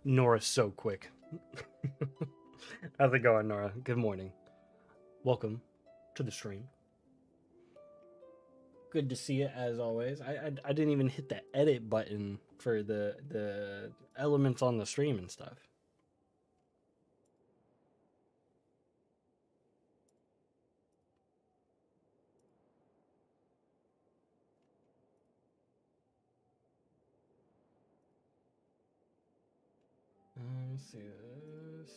Nora's so quick. How's it going, Nora? Good morning. Welcome to the stream. Good to see you as always. I didn't even hit the edit button for the elements on the stream and stuff. Let's see this.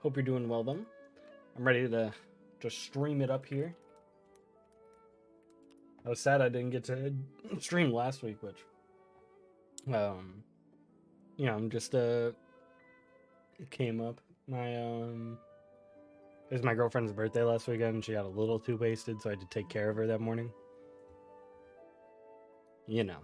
Hope you're doing well, then. I'm ready to stream it up here. I was sad I didn't get to stream last week, which, I'm just it came up. It was my girlfriend's birthday last weekend. She got a little too wasted, so I had to take care of her that morning. You know.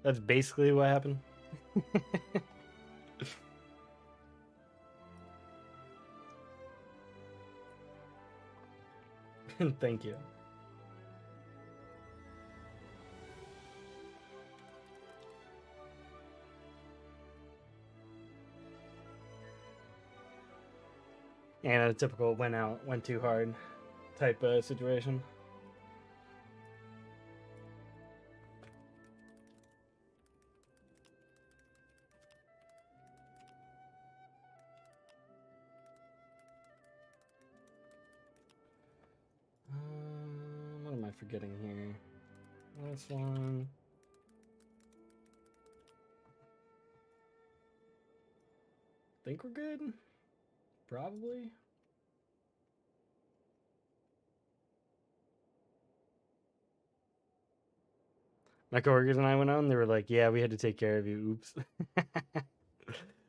That's basically what happened. Thank you. And a typical went too hard type situation. What am I forgetting here? This one. Think we're good? Probably. My coworkers and I went on. They were like, "Yeah, we had to take care of you. Oops."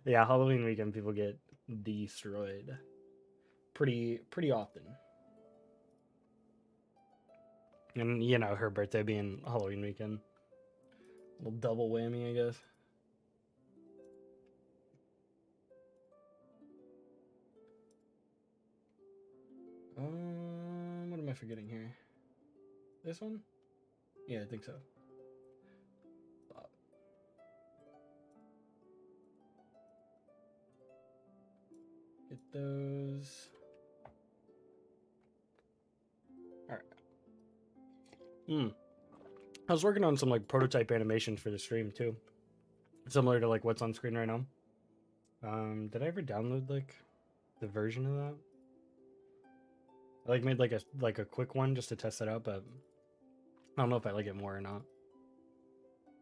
Yeah, Halloween weekend people get destroyed pretty often. And you know, her birthday being Halloween weekend, a little double whammy, I guess. What am I forgetting here? This one? Yeah, I think so. Get those. Alright. I was working on some like prototype animations for the stream too. Similar to like what's on screen right now. Did I ever download like the version of that? I like made like a quick one just to test it out, but I don't know if I like it more or not.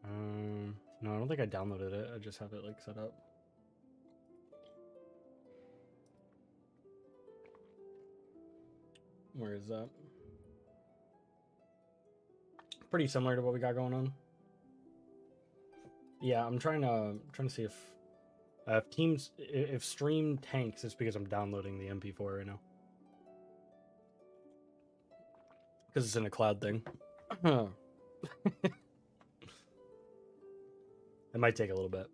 No, I don't think I downloaded it. I just have it like set up. Where is that? Pretty similar to what we got going on. Yeah, I'm trying to see if stream tanks, it's because I'm downloading the MP4 right now. Because it's in a cloud thing. It might take a little bit.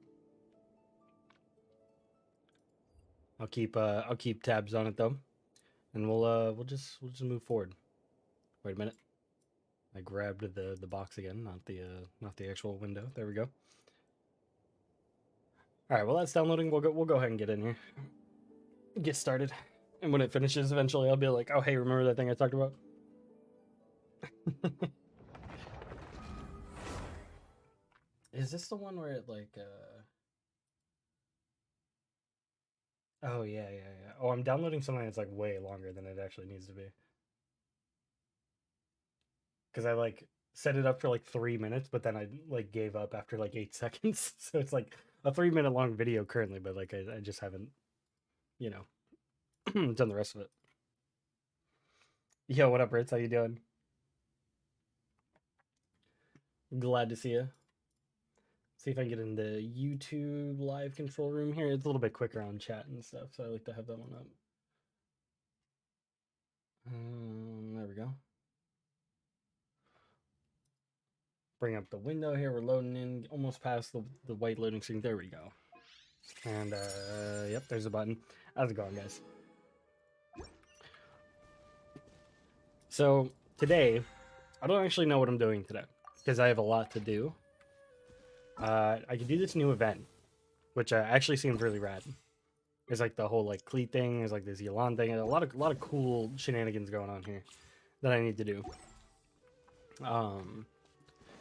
I'll keep tabs on it though, and we'll just move forward. Wait a minute. I grabbed the box again, not the actual window. There we go. All right, well that's downloading. We'll go ahead and get in here, get started, and when it finishes, eventually I'll be like, oh hey, remember that thing I talked about? Is this the one where it like Oh yeah. Oh, I'm downloading something that's like way longer than it actually needs to be. Because I like set it up for like 3 minutes, but then I like gave up after like 8 seconds. So it's like a 3 minute long video currently, but like I just haven't, you know, done the rest of it. Yo, what up, Ritz? How you doing? Glad to see you. See if I can get in the YouTube live control room here. It's a little bit quicker on chat and stuff, so I like to have that one up. There we go. Bring up the window here. We're loading in almost past the white loading screen. There we go. And, yep, there's a button. How's it going, guys? So, today, I don't actually know what I'm doing today, because I have a lot to do. I can do this new event, which actually seems really rad. There's like the whole like cleat thing. There's like this Elan thing. A lot of cool shenanigans going on here that I need to do.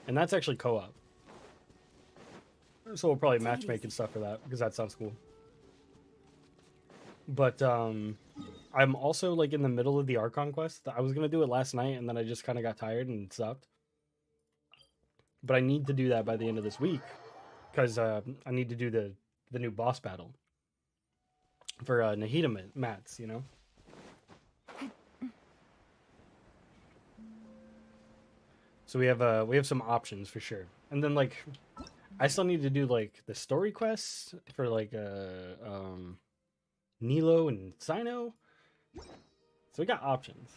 And that's actually co-op. So we'll probably matchmake and stuff for that because that sounds cool. But I'm also like in the middle of the Archon quest. I was gonna do it last night and then I just kind of got tired and stopped. But I need to do that by the end of this week because I need to do the new boss battle for Nahida mats, you know. So we have some options for sure, and then like I still need to do like the story quests for like Nilo and Sino. So we got options.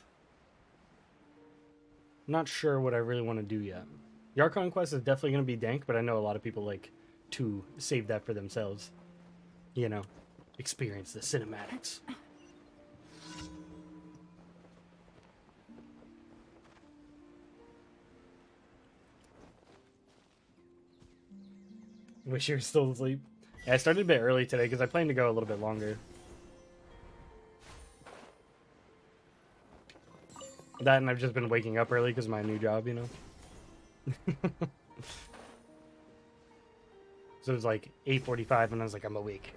Not sure what I really want to do yet. The Archon quest is definitely going to be dank, but I know a lot of people like to save that for themselves. You know, experience the cinematics. Wish you were still asleep. Yeah, I started a bit early today because I plan to go a little bit longer. That and I've just been waking up early because of my new job, you know? So it was like 8:45 and I was like, I'm awake.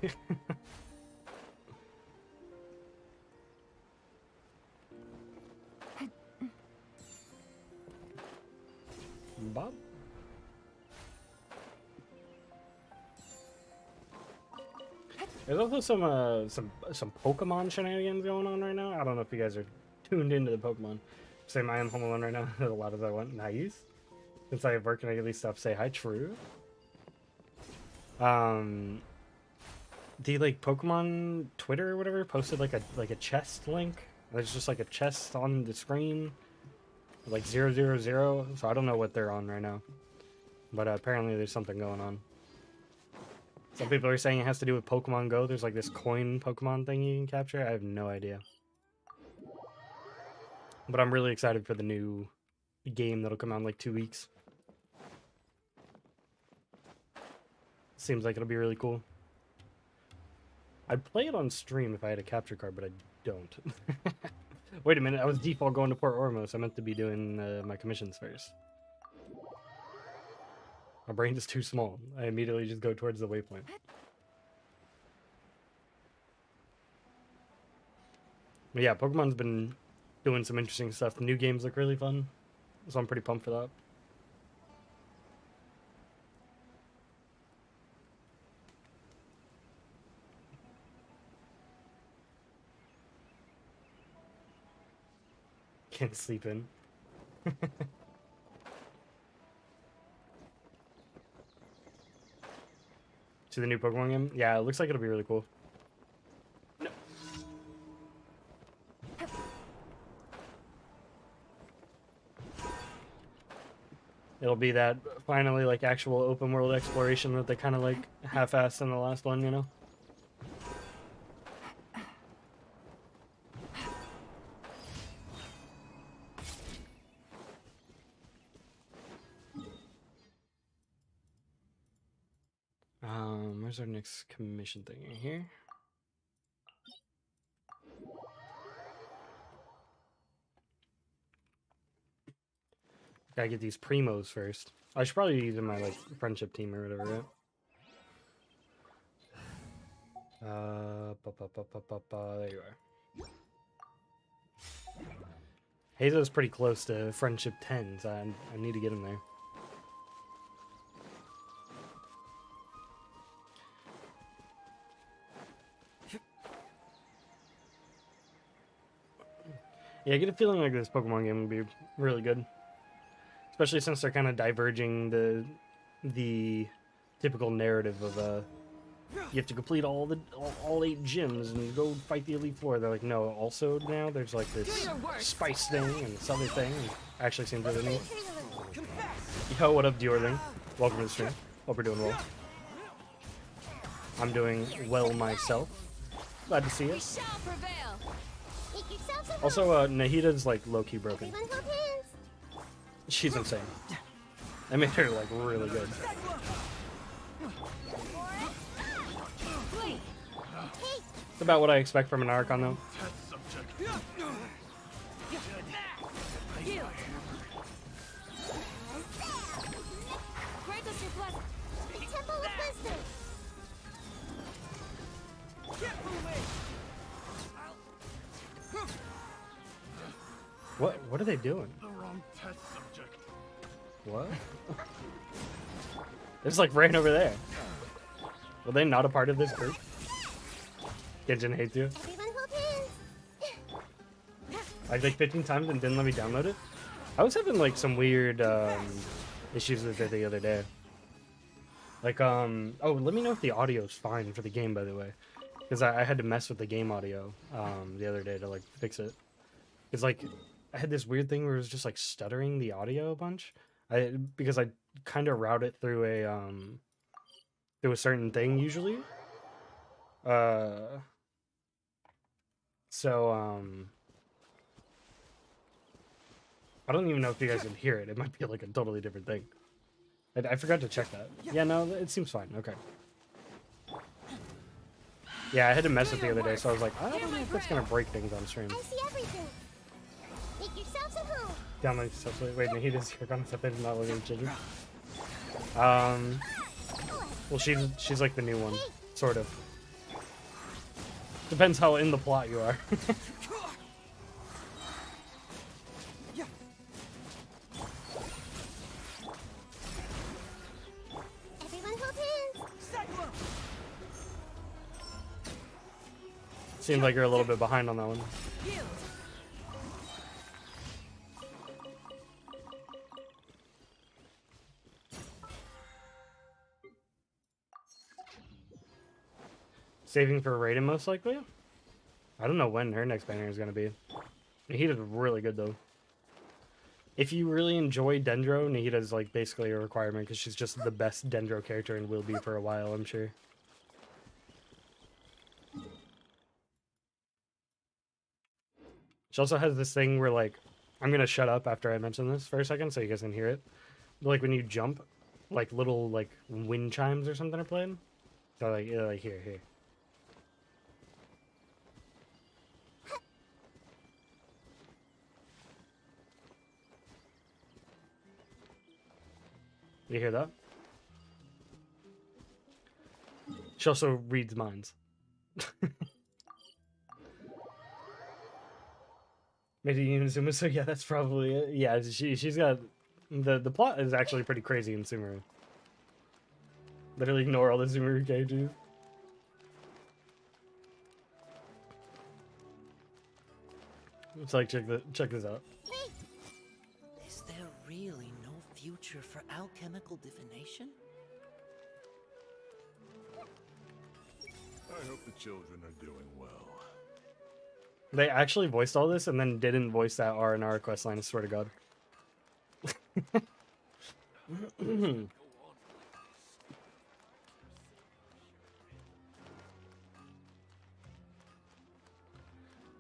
Bob? There's also some Pokemon shenanigans going on right now. I don't know if you guys are tuned into the Pokemon. Same, I am home alone right now. A lot as I want. Nice. Since I have work, can I at least stop say hi, true? The like Pokemon Twitter or whatever posted like a chest link. There's just like a chest on the screen, like 000. So I don't know what they're on right now, but apparently there's something going on. Some people are saying it has to do with Pokemon Go. There's like this coin Pokemon thing you can capture. I have no idea. But I'm really excited for the new game that'll come out in like 2 weeks. Seems like it'll be really cool. I'd play it on stream if I had a capture card, but I don't. Wait a minute, I was default going to Port Ormos. I meant to be doing my commissions first. My brain is too small. I immediately just go towards the waypoint. But yeah, Pokemon's been doing some interesting stuff. The new games look really fun, so I'm pretty pumped for that. Can't sleep in. To the new Pokemon game? Yeah, it looks like it'll be really cool. No. It'll be that finally like actual open world exploration that they kind of like half-assed in the last one, you know? Where's our next commission thing in here? Gotta get these primos first. I should probably use my like friendship team or whatever, right? There you are. Hazo's pretty close to friendship 10, so I need to get him there. Yeah, I get a feeling like this Pokemon game will be really good. Especially since they're kind of diverging the typical narrative of you have to complete all 8 gyms and go fight the Elite Four. They're like, no, also now there's like this spice thing and this other thing. Actually seems really neat. Yo, what up, Diorling? Welcome to the stream. Hope you're doing well. I'm doing well myself. Glad to see you. Also, Nahida's like low-key broken. She's insane. I made her like really good. It's about what I expect from an Archon though. What are they doing? What? It's like right over there. Were they not a part of this group? Genshin hates you. I like 15 times and didn't let me download it. I was having like some weird issues with it the other day. Like oh, let me know if the audio is fine for the game, by the way, because I had to mess with the game audio the other day to like fix it. It's like I had this weird thing where it was just like stuttering the audio a bunch. Because I kind of route it through a certain thing usually. So I don't even know if you guys can hear it. It might be like a totally different thing. I forgot to check that. Yeah, no, it seems fine. Okay. Yeah, I had to mess with it the other day, so I was like, I don't know if that's gonna break things on stream. I see everything. Make yourselves at home. Download yourself. Wait, Nahida's here. Concept is not looking at children. Well, she's like the new one, sort of. Depends how in the plot you are. Everyone hold hands. Seems like you're a little bit behind on that one. Saving for Raiden, most likely. I don't know when her next banner is going to be. Nahida's really good, though. If you really enjoy Dendro, Nahida's like basically a requirement because she's just the best Dendro character and will be for a while, I'm sure. She also has this thing where, like, I'm going to shut up after I mention this for a second so you guys can hear it. But, like, when you jump, like, little, like, wind chimes or something are playing. So, like, here. You hear that? She also reads minds. Maybe Inazuma, so yeah, that's probably it. Yeah, she's got... The plot is actually pretty crazy in Sumeru. Literally ignore all the Sumeru cages. It's like, check this out. Is there really no future for alchemical divination? I hope the children are doing well. They actually voiced all this and then didn't voice that R&R questline, I swear to God.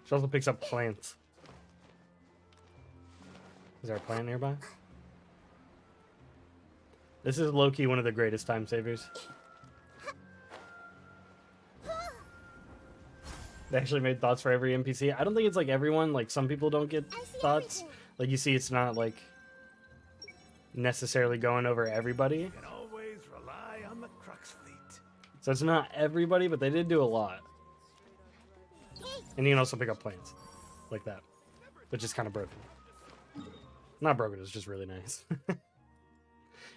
She also picks up plants. Is there a plant nearby? This is low-key one of the greatest time savers. They actually made thoughts for every NPC. I don't think it's like everyone. Like, some people don't get thoughts. Like, you see, it's not like necessarily going over everybody. You can always rely on the Crux fleet. So it's not everybody, but they did do a lot. And you can also pick up plants like that, which is kind of broken. Not broken, it's just really nice.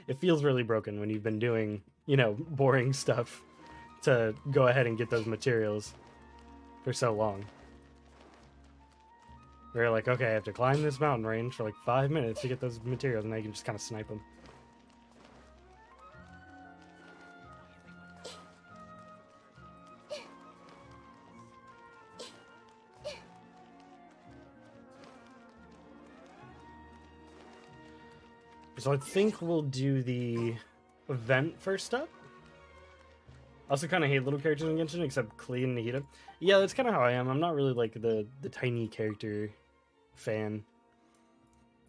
It feels really broken when you've been doing, you know, boring stuff to go ahead and get those materials for so long. We're like, okay, I have to climb this mountain range for like 5 minutes to get those materials, and now you can just kind of snipe them. So I think we'll do the event first up. I also kind of hate little characters in Genshin, except Klee and Nahida. Yeah, that's kind of how I am. I'm not really like the tiny character fan.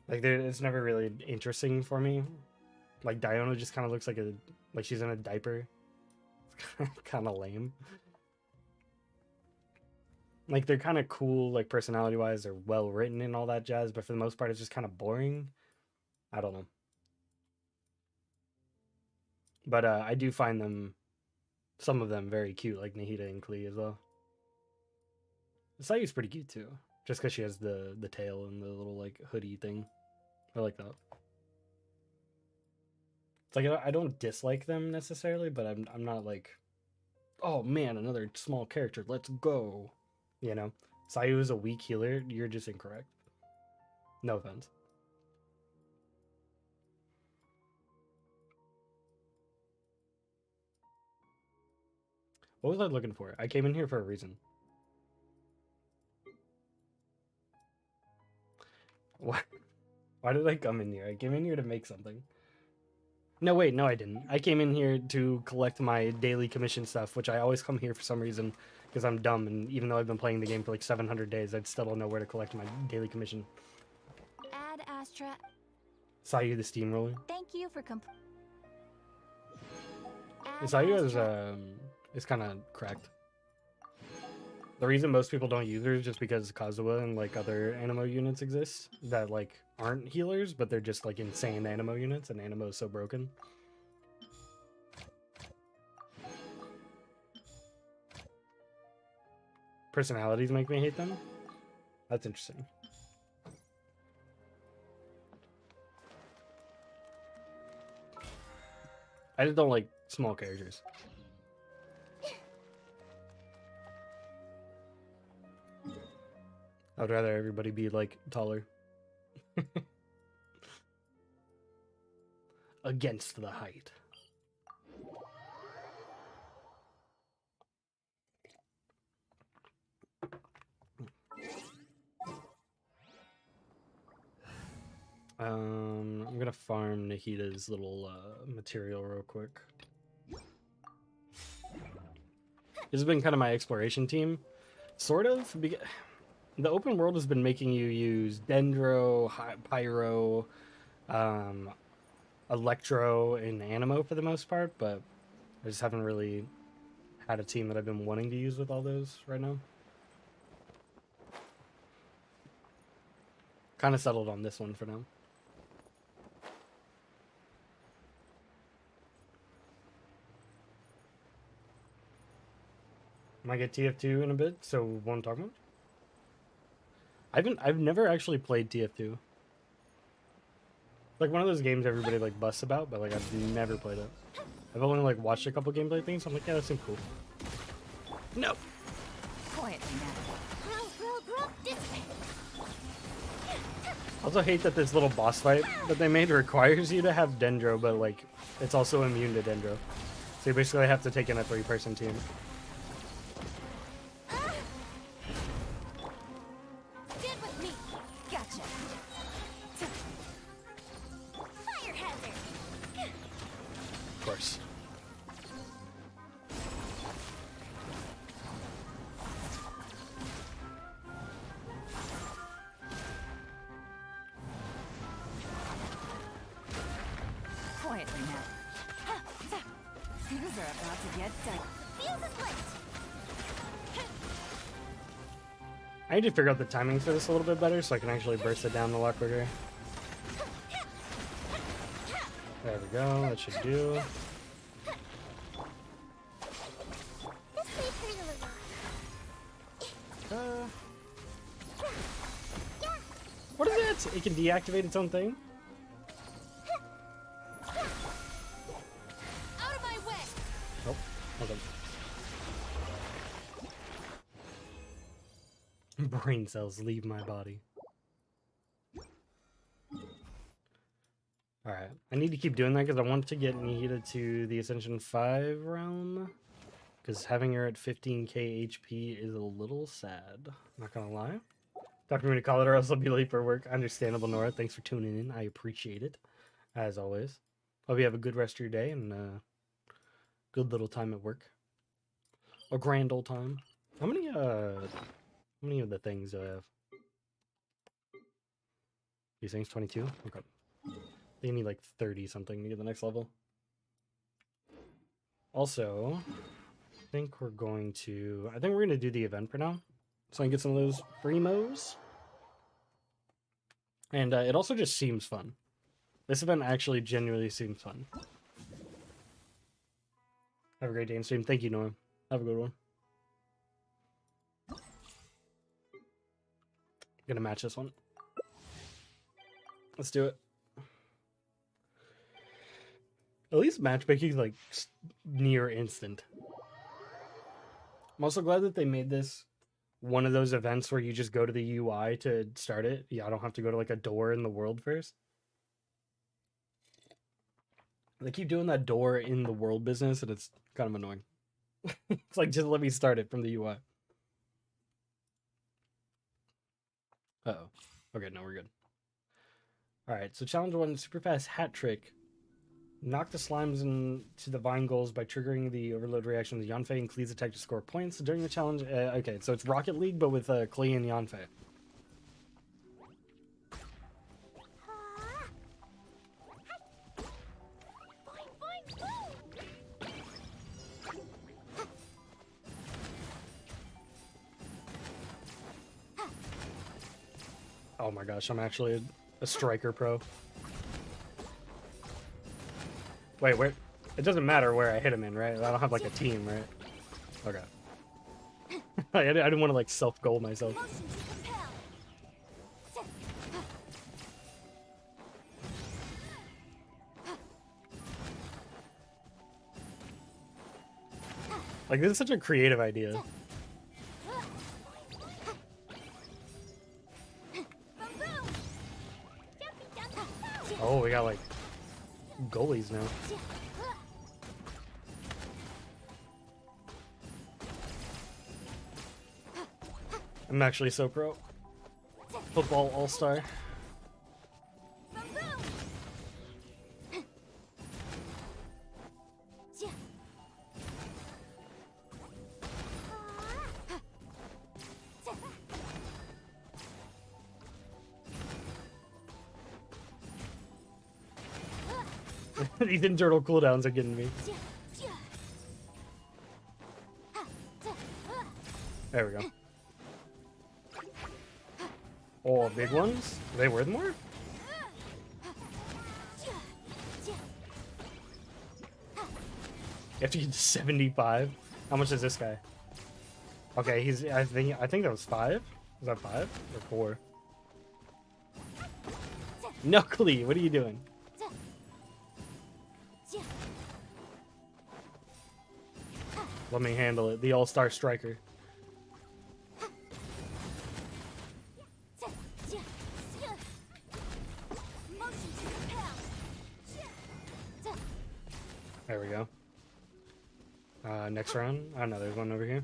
Like, it's never really interesting for me. Like, Diona just kind of looks like she's in a diaper. It's kind of lame. Like, they're kind of cool, like, personality-wise. They're well-written and all that jazz, but for the most part, it's just kind of boring. I don't know. But I do find them, some of them, very cute, like Nahida and Klee as well. Sayu's pretty cute, too. Just because she has the tail and the little, like, hoodie thing. I like that. It's like, I don't dislike them necessarily, but I'm not like, oh man, another small character, let's go. You know? Sayu is a weak healer, you're just incorrect. No offense. What was I looking for? I came in here for a reason. Why did I come in here? I came in here to make something. No, wait, no, I didn't. I came in here to collect my daily commission stuff, which I always come here for some reason because I'm dumb. And even though I've been playing the game for like 700 days, I still don't know where to collect my daily commission. Ad Astra. Sayu the Steamroller. Thank you for Sayu is kind of cracked. The reason most people don't use her is just because Kazuha and like other Animo units exist that like aren't healers, but they're just like insane Animo units, and Animo is so broken. Personalities make me hate them? That's interesting. I just don't like small characters. I'd rather everybody be like taller. Against the height. I'm gonna farm Nahida's little material real quick. This has been kind of my exploration team, sort of. The open world has been making you use Dendro, Pyro, Electro, and Animo for the most part, but I just haven't really had a team that I've been wanting to use with all those right now. Kind of settled on this one for now. Might get TF2 in a bit, so won't talk about it. I've never actually played TF2. Like one of those games everybody like busts about, but like I've never played it. I've only like watched a couple gameplay things, so I'm like, yeah, that seems cool. No. Quietly now. I also hate that this little boss fight that they made requires you to have Dendro, but like it's also immune to Dendro. So you basically have to take in a 3-person team. Get with me. Gotcha. Fire hazard. Of course. Quietly now. Things are about to get done. Fuse is lit. I need to figure out the timing for this a little bit better so I can actually burst it down a lot quicker. There we go, that should do. This may hurt a little. What is it? It can deactivate its own thing? Out of my way. Nope. Okay. Brain cells leave my body. Alright. I need to keep doing that because I want to get Nahida to the Ascension 5 realm. Because having her at 15k HP is a little sad. Not gonna lie. Talk to me to call it or else I'll be late for work. Understandable, Nora. Thanks for tuning in. I appreciate it. as always. Hope you have a good rest of your day and good little time at work. A grand old time. How many of the things do I have? These things 22? Okay. They need like 30 something to get the next level. Also, I think we're going to do the event for now. So I can get some of those Fremos. And it also just seems fun. This event actually genuinely seems fun. Have a great day and stream. Thank you, Norm. Have a good one. Gonna match this one. Let's do it. At least matchmaking is like near instant. I'm also glad that they made this one of those events where you just go to the UI to start it. Yeah, I don't have to go to like a door in the world first. They keep doing that door in the world business and it's kind of annoying. It's like, just let me start it from the UI. Uh-oh. Okay, no, we're good. Alright, so challenge 1, super fast hat trick. Knock the slimes into the vine goals by triggering the overload reaction of the Yanfei and Klee's attack to score points during the challenge. Okay, so it's Rocket League, but with Klee and Yanfei. Oh my gosh, I'm actually a striker pro. Wait, where? It doesn't matter where I hit him in, right? I don't have like a team, right? Okay. I didn't want to like self-goal myself. Like, this is such a creative idea. Oh, we got like goalies now. I'm actually so pro. Football all-star. These internal cooldowns are getting me. There we go. Oh, big ones? Are they worth more? You have to get 75? How much is this guy? Okay, he's I think that was 5? Was that 5 or 4? Knuckly, what are you doing? Let me handle it. The all-star striker. There we go. Next round. Oh no, there's one over here.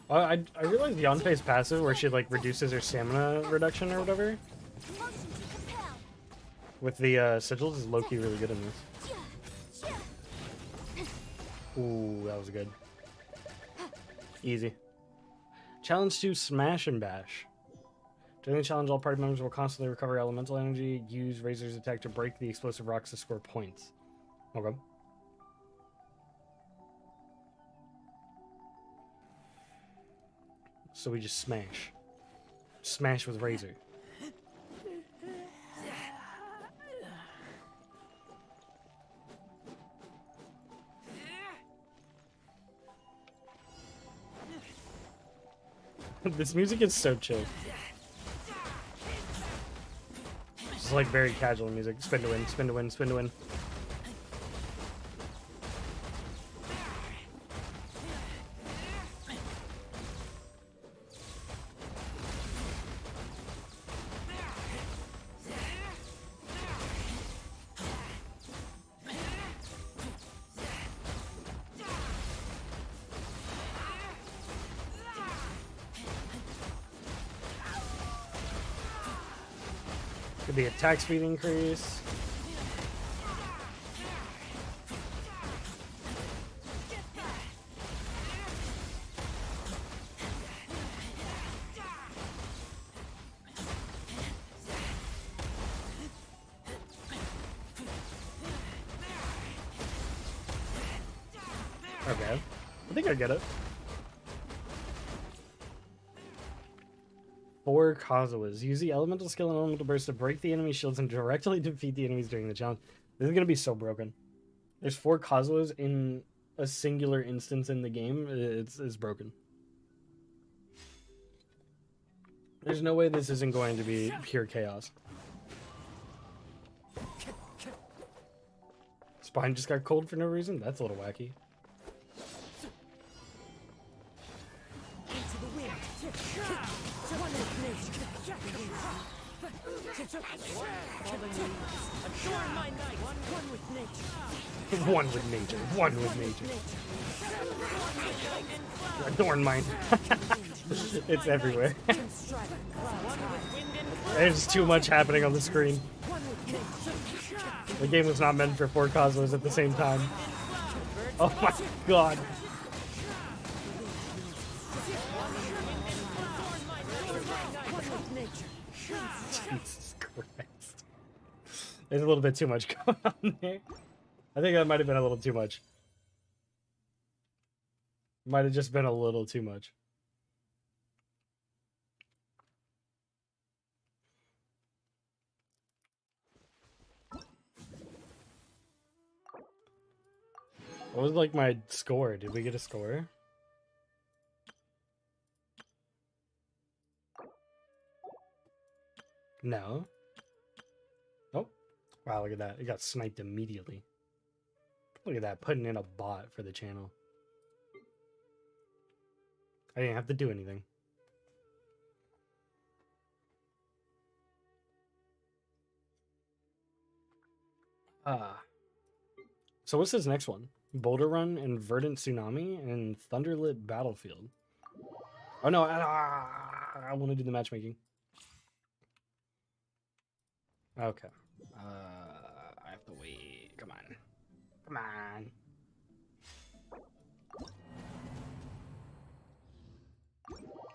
I realized Yanfei's passive where she like reduces her stamina reduction or whatever with the sigils is low-key really good in this. Ooh, that was good. Easy. Challenge 2, Smash and Bash. During the challenge, all party members will constantly recover elemental energy. Use Razor's attack to break the explosive rocks to score points. Okay. So we just smash. Smash with Razor. This music is so chill. It's like very casual music. Spin to win, spin to win, spin to win. Could be attack speed increase. Okay. I think I get it. 4 Kazuas. Use the elemental skill and elemental burst to break the enemy shields and directly defeat the enemies during the challenge. This is gonna be so broken. There's 4 Kazuas in a singular instance in the game. It's broken. There's no way this isn't going to be pure chaos. Spine just got cold for no reason? That's a little wacky. One with nature. One with nature. Adorn mine. It's everywhere. There's too much happening on the screen. The game was not meant for 4 Kazuas at the same time. Oh my god. Jesus Christ. There's a little bit too much going on there. I think that might have been a little too much. Might have just been a little too much. What was like my score? Did we get a score? No. Oh. Wow, look at that. It got sniped immediately. Look at that, putting in a bot for the channel. I didn't have to do anything. So what's this next one? Boulder Run and Verdant Tsunami and Thunderlit Battlefield. Oh no, I want to do the matchmaking. Okay. I have to wait. Come on. Come on.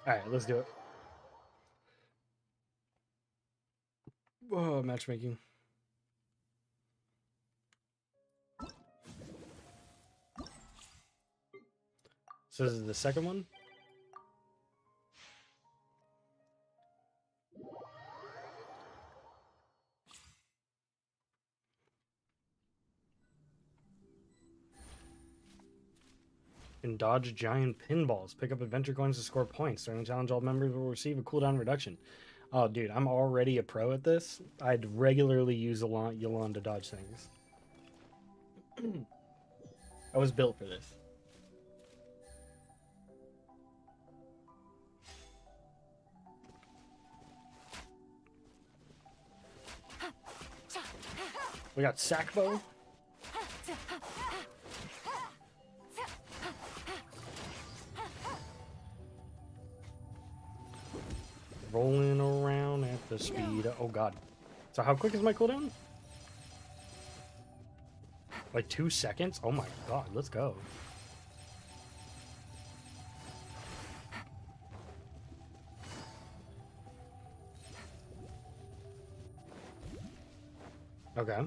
Alright, let's do it. Whoa, matchmaking. So this is the second one? And dodge giant pinballs. Pick up adventure coins to score points. During the challenge, all members will receive a cooldown reduction. Oh, dude, I'm already a pro at this. I'd regularly use Yolanda to dodge things. I was built for this. We got Sackbow. Rolling around at the speed of... Oh god. So how quick is my cooldown? Like 2 seconds? Oh my god, let's go. Okay.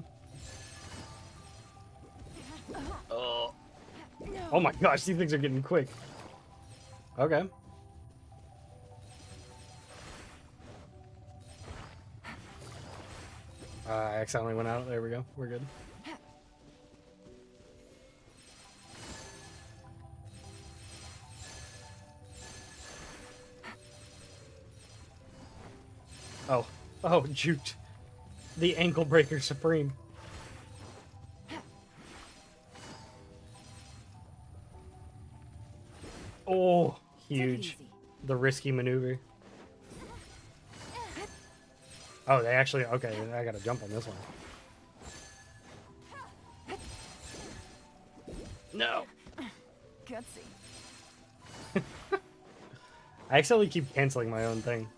Oh my gosh, these things are getting quick. Okay. I accidentally went out. There we go. We're good. Oh. Oh, juked. The ankle breaker supreme. Oh, huge. The risky maneuver. Oh, they actually... Okay, I gotta jump on this one. No! Gutsy. I accidentally keep canceling my own thing.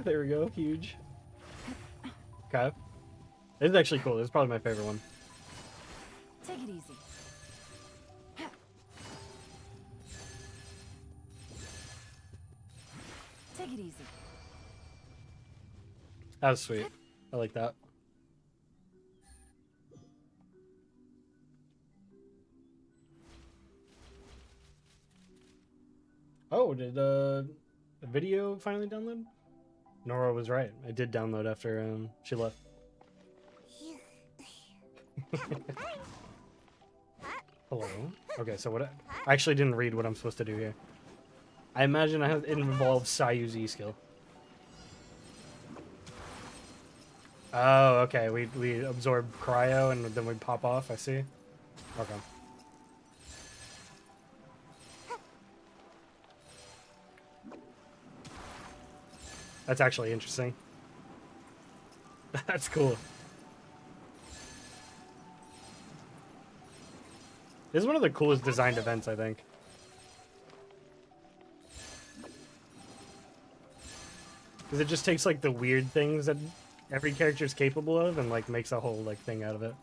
There we go. Huge. Okay. This is actually cool. This is probably my favorite one. Take it easy. Take it easy. That was sweet. I like that. Oh, did the video finally download? Nora was right. I did download after she left. Hello. Okay, so what? I actually didn't read what I'm supposed to do here. I imagine it involves Sayu's E skill. Oh, okay. We absorb cryo and then we pop off. I see. Okay. That's actually interesting. That's cool. This is one of the coolest designed events, I think. Because it just takes like the weird things that every character is capable of and like makes a whole like thing out of it.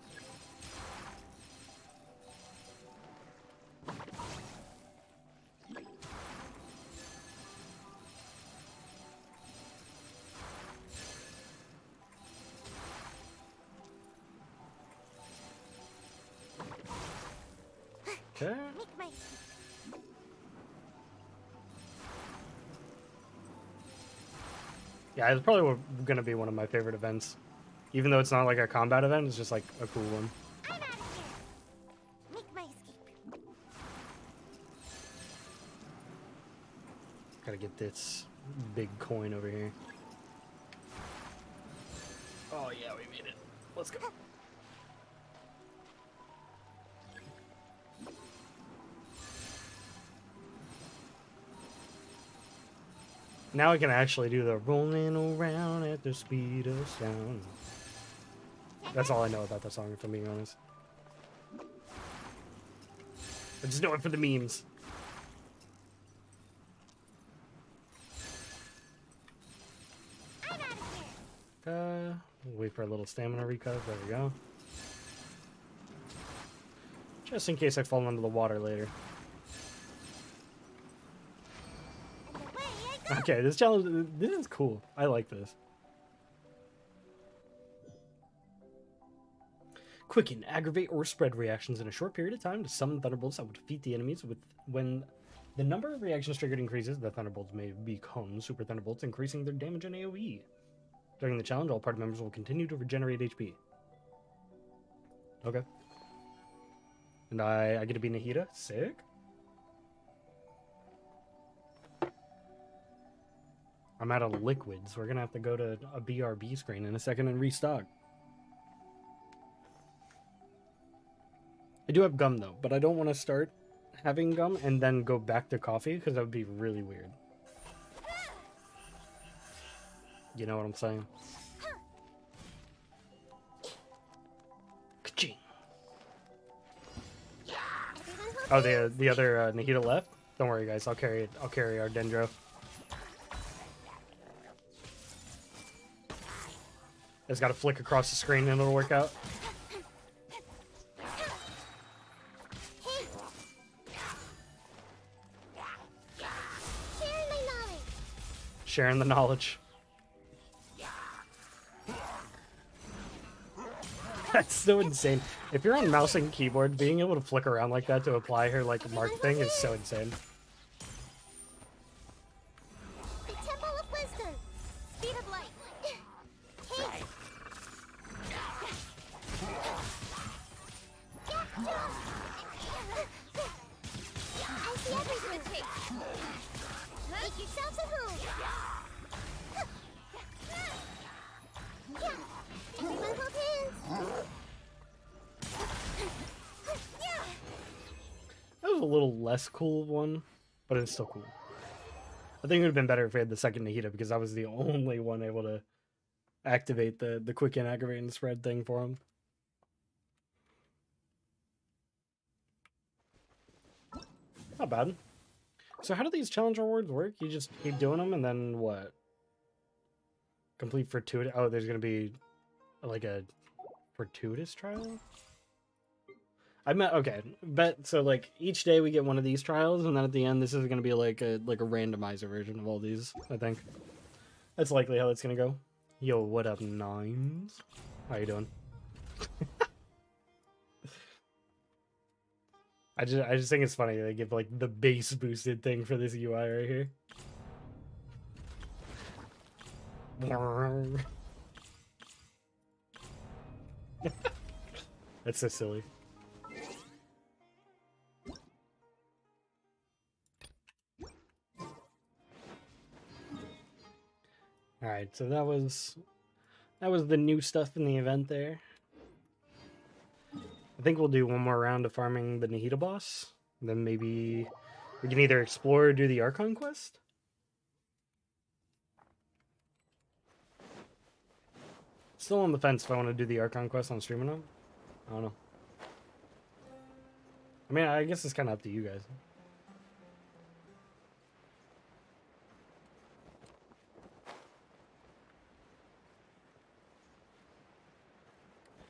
Okay. Yeah, it's probably going to be one of my favorite events. Even though it's not like a combat event, it's just like a cool one. I'm out of here. Make my escape. Gotta get this big coin over here. Oh yeah, we made it. Let's go. Now I can actually do the rolling around at the speed of sound. That's all I know about that song, if I'm being honest. I just know it for the memes. I'm out of here. Wait for a little stamina recut. There we go. Just in case I fall into the water later. And away I go. Okay, this challenge, this is cool. I like this. Quicken, aggravate, or spread reactions in a short period of time to summon thunderbolts that will defeat the enemies. When the number of reactions triggered increases, the thunderbolts may become super thunderbolts, increasing their damage and AoE. During the challenge, all party members will continue to regenerate HP. Okay. And I get to be Nahida. Sick. I'm out of liquids. We're gonna have to go to a BRB screen in a second and restock. I do have gum though, but I don't want to start having gum and then go back to coffee because that would be really weird. You know what I'm saying? Ka-ching. Oh, the other Nahida left. Don't worry, guys. I'll carry it. I'll carry our Dendro. It's got to flick across the screen and it'll work out. Sharing my knowledge. Sharing the knowledge. That's so insane. If you're on mouse and keyboard, being able to flick around like that to apply her like mark thing is so insane. The Temple of Wisdom. Speed of light. Hey. I see everything. Make yourselves at home. Everyone hold hands. That was a little less cool one, but it's still cool. I think it would have been better if we had the second Nahida because I was the only one able to activate the quick and aggravate and spread thing for him. Not bad. So how do these challenge rewards work? You just keep doing them and then what? Complete fortuitous. Oh, there's gonna be like a fortuitous trial. I meant okay. Bet so like each day we get one of these trials, and then at the end this is gonna be like a randomizer version of all these. I think that's likely how it's gonna go. Yo, what up, Nines? How you doing? I just think it's funny they give like the base boosted thing for this UI right here. That's so silly. All right, so that was the new stuff in the event there. I think we'll do one more round of farming the Nahida boss. Then maybe we can either explore or do the Archon quest. Still on the fence if I want to do the Archon quest on stream or not. I don't know. I mean, I guess it's kind of up to you guys.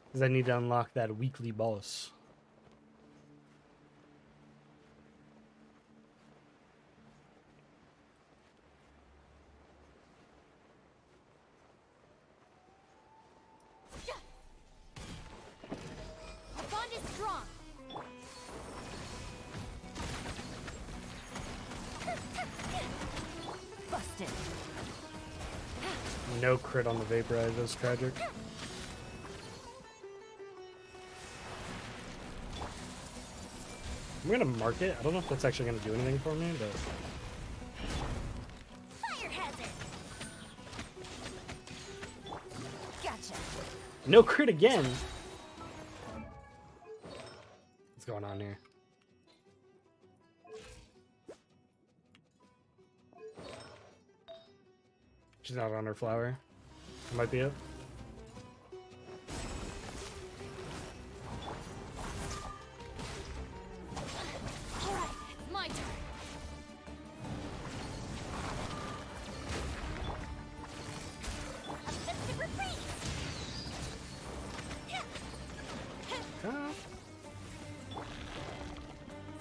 Because I need to unlock that weekly boss. Our bond is strong. Busted. No crit on the vaporize. That's tragic. I'm gonna mark it. I don't know if that's actually gonna do anything for me, but Fire hazard. Gotcha. no crit again. What's going on here? She's not on her flower. That might be it. All right, it's my turn. A festive retreat. Ah.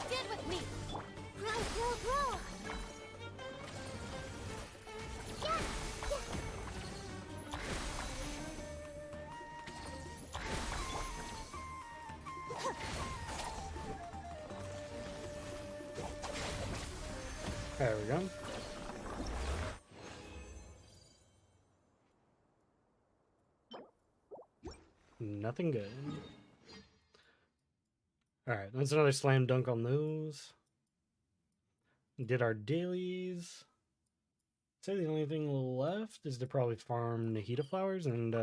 Stand with me. Row, row, row. Yeah, yeah. There we go. Nothing good. Alright, that's another slam dunk on those. Did our dailies. Say the only thing left is to probably farm Nahida flowers and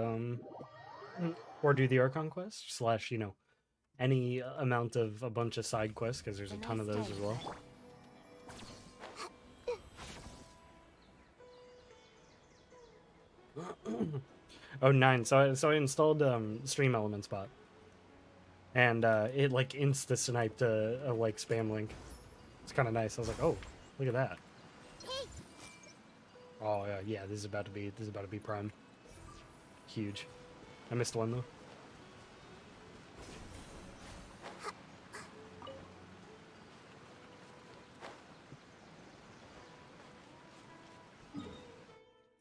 or do the Archon quest slash, you know, any amount of a bunch of side quests because there's a ton of those as well. Oh, 9. So I installed Stream Elements bot, and it like insta sniped a like spam link. It's kind of nice. I was like, oh, look at that. Oh yeah, yeah. This is about to be prime. Huge. I missed one though.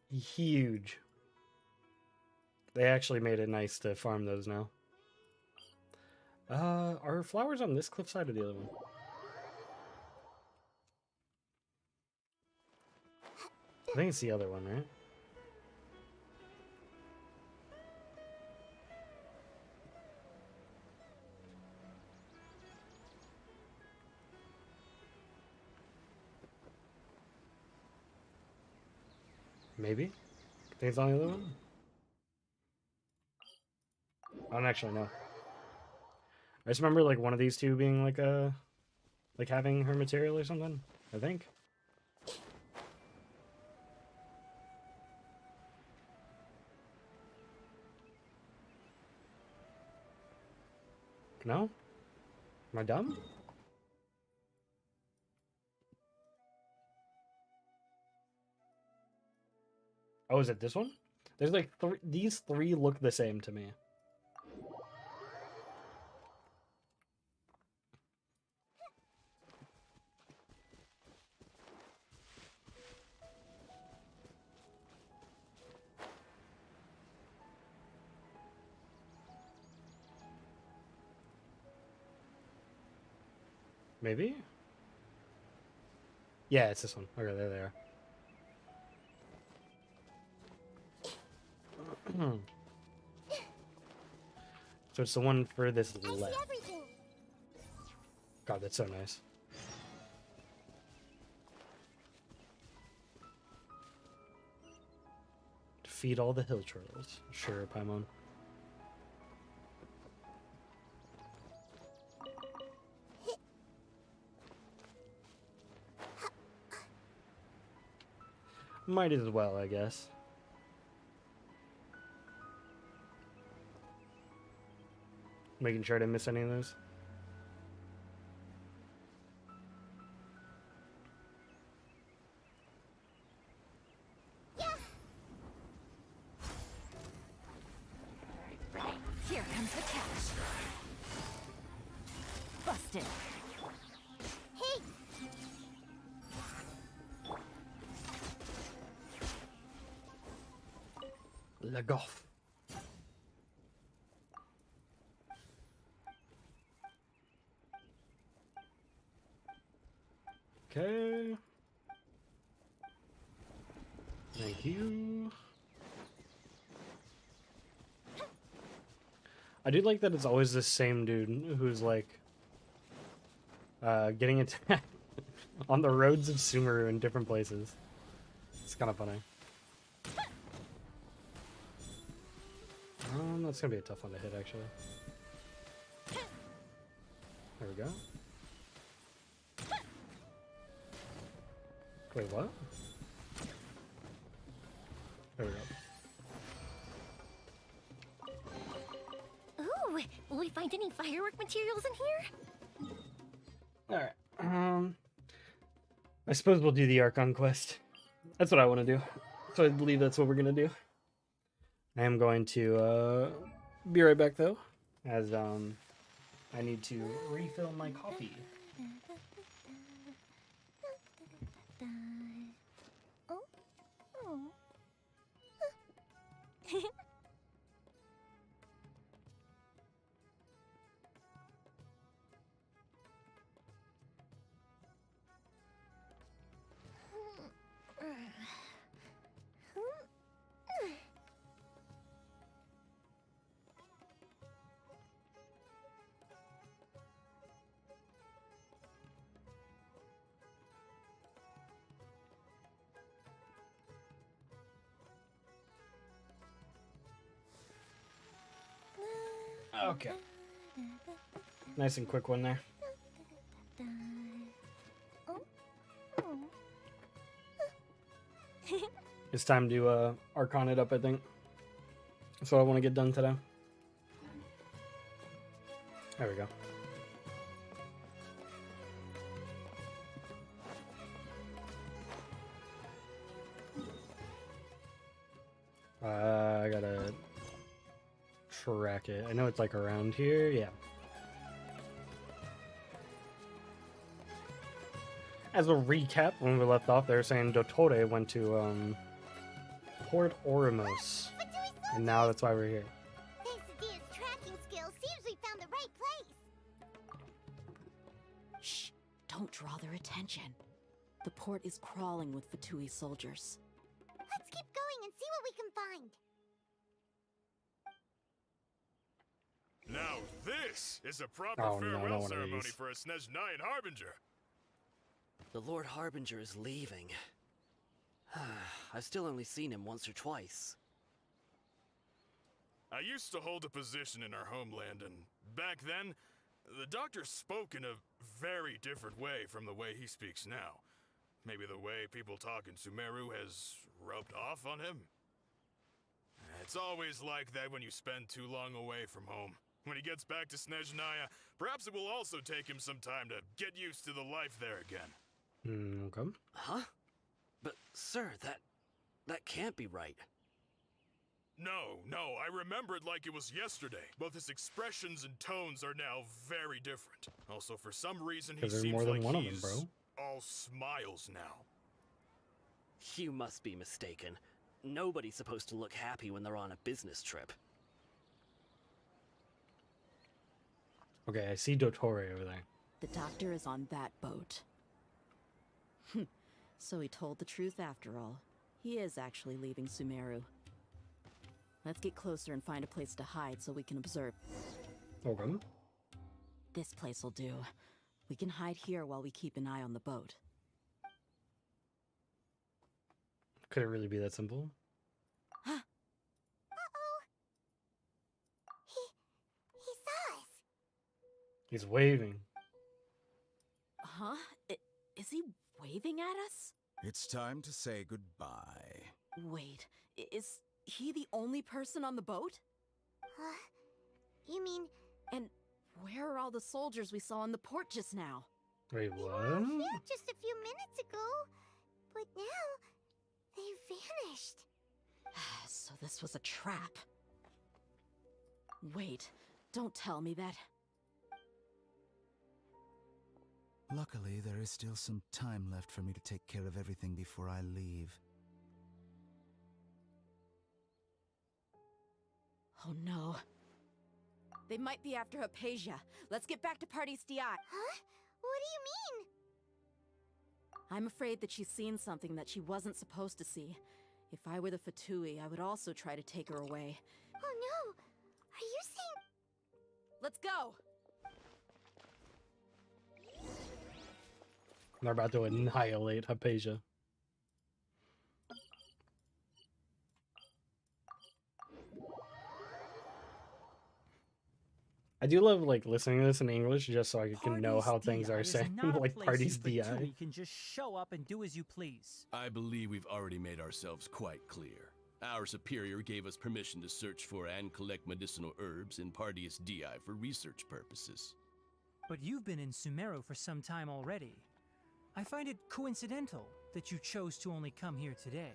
Huge. They actually made it nice to farm those now. Are flowers on this cliffside or the other one? I think it's the other one, right? Maybe? I think it's on the other one? I don't actually know. I just remember like one of these two being like having her material or something, I think. No? Am I dumb? Oh, is it this one? There's like these three look the same to me. Maybe? Yeah, it's this one. Okay, there they are. So it's the one for this I see left. everything. God, that's so nice. Feed all the hill turtles. Sure, Paimon. Might as well, I guess. Making sure I didn't miss any of those. Here comes the catch. Busted. Hey, Leg off. Okay. Thank you. I do like that it's always the same dude who's like getting attacked on the roads of Sumeru in different places. It's kind of funny. That's gonna be a tough one to hit, actually. There we go. Wait, what? There we go. ooh, will we find any firework materials in here? Alright. I suppose we'll do the Archon quest. That's what I want to do. So I believe that's what we're gonna do. I am going to be right back though, as I need to refill my coffee. Oh, oh. Okay. Nice and quick one there. Oh, oh. It's time to Archon it up, I think. That's what I want to get done today. There we go. I gotta track it. I know it's like around here. Yeah. As a recap, when we left off, they were saying Dottore went to Port Oramos, and now that's why we're here. Thanks to Dia's tracking skills, seems we found the right place. Shh! Don't draw their attention. The port is crawling with Fatui soldiers. Let's keep going and see what we can find. Now this is a proper Oh, no, I don't farewell wanna ceremony use. for a Snezhnayan Harbinger. The Lord Harbinger is leaving. I've still only seen him once or twice. I used to hold a position in our homeland, and back then, the doctor spoke in a very different way from the way he speaks now. Maybe the way people talk in Sumeru has rubbed off on him. It's always like that when you spend too long away from home. When he gets back to Snezhnaya, perhaps it will also take him some time to get used to the life there again. Okay. Huh? But, sir, that can't be right. No, I remember it like it was yesterday. Both his expressions and tones are now very different. Also, for some reason, he 'Cause there's seems more than like one of them, he's bro. all smiles now. You must be mistaken. Nobody's supposed to look happy when they're on a business trip. Okay, I see Dottore over there. The doctor is on that boat. So he told the truth after all. He is actually leaving Sumeru. Let's get closer and find a place to hide so we can observe. Okay. This place will do. We can hide here while we keep an eye on the boat. Could it really be that simple? Uh-oh. He saw us. He's waving. Huh? Is he waving at us? It's time to say goodbye. Wait, is he the only person on the boat? You mean... And where are all the soldiers we saw in the port just now? Wait, They were what? all here just a few minutes ago. But now... they vanished. So this was a trap. Wait, don't tell me that. Luckily, there is still some time left for me to take care of everything before I leave. Oh no. They might be after Hypatia. Let's get back to Party's DI. Huh? What do you mean? I'm afraid that she's seen something that she wasn't supposed to see. If I were the Fatui, I would also try to take her away. Oh no! Are you saying... Let's go! They're about to annihilate Hypatia. I do love like listening to this in English just so I can know how things are saying, like Party's DI. You can just show up and do as you please. I believe we've already made ourselves quite clear. Our superior gave us permission to search for and collect medicinal herbs in Pardius DI for research purposes. But you've been in Sumeru for some time already. I find it coincidental that you chose to only come here today.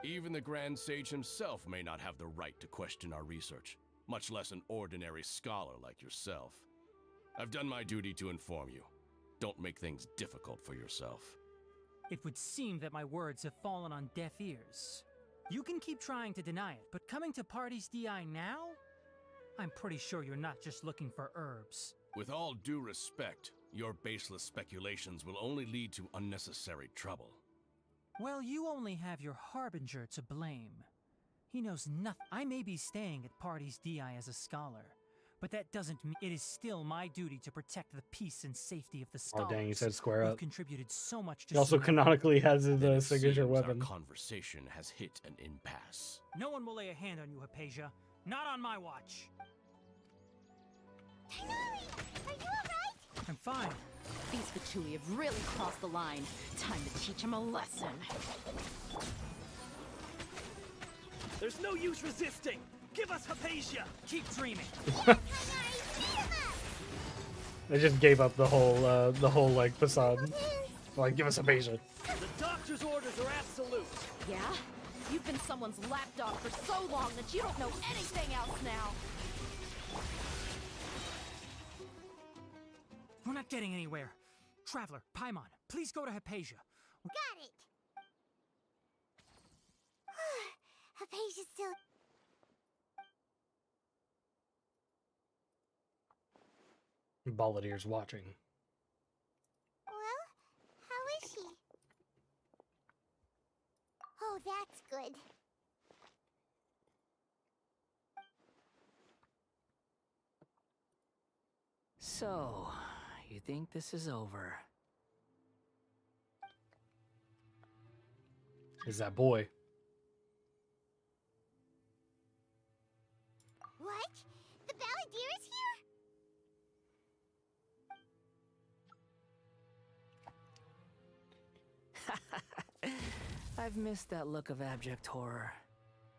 Even the Grand Sage himself may not have the right to question our research, much less an ordinary scholar like yourself. I've done my duty to inform you. Don't make things difficult for yourself. It would seem that my words have fallen on deaf ears. You can keep trying to deny it, but coming to Party's DI now? I'm pretty sure you're not just looking for herbs. With all due respect, your baseless speculations will only lead to unnecessary trouble. Well, you only have your Harbinger to blame. He knows nothing. I may be staying at Party's DI as a scholar, but that doesn't mean it is still my duty to protect the peace and safety of the Oh scholars. dang, he said square who've up. contributed so much to He also Sumeru. canonically has his Then it signature seems weapon. Our conversation has hit an impasse. No one will lay a hand on you, Hypatia. Not on my watch. Tighnari! Are you alright? I'm fine. These Fatui have really crossed the line. Time to teach them a lesson. There's no use resisting! Give us Hypatia! Keep dreaming. Tighnari, beat him up! They just gave up the whole like facade. Like, give us Hypatia. The doctor's orders are absolute! Yeah? You've been someone's lapdog for so long that you don't know anything else now. We're not getting anywhere. Traveler, Paimon, please go to Hypatia. Got it! Hypatia's still... Balladier's watching. Well, how is she? Oh, that's good. So, you think this is over? Is that boy? What? The Balladeer is here? I've missed that look of abject horror.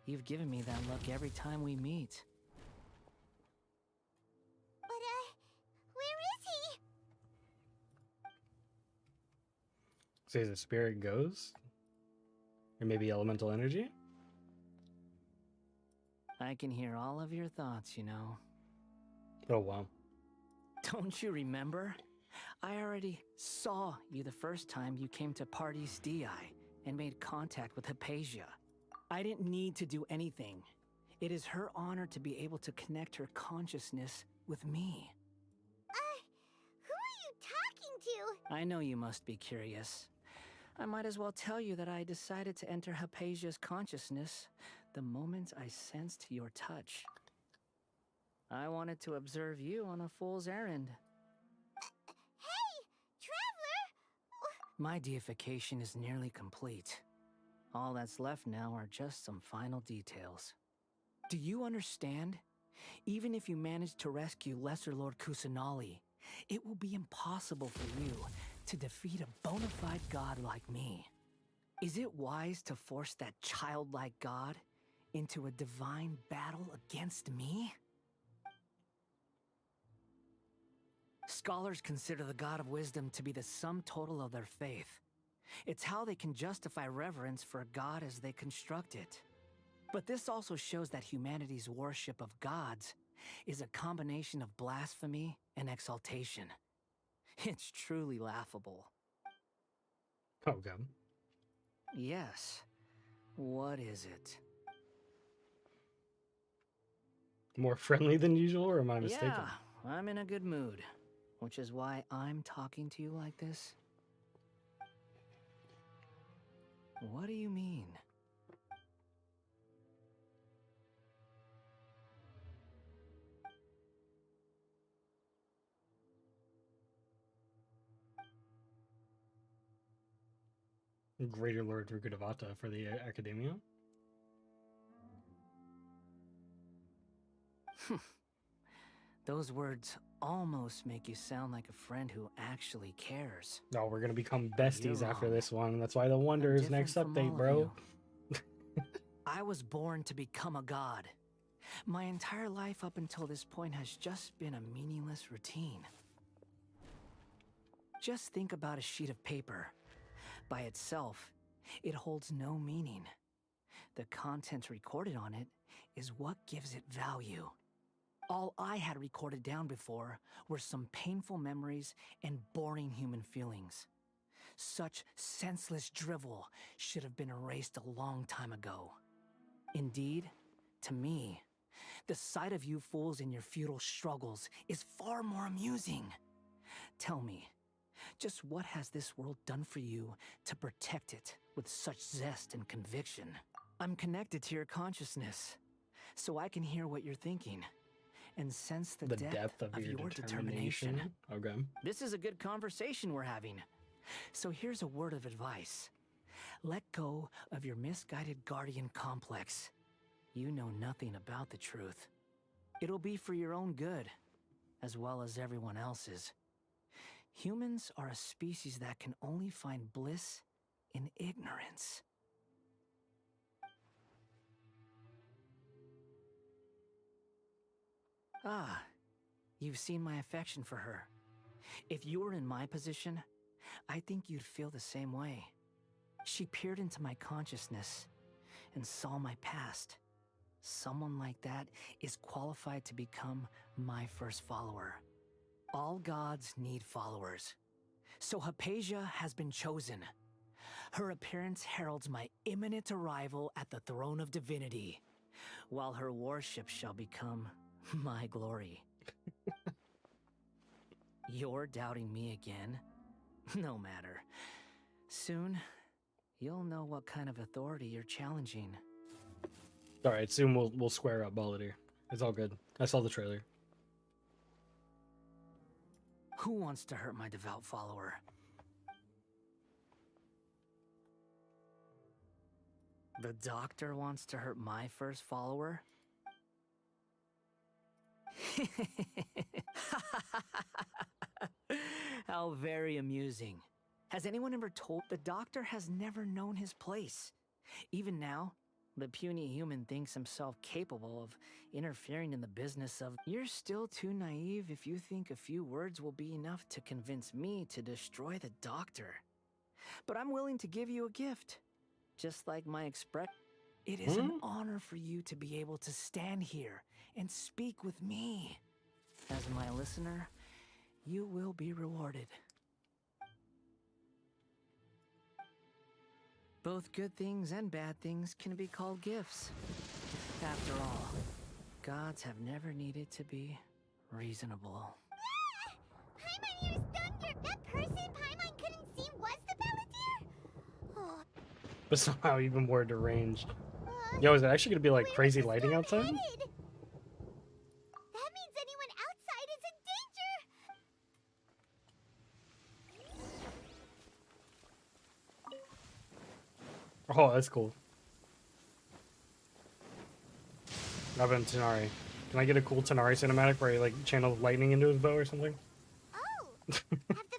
You've given me that look every time we meet. But, where is he? So he's a spirit ghost? Or maybe elemental energy? I can hear all of your thoughts, you know. Oh, wow. Don't you remember? I already saw you the first time you came to Party's DI and made contact with Hypatia. I didn't need to do anything. It is her honor to be able to connect her consciousness with me. Who are you talking to? I know you must be curious. I might as well tell you that I decided to enter Hypatia's consciousness the moment I sensed your touch. I wanted to observe you on a fool's errand. Hey, Traveler! My deification is nearly complete. All that's left now are just some final details. Do you understand? Even if you manage to rescue Lesser Lord Kusanali, it will be impossible for you to defeat a bona fide god like me. Is it wise to force that childlike god into a divine battle against me? Scholars consider the God of Wisdom to be the sum total of their faith. It's how they can justify reverence for a god as they construct it. But this also shows that humanity's worship of gods is a combination of blasphemy and exaltation. It's truly laughable. Oh, God. Yes. What is it? More friendly than usual, or am I mistaken? Yeah, I'm in a good mood, which is why I'm talking to you like this. What do you mean? Greater Lord Rukadavata for the Academia? Those words almost make you sound like a friend who actually cares. No, we're gonna become besties You're after wrong. this one. That's why the Wonder I'm is next different from all update, of bro. you. I was born to become a god. My entire life up until this point has just been a meaningless routine. Just think about a sheet of paper. By itself, it holds no meaning. The content recorded on it is what gives it value. All I had recorded down before were some painful memories and boring human feelings. Such senseless drivel should have been erased a long time ago. Indeed, to me, the sight of you fools in your futile struggles is far more amusing. Tell me, just what has this world done for you to protect it with such zest and conviction? I'm connected to your consciousness, so I can hear what you're thinking and sense the depth of your determination. Okay. This is a good conversation we're having. So here's a word of advice. Let go of your misguided guardian complex. You know nothing about the truth. It'll be for your own good, as well as everyone else's. Humans are a species that can only find bliss in ignorance. Ah, you've seen my affection for her. If you were in my position, I think you'd feel the same way. She peered into my consciousness and saw my past. Someone like that is qualified to become my first follower. All gods need followers. So Hypatia has been chosen. Her appearance heralds my imminent arrival at the throne of divinity, while her worship shall become my glory. You're doubting me again? No matter. Soon, you'll know what kind of authority you're challenging. All right, soon we'll square up, Balladeer. It's all good. I saw the trailer. Who wants to hurt my devout follower? The doctor wants to hurt my first follower? How very amusing. Has anyone ever told the doctor has never known his place? Even now, the puny human thinks himself capable of interfering in the business of... You're still too naive if you think a few words will be enough to convince me to destroy the doctor. But I'm willing to give you a gift. Just like my It is an honor for you to be able to stand here and speak with me. As my listener, you will be rewarded. Both good things and bad things can be called gifts. After all, gods have never needed to be reasonable. Paimon used thunder! That person Paimon couldn't see was the Balladeer? Oh, But somehow even more deranged. Yo, is it actually gonna be like where crazy is the lighting storm outside? headed? That means anyone outside is in danger! Oh, that's cool. Robin Tanari. Can I get a cool Tanari cinematic where he like channels lightning into his bow or something? Oh, have the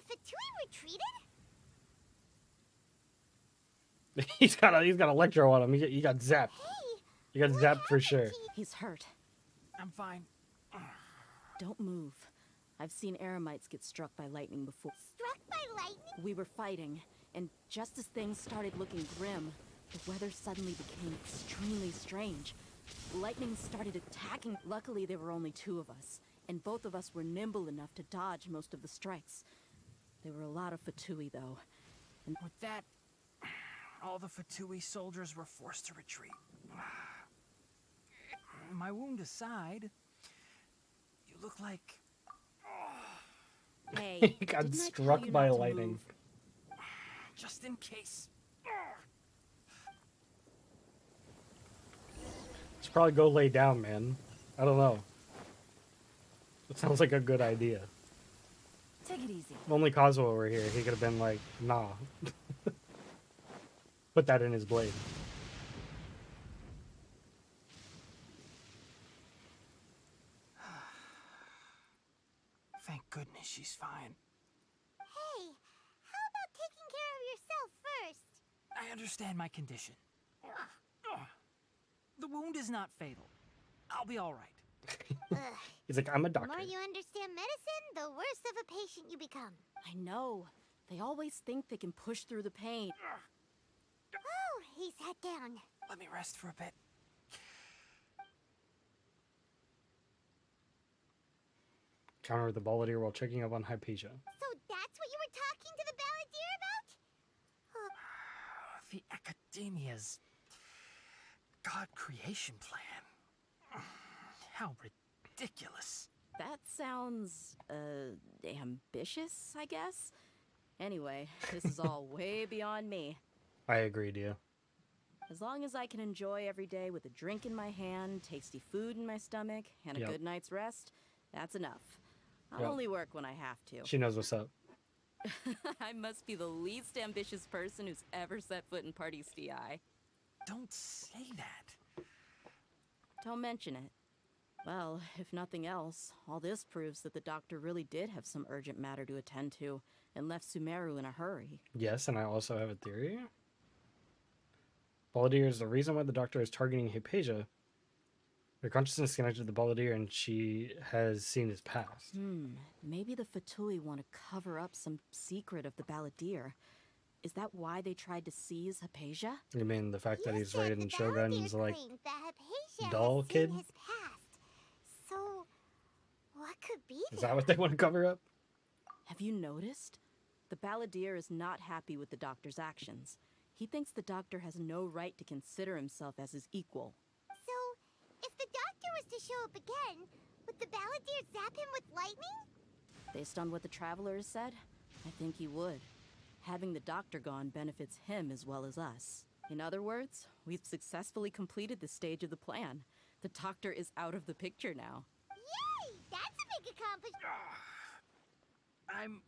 Fatui retreated? he's got electro on him. He got zapped. Hey, He got what zapped for happened sure. to you? He's hurt. I'm fine. Don't move. I've seen eremites get struck by lightning before. Struck by lightning? We were fighting, and just as things started looking grim, the weather suddenly became extremely strange. Lightning started attacking. Luckily, there were only two of us, and both of us were nimble enough to dodge most of the strikes. There were a lot of Fatui, though. And With that, all the Fatui soldiers were forced to retreat. My wound aside, you look like... hey, He got didn't I tell struck you by not to lightning. move? Just in case. Should probably go lay down, man. I don't know. It sounds like a good idea. Take it easy. If only Kazuo were here, he could have been like, nah. Put that in his blade. Thank goodness she's fine. Hey, how about taking care of yourself first? I understand my condition. The wound is not fatal. I'll be all right. Ugh. He's like, I'm a The doctor. more you understand medicine, the worse of a patient you become. I know. They always think they can push through the pain. Oh, he sat down. Let me rest for a bit. Counter the Balladeer while checking up on Hypatia. So that's what you were talking to the Balladeer about? The Academia's God creation plan. How ridiculous. That sounds, ambitious, I guess? Anyway, this is all way beyond me. I agree, Dia. As long as I can enjoy every day with a drink in my hand, tasty food in my stomach, and a Yep. good night's rest, that's enough. I'll Yep. only work when I have to. She knows what's up. I must be the least ambitious person who's ever set foot in Party's DI. Don't say that. Don't mention it. Well, if nothing else, all this proves that the doctor really did have some urgent matter to attend to and left Sumeru in a hurry. Yes, and I also have a theory. Balladeer is the reason why the doctor is targeting Hypatia. Her consciousness connected to the Balladeer and she has seen his past. Maybe the Fatui want to cover up some secret of the Balladeer. Is that why they tried to seize Hypatia? I mean, the fact that You he's said raiding the Shogun's Balladeer like, claimed that Hypatia doll has seen kid? his past. So, what could be is there? that what they want to cover up? Have you noticed? The Balladeer is not happy with the doctor's actions. He thinks the doctor has no right to consider himself as his equal. So, if the doctor was to show up again, would the Balladeer zap him with lightning? Based on what the Traveler has said, I think he would. Having the doctor gone benefits him as well as us. In other words, we've successfully completed this stage of the plan. The doctor is out of the picture now. Yay! That's a big accomplishment. I'm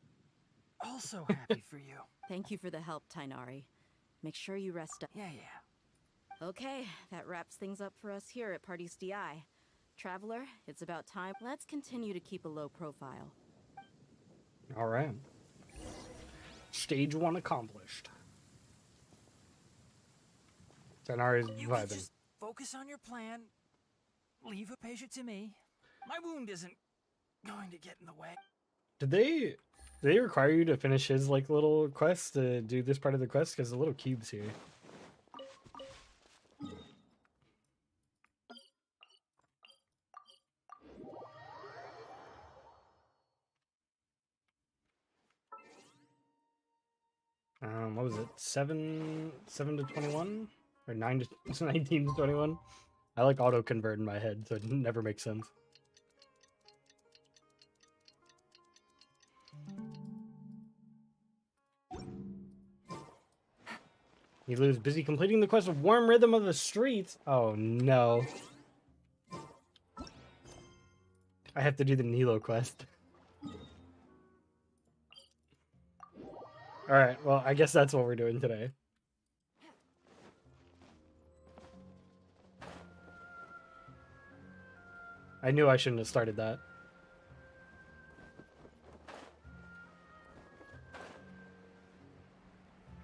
also happy for you. Thank you for the help, Tainari. Make sure you rest up. Yeah. Okay, that wraps things up for us here at Party's DI. Traveler, it's about time. Let's continue to keep a low profile. All right. Stage 1 accomplished. Tanari's You can vibing. just focus on your plan. Leave Hypatia to me. My wound isn't going to get in the way. Did they require you to finish his like little quest to do this part of the quest? Because the little cube's here. What was it? 7 to 21 or 9 to 19 to 21? I like auto convert in my head, so it never makes sense. You lose busy completing the quest of Warm Rhythm of the Streets. Oh no. I have to do the Nilo quest. Alright, well, I guess that's what we're doing today. I knew I shouldn't have started that.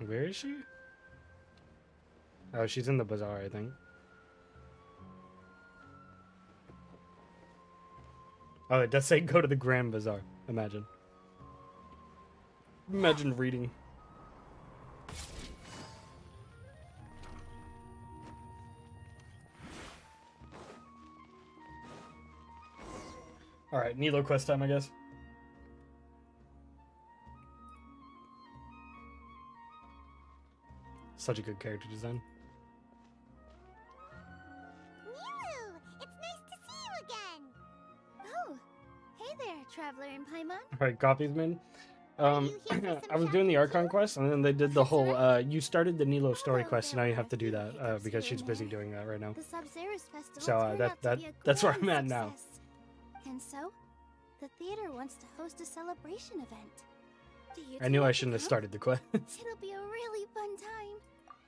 Where is she? Oh, she's in the bazaar, I think. Oh, it does say go to the Grand Bazaar. Imagine. Imagine reading. Alright, Nilo quest time, I guess. Such a good character design. Nilu! It's nice to see you again! Oh, hey there, Traveler in Paimon. Alright, copies, man. Are you here for some I was doing the shopping Archon too? quest, and then they did the That's whole, right. you started the Nilo story Although quest, and there now you are have to a do few that, hiccups because here she's and busy there. doing that right now. The Sub-Zerus Festival So, turned that- out that- to be a that's where grand I'm at now. success. And so, the theater wants to host a celebration event. Do you I two knew I want to shouldn't have come? started the quest. It'll be a really fun time.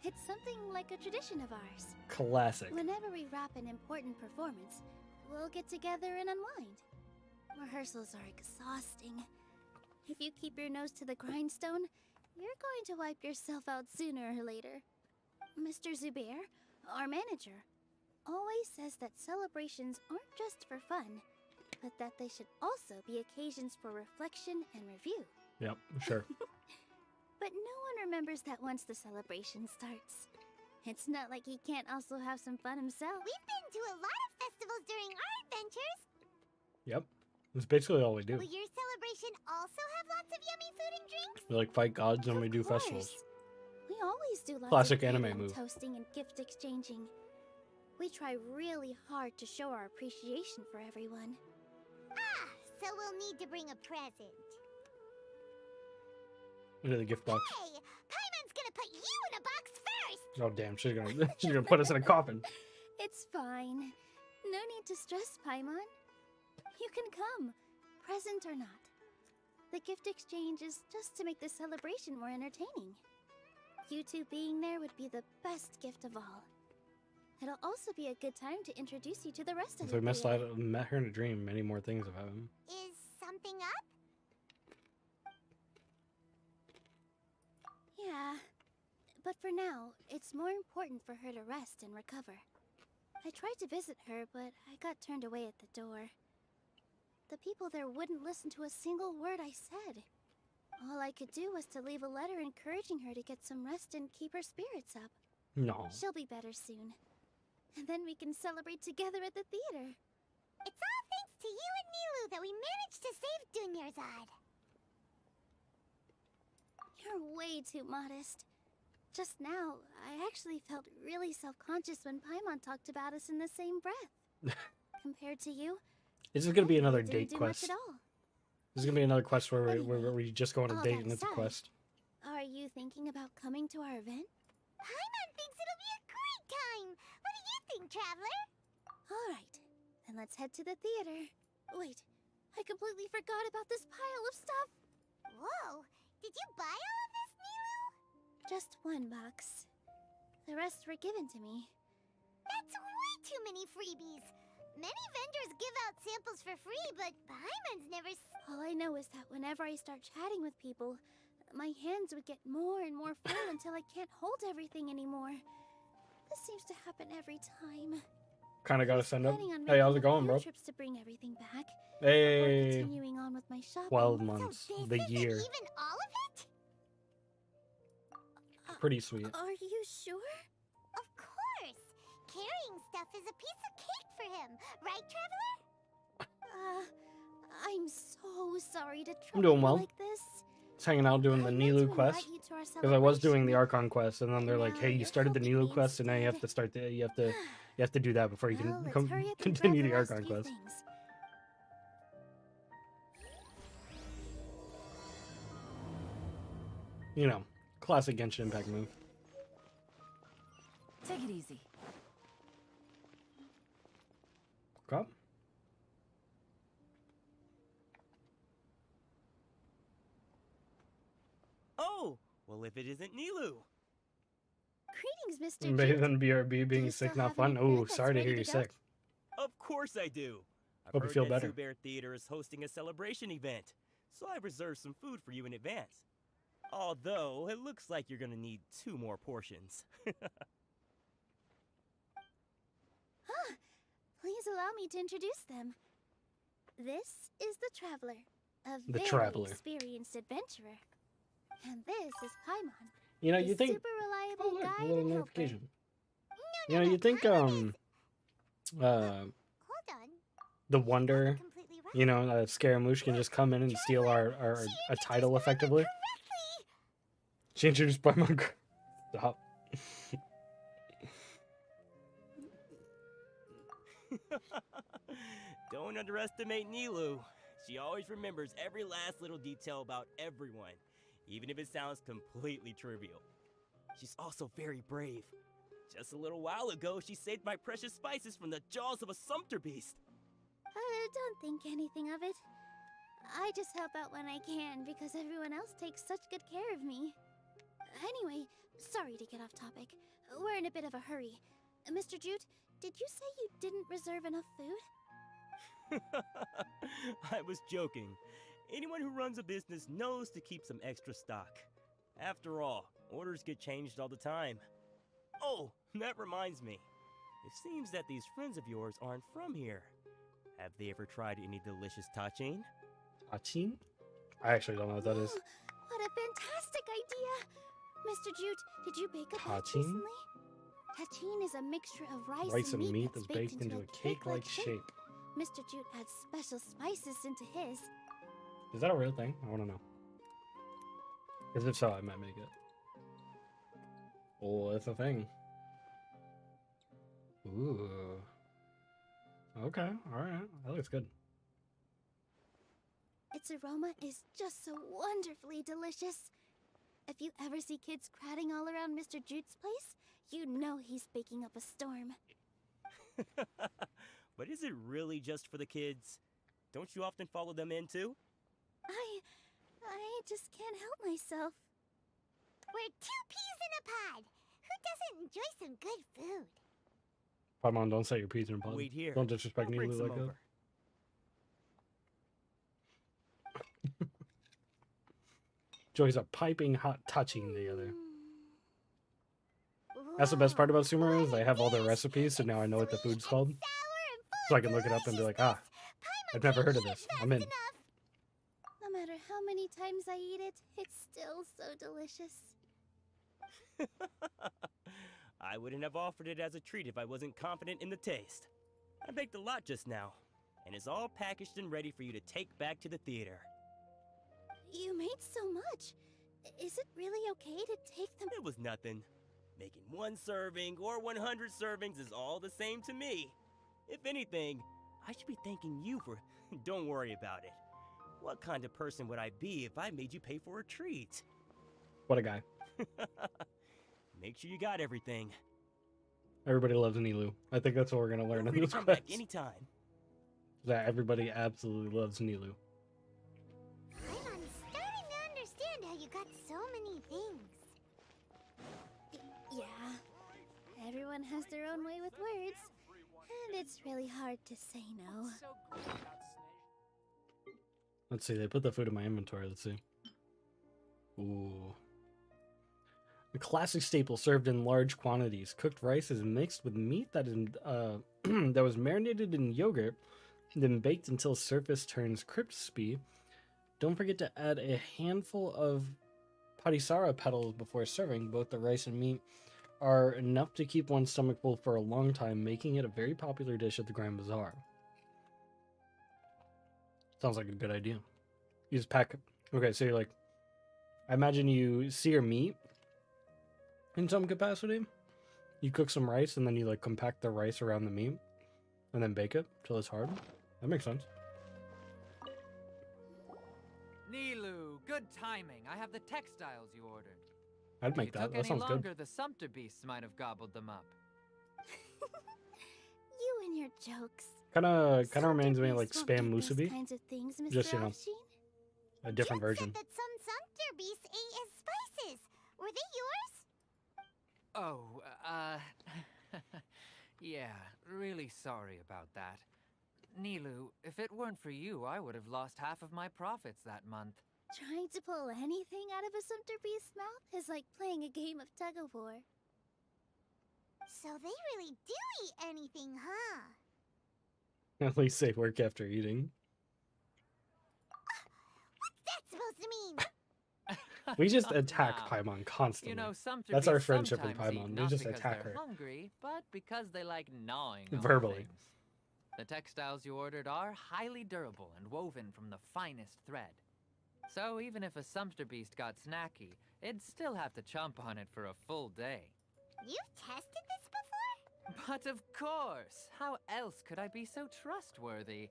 It's something like a tradition of ours. Classic. Whenever we wrap an important performance, we'll get together and unwind. Rehearsals are exhausting. If you keep your nose to the grindstone, you're going to wipe yourself out sooner or later. Mr. Zubair, our manager, always says that celebrations aren't just for fun, but that they should also be occasions for reflection and review. Yep, sure. But no one remembers that once the celebration starts. It's not like he can't also have some fun himself. We've been to a lot of festivals during our adventures. Yep. That's basically all we do. Will your celebration also have lots of yummy food and drinks? We like fight gods and Of we do course. festivals. We always do lots Classic of anime eating, move. toasting, and gift exchanging. We try really hard to show our appreciation for everyone. Ah, so we'll need to bring a present. Into the gift box. Hey, Paimon's gonna put you in a box first! Oh damn, she's gonna put us in a coffin. It's fine. No need to stress, Paimon. You can come, present or not. The gift exchange is just to make the celebration more entertaining. You two being there would be the best gift of all. It'll also be a good time to introduce you to the rest of So we the theater. met her in a dream. Many more things have happened. Is something up? Yeah, but for now, it's more important for her to rest and recover. I tried to visit her, but I got turned away at the door. The people there wouldn't listen to a single word I said. All I could do was to leave a letter encouraging her to get some rest and keep her spirits up. No. She'll be better soon. And then we can celebrate together at the theater. It's all thanks to you and Nilu that we managed to save Dunyarzad. You're way too modest. Just now, I actually felt really self-conscious when Paimon talked about us in the same breath. Compared to you, This is gonna be I another really didn't date do much quest. at all. This is gonna be another quest where Anyway, we just go on a all date that and it's a aside, quest. Are you thinking about coming to our event? Paimon thinks it'll be a great time! What do you think, Traveler? Alright, then let's head to the theater. Wait, I completely forgot about this pile of stuff! Whoa! Did you buy all of this, Nilu? Just one box. The rest were given to me. That's way too many freebies! Many vendors give out samples for free, but Paimon's never All I know is that whenever I start chatting with people, my hands would get more and more full until I can't hold everything anymore. This seems to happen every time. Kinda gotta send up. Planning on Hey, how's it making a going, few bro? trips to bring everything back. Hey, Before continuing on with my shopping. 12 months, So this the isn't year. even all of it? Pretty sweet. Are you sure? Of course. Carrying stuff is a piece of cake for him, right, Traveler? I'm so sorry to trouble doing you well. like this. was hanging out doing the I meant Nilu to quest. invite you to our Because I was doing the celebration, Archon quest, and then but they're like, now "Hey, you you're started the helping Nilu me quest, and now you have instead. to start the you have to do that before you Well, can let's hurry up and grab continue the the last Archon few quest." things. You know, classic Genshin Impact move. Take it easy. Okay. Oh, well, if it isn't Nilu. Greetings, Mr. Better Jute. than BRB Do being you sick, still not have any fun. food Oh, that's sorry to ready hear you're to go? sick. Of course I do. I've Hope you heard feel that better. Zubair Theater is hosting a celebration event, so I reserved some food for you in advance. Although, it looks like you're gonna need 2 more portions. Please allow me to introduce them. This is the Traveler, a The very Traveler. experienced adventurer. And this is Paimon, You know, the you think super reliable oh, look, a guide little and helper. notification. You know, you think Hold on. the Wonder, Completely right. you know, Scaramouche can just come in and steal our She a title introduced Paimon effectively. correctly. She introduced Paimon. Stop. Don't underestimate Nilu. She always remembers every last little detail about everyone, even if it sounds completely trivial. She's also very brave. Just a little while ago, she saved my precious spices from the jaws of a sumpter beast. Don't think anything of it. I just help out when I can because everyone else takes such good care of me. Anyway, sorry to get off topic. We're in a bit of a hurry. Mr. Jute, did you say you didn't reserve enough food? I was joking. Anyone who runs a business knows to keep some extra stock. After all, orders get changed all the time. Oh, that reminds me. It seems that these friends of yours aren't from here. Have they ever tried any delicious tachin? Tachin? I actually don't know what that is. What a fantastic idea! Mr. Jute, did you bake a batch Tachin? recently? Tachin is a mixture of rice And meat that's that's baked into a cake-like shape. Mr. Jute adds special spices into his. Is that a real thing? I want to know. Because if so, I might make it. Oh, it's a thing. Ooh. Okay, alright. That looks good. Its aroma is just so wonderfully delicious. If you ever see kids crowding all around Mr. Jute's place, you know he's baking up a storm. But is it really just for the kids? Don't you often follow them in too? I just can't help myself. We're 2 peas in a pod. Who doesn't enjoy some good food? Paimon, don't set your peas in a pod. Wait here. Don't disrespect I'll bring Nilu some like that. over. Joey's a piping hot touching together. That's the best part about Sumeru is they have all their recipes, so now I know what the food's called. So I can look it up and be like, ah, I've never heard of this. I'm in. No matter how many times I eat it, it's still so delicious. I wouldn't have offered it as a treat if I wasn't confident in the taste. I baked a lot just now, and it's all packaged and ready for you to take back to the theater. You made so much. Is it really okay to take them? It was nothing. Making 1 serving or 100 servings is all the same to me. If anything, I should be thanking you for... Don't worry about it. What kind of person would I be if I made you pay for a treat? What a guy. Make sure you got everything. Everybody loves Nilu. I think that's what we're going to learn Feel in free to this come quest. back anytime. That everybody absolutely loves Nilu. I'm starting to understand how you got so many things. Yeah. Everyone has their own way with words. And it's really hard to say no. Let's see, they put the food in my inventory. Let's see. Ooh. A classic staple served in large quantities. Cooked rice is mixed with meat that is that was marinated in yogurt, then baked until surface turns crispy. Don't forget to add a handful of patisara petals before serving. Both the rice and meat are enough to keep one's stomach full for a long time, making it a very popular dish at the Grand Bazaar. Sounds like a good idea. You just pack... Okay, so you're like... I imagine you sear meat in some capacity. You cook some rice and then you like compact the rice around the meat and then bake it till it's hard. That makes sense. Nilu, good timing. I have the textiles you ordered. I'd make that. That sounds longer, good. The sumpter beasts might have gobbled them up. You and your jokes. Kind of Sumpter reminds me of like beasts won't spam eat those musubi. kinds of things, Mr. Just, you know, Offsheen. a different Jen version. said that some sumpter beasts ate his spices. Were they yours? Oh, yeah, really sorry about that. Nilu, if it weren't for you, I would have lost half of my profits that month. Trying to pull anything out of a sumpter beast's mouth is like playing a game of tug-of-war. So they really do eat anything, huh? At least they work after eating. What's that supposed to mean? We just attack Now, Paimon constantly. You know, sumpter That's our beasts friendship with sometimes eat Paimon. We not just because attack they're her. hungry, but because they like gnawing on Verbally. things. The textiles you ordered are highly durable and woven from the finest thread. So even if a sumpter beast got snacky, it'd still have to chomp on it for a full day. You've tested this before? But of course! How else could I be so trustworthy?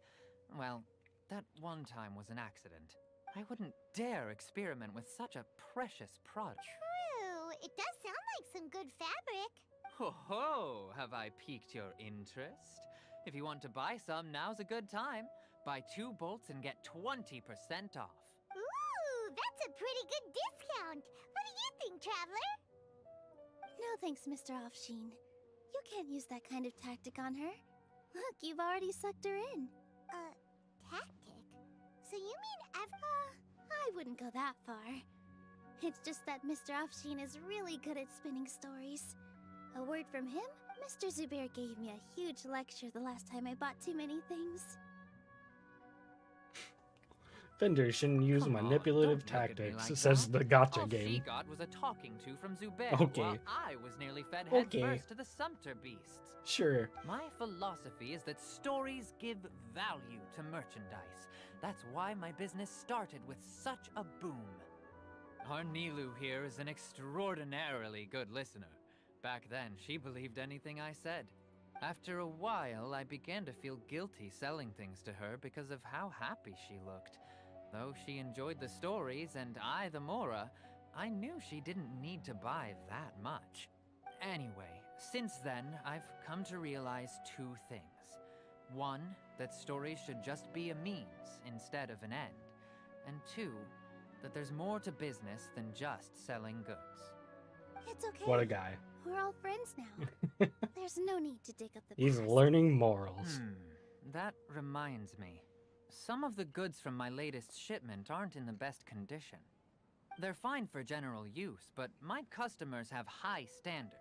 Well, that one time was an accident. I wouldn't dare experiment with such a precious product. True. It does sound like some good fabric. Ho ho! Have I piqued your interest? If you want to buy some, now's a good time. Buy 2 bolts and get 20% off. Ooh, that's a pretty good discount. What do you think, Traveler? No thanks, Mr. Offsheen. You can't use that kind of tactic on her. Look, you've already sucked her in. Tactic? So you mean I wouldn't go that far. It's just that Mr. Offsheen is really good at spinning stories. A word from him, Mr. Zubair gave me a huge lecture the last time I bought too many things. Vendors shouldn't use Come on, manipulative don't look at me tactics, like says that. the gotcha All game. she got was a talking to from Zubair, Okay. while I was nearly fed head Okay. first to the sumpter beasts. Sure. My philosophy is that stories give value to merchandise. That's why my business started with such a boom. Our Nilu here is an extraordinarily good listener. Back then, she believed anything I said. After a while, I began to feel guilty selling things to her because of how happy she looked. Though she enjoyed the stories and I the Mora, I knew she didn't need to buy that much. Anyway, since then, I've come to realize 2 things. One, that stories should just be a means instead of an end. And 2, that there's more to business than just selling goods. It's okay. What a guy. We're all friends now. There's no need to dig up the He's past. learning morals. That reminds me. Some of the goods from my latest shipment aren't in the best condition. They're fine for general use, but my customers have high standards,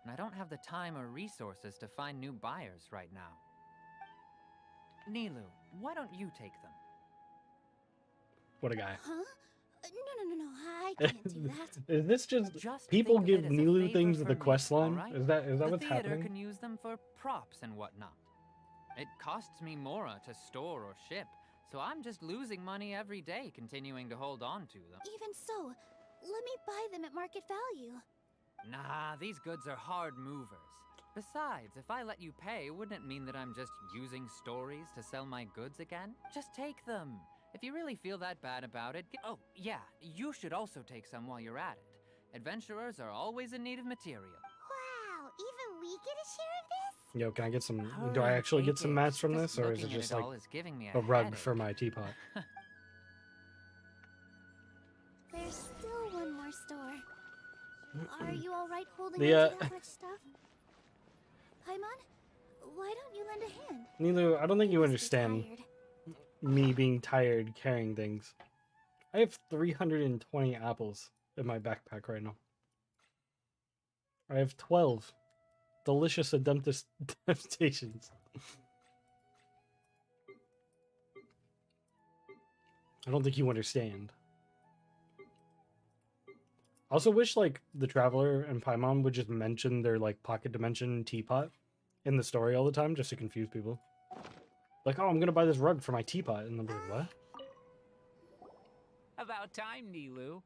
and I don't have the time or resources to find new buyers right now. Nilu, why don't you take them? What a guy. Huh? No, I can't do that. Is this just people think of give it as a Nilu favor things for to the me, quest line? alright? Is that The what's theater happening? can use them for props and whatnot. It costs me Mora to store or ship, so I'm just losing money every day continuing to hold on to them. Even so, let me buy them at market value. Nah, these goods are hard movers. Besides, if I let you pay, wouldn't it mean that I'm just using stories to sell my goods again? Just take them. If you really feel that bad about it, oh, yeah, you should also take some while you're at it. Adventurers are always in need of material. Wow, even we get a share of this? Yo, can I get some? Hurry, Do I actually get take some it. mats from Just this, or is it looking at just it like all is giving me a rug headache. for my teapot? There's still one more store. Are you all right holding The, on to that much stuff? Paimon, why don't you lend a hand? Nilu, I don't think you must be understand tired. me being tired carrying things. I have 320 apples in my backpack right now. I have 12 delicious adaptations. I don't think you understand. I also wish like the Traveler and Paimon would just mention their like pocket dimension teapot in the story all the time just to confuse people. Like, oh, I'm gonna buy this rug for my teapot, and they'll be like, what? About time, Nilu.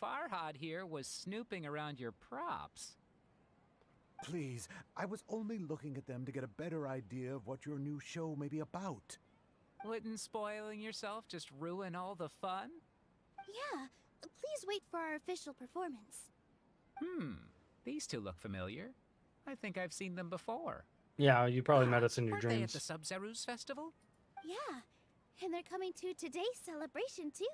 Farhad here was snooping around your props. Please, I was only looking at them to get a better idea of what your new show may be about. Wouldn't spoiling yourself just ruin all the fun? Yeah, please wait for our official performance. These two look familiar. I think I've seen them before. Yeah, you probably met us in your Weren't they at dreams. the Sub-Zerus festival? Yeah, and they're coming to today's celebration too.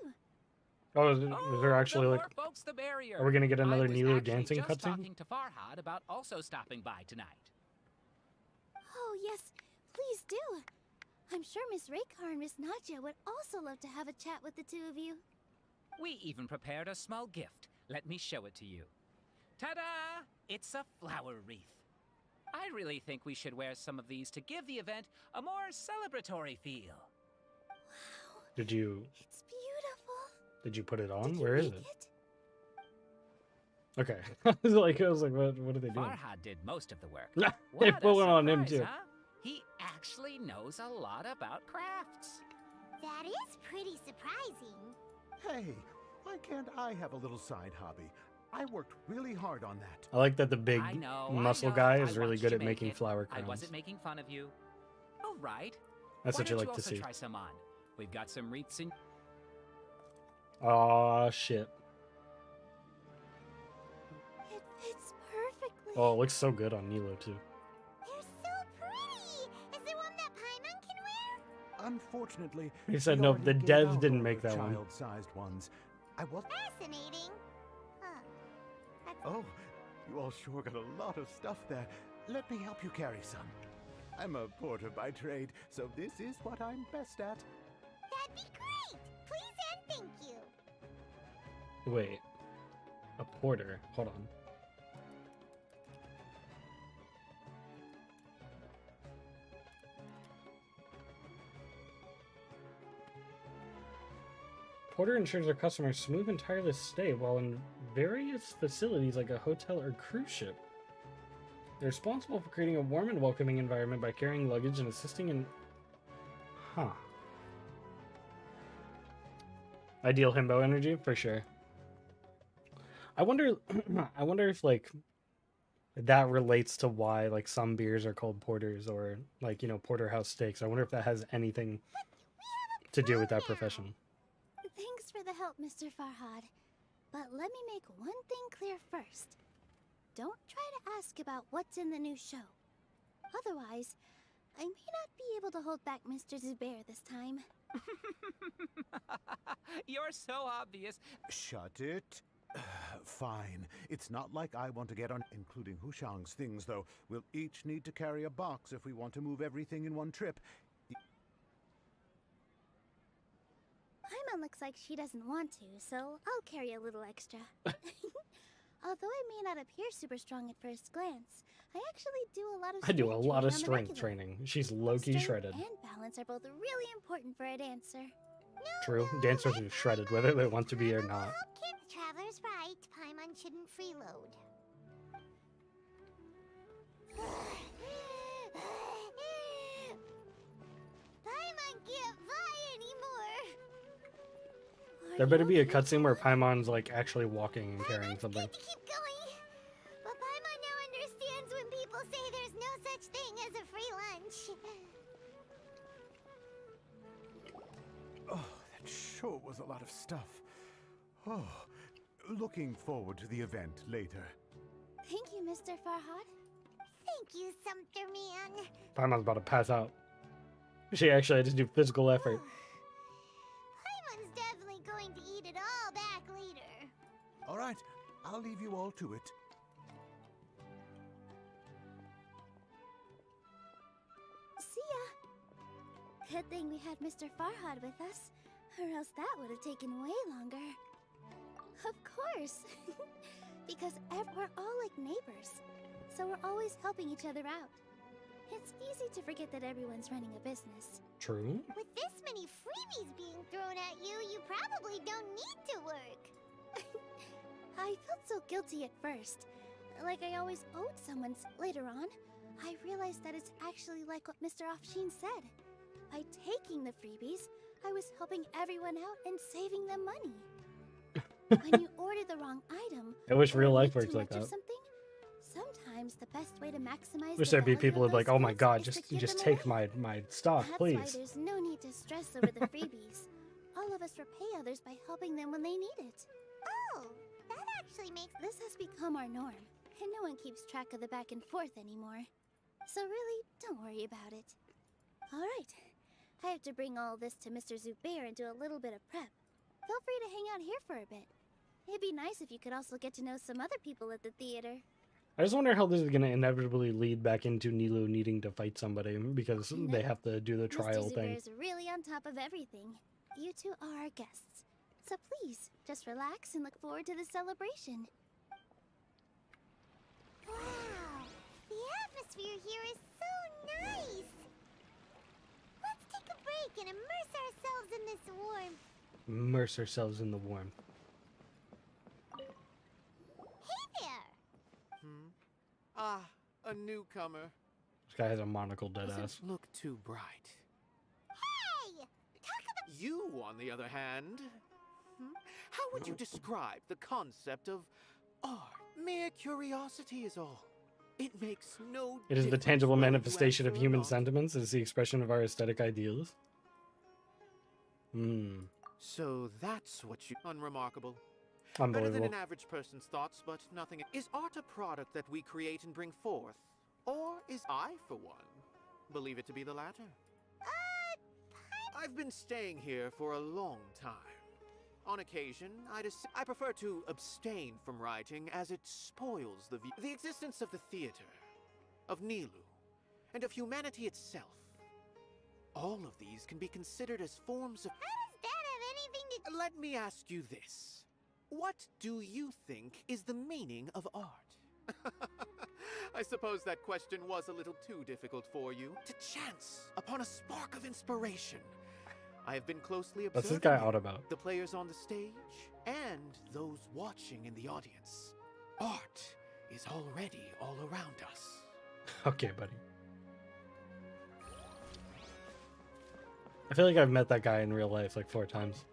Oh, is there actually the like? more folks, the merrier. Are we gonna get another I was Nilo actually dancing just cutscene? talking to Farhad about also stopping by tonight. Oh yes, please do. I'm sure Miss Raykar and Miss Nadja would also love to have a chat with the two of you. We even prepared a small gift. Let me show it to you. Ta-da! It's a flower wreath. I really think we should wear some of these to give the event a more celebratory feel. Wow, Did you it's beautiful. did you put it on? Did you Where is make it? Okay. I was like, what are they doing? Farhad did most of the work. They What a put one on him surprise, too. huh? He actually knows a lot about crafts. That is pretty surprising. Hey, why can't I have a little side hobby? I worked really hard on that. I like that the big I know, muscle I know. guy I is really watched good you at make making it. flower I crowns. wasn't making fun of you. All right. That's Why what you don't like to also see. Try some on. We've got some wreaths in. Aw, shit. It fits perfectly. Oh, it looks so good on Nilo too. They're so pretty. Is there one that Paimon can wear? Unfortunately, He said we no, already the gave devs out didn't all make the that one. child-sized ones. I was. Fascinating. Huh. That's Oh, you all sure got a lot of stuff there. Let me help you carry some. I'm a porter by trade, so this is what I'm best at. That'd be great. Please and thank you. Wait. A porter. Hold on. Porter ensures their customers smooth and tireless stay while in various facilities like a hotel or cruise ship. They're responsible for creating a warm and welcoming environment by carrying luggage and assisting in... Huh. Ideal himbo energy, for sure. I wonder I wonder if like that relates to why like some beers are called porters or like, you know, porterhouse steaks. I wonder if that has anything to do with that profession. Thanks for the help, Mr. Farhad. But let me make one thing clear first. Don't try to ask about what's in the new show. Otherwise, I may not be able to hold back Mr. Zubair this time. You're so obvious. Shut it. Fine. It's not like I want to get on, including Hushang's things, though. We'll each need to carry a box if we want to move everything in one trip. Paimon looks like she doesn't want to, so I'll carry a little extra. Although I may not appear super strong at first glance, I actually do a lot of I do a lot of on the strength regular. training. She's low-key Strength shredded. and balance are both really important for a dancer. True. Dancers are shredded whether they want to be or not. Okay, the Traveler's right. Paimon shouldn't freeload. Paimon can't fly anymore. There better be a cutscene where Paimon's like actually walking and carrying something. Good to keep going. But Paimon now understands when people say there's no such thing as a free lunch. Oh, that sure was a lot of stuff. Oh, looking forward to the event later. Thank you, Mr. Farhad. Thank you, Sumpter Man. Paimon's about to pass out. She actually had to do physical effort. Paimon's definitely going to eat it all back later. All right, I'll leave you all to it. See ya. Good thing we had Mr. Farhad with us, or else that would have taken way longer. Of course. Because we're all like neighbors, so we're always helping each other out. It's easy to forget that everyone's running a business. True. With this many freebies being thrown at you, you probably don't need to work. I felt so guilty at first, like I always owed someone. Later on, I realized that it's actually like what Mr. Afshin said. By taking the freebies, I was helping everyone out and saving them money. When you order the wrong item, I wish or real life eat works too like much of that. something, sometimes the best way to maximize Wish the there'd be value people of who'd be like, those oh my goods god, is to just give just them take away. my stock, That's why please. there's no need to stress over the freebies. All of us repay others by helping them when they need it. Oh, that actually makes... This has become our norm, and no one keeps track of the back and forth anymore. So really, don't worry about it. Alright, I have to bring all this to Mr. Zubair and do a little bit of prep. Feel free to hang out here for a bit. It'd be nice if you could also get to know some other people at the theater. I just wonder how this is gonna inevitably lead back into Nilo needing to fight somebody because they have to do the trial Mr. thing. Zubair's really on top of everything. You two are our guests. So please, just relax and look forward to the celebration. Wow, the atmosphere here is so nice. Let's take a break and immerse ourselves in this warmth. Immerse ourselves in the warmth. Hey there! Ah, a newcomer. This guy has a monocle, dead Doesn't ass. look too bright. Hey! Talk about... You, on the other hand, how would you describe the concept of art? Mere curiosity is all. It makes no It is the difference tangible whether you manifestation of answer or human not. sentiments. It is the expression of our aesthetic ideals. So that's what you... Unremarkable. Better than Unbelievable. an average person's thoughts, but nothing... Is art a product that we create and bring forth? Or is I, for one, believe it to be the latter? I've been staying here for a long time. On occasion, I prefer to abstain from writing as it spoils the view. The existence of the theater, of Nilu, and of humanity itself. All of these can be considered as forms of... How does that have anything to... Let me ask you this. What do you think is the meaning of art? I suppose that question was a little too difficult for you. To chance upon a spark of inspiration. I have been closely observing What's this guy out about? the players on the stage and those watching in the audience. Art is already all around us. Okay, buddy. I feel like I've met that guy in real life like 4 times.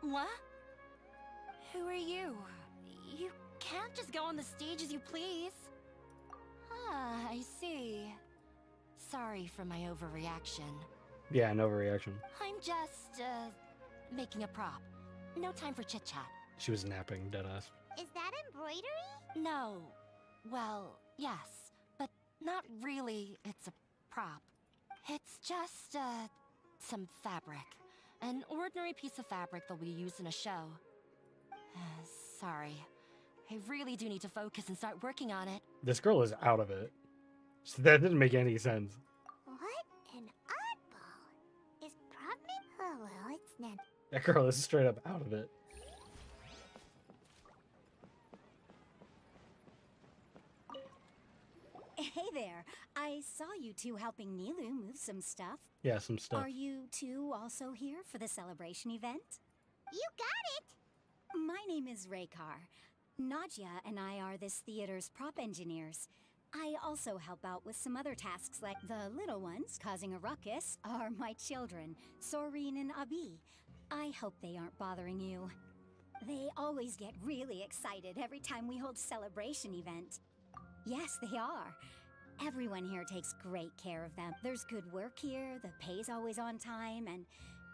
What? Who are you? You can't just go on the stage as you please. Ah, I see. Sorry for my overreaction. Yeah, no overreaction. I'm just, making a prop. No time for chit-chat. She was napping, deadass. Is that embroidery? No. Well, yes, but not really. It's a prop. It's just, some fabric. An ordinary piece of fabric that'll be used in a show. Sorry. I really do need to focus and start working on it. This girl is out of it. So that didn't make any sense. What an oddball. Is problem? Oh well, it's not. That girl is straight up out of it. Hey there. I saw you two helping Nilu move some stuff. Yeah, some stuff. Are you two also here for the celebration event? You got it! My name is Raykar. Nadia and I are this theater's prop engineers. I also help out with some other tasks like the little ones causing a ruckus are my children, Soreen and Abi. I hope they aren't bothering you. They always get really excited every time we hold a celebration event. Yes, they are. Everyone here takes great care of them. There's good work here, the pay's always on time, and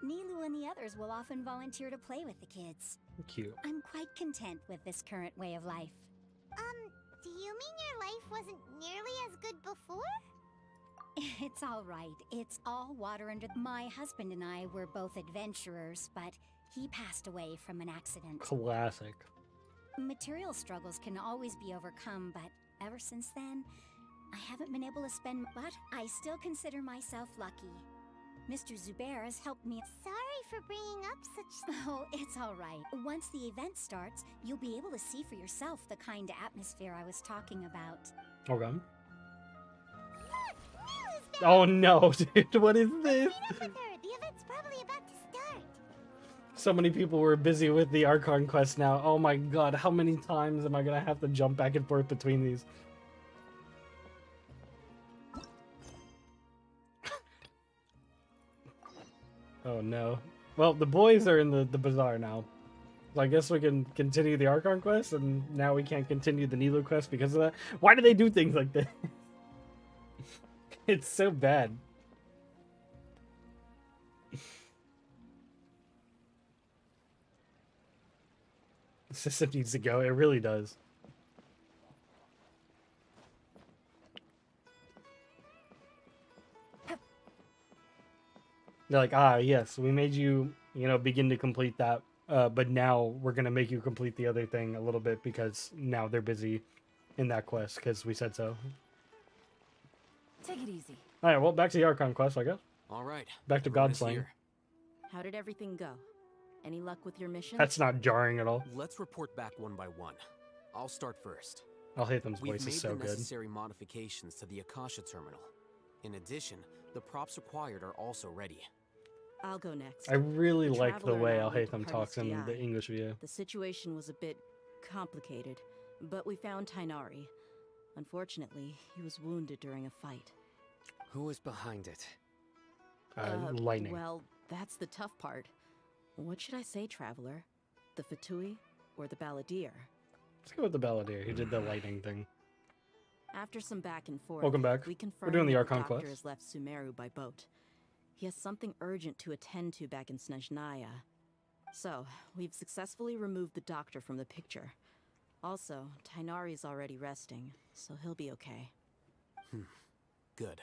Nilu and the others will often volunteer to play with the kids. Cute. I'm quite content with this current way of life. Do you mean your life wasn't nearly as good before? It's all right. It's all water under... My husband and I were both adventurers, but he passed away from an accident. Classic. Material struggles can always be overcome, but ever since then, I haven't been able to spend... But I still consider myself lucky. Mr. Zubair has helped me... Sorry for bringing up such... Oh, it's all right. Once the event starts, you'll be able to see for yourself the kind of atmosphere I was talking about. Okay. Look, Oh no, dude, what is this? the event's probably about to start. So many people were busy with the Archon quest now. Oh my god, how many times am I gonna have to jump back and forth between these? Oh no. Well, the boys are in the bazaar now. So I guess we can continue the Archon quest, and now we can't continue the Nilo quest because of that. Why do they do things like that? It's so bad. The system needs to go. It really does. They're like, ah, yes, we made you, begin to complete that. But now we're going to make you complete the other thing a little bit because now they're busy in that quest because we said so. Take it easy. All right, well, back to the Archon quest, I guess. All right. Back to everyone is Godslaying. here. How did everything go? Any luck with your mission? That's not jarring at all. Let's report back one by one. I'll start first. Alhaitham's We've voice made is so the good. necessary modifications to the Akasha terminal. In addition, the props required are also ready. I'll go next. I really The like the Traveler way and I went to Alhaitham Party's talks in DI. the English view. The situation was a bit complicated, but we found Tainari. Unfortunately, he was wounded during a fight. Who was behind it? Lightning. Well, that's the tough part. What should I say, Traveler? The Fatui or the Balladeer? Let's go with the Balladeer. He did the lightning thing. After some back and forth, Welcome back. we We're confirmed doing the that Archon doctor quest. has left Sumeru by boat. He has something urgent to attend to back in Snezhnaya. So, we've successfully removed the doctor from the picture. Also, Tainari's already resting, so he'll be okay. Good.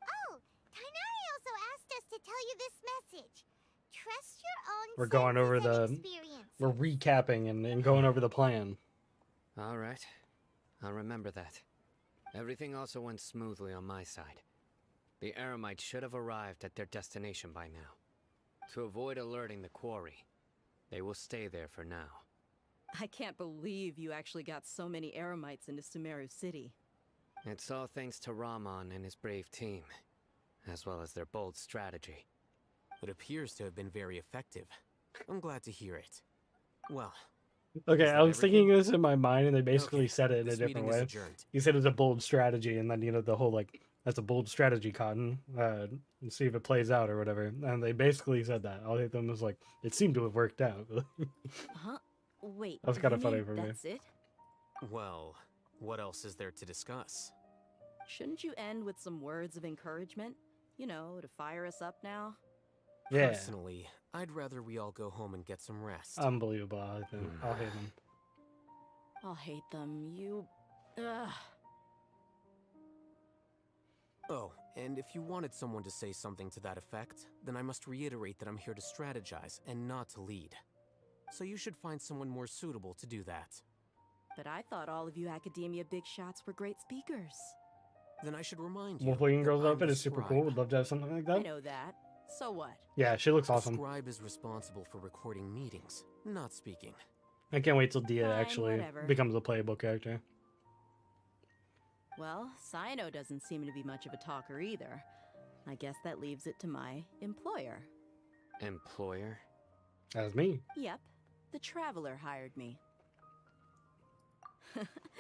Oh, Tainari also asked us to tell you this message. Trust your own We're going over senses the... and experience. We're recapping and going over the plan. All right. I'll remember that. Everything also went smoothly on my side. The Eremites should have arrived at their destination by now. To avoid alerting the quarry, they will stay there for now. I can't believe you actually got so many Eremites into Sumeru City. It's all thanks to Rahman and his brave team, as well as their bold strategy. It appears to have been very effective. I'm glad to hear it. Well, Okay, is that I was thinking everything? this in my mind, and they basically Okay, said it in a this different meeting is way. adjourned. He said it was a bold strategy, and then, the whole, that's a bold strategy, Cotton. And see if it plays out or whatever. And they basically said that. Alhaitham was like, it seemed to have worked out. Huh? Wait, That was kinda you funny mean for me. that's it? Well, what else is there to discuss? Shouldn't you end with some words of encouragement? You know, to fire us up now? Yeah. Personally, I'd rather we all go home and get some rest. Unbelievable, Alhaitham. I'll hate them. You... Ugh. Oh, and if you wanted someone to say something to that effect, then I must reiterate that I'm here to strategize and not to lead. So you should find someone more suitable to do that. But I thought all of you academia big shots were great speakers. Then I should remind you. Wolfwing Girls that I'm outfit the is super scribe. cool. Would love to have something like I that. know that. So what? Yeah, she looks The awesome. scribe is responsible for recording meetings, not speaking. I can't wait till Dia Fine, actually whatever. becomes a playable character. Well, Cyno doesn't seem to be much of a talker either. I guess that leaves it to my employer. Employer? As me. Yep, the Traveler hired me.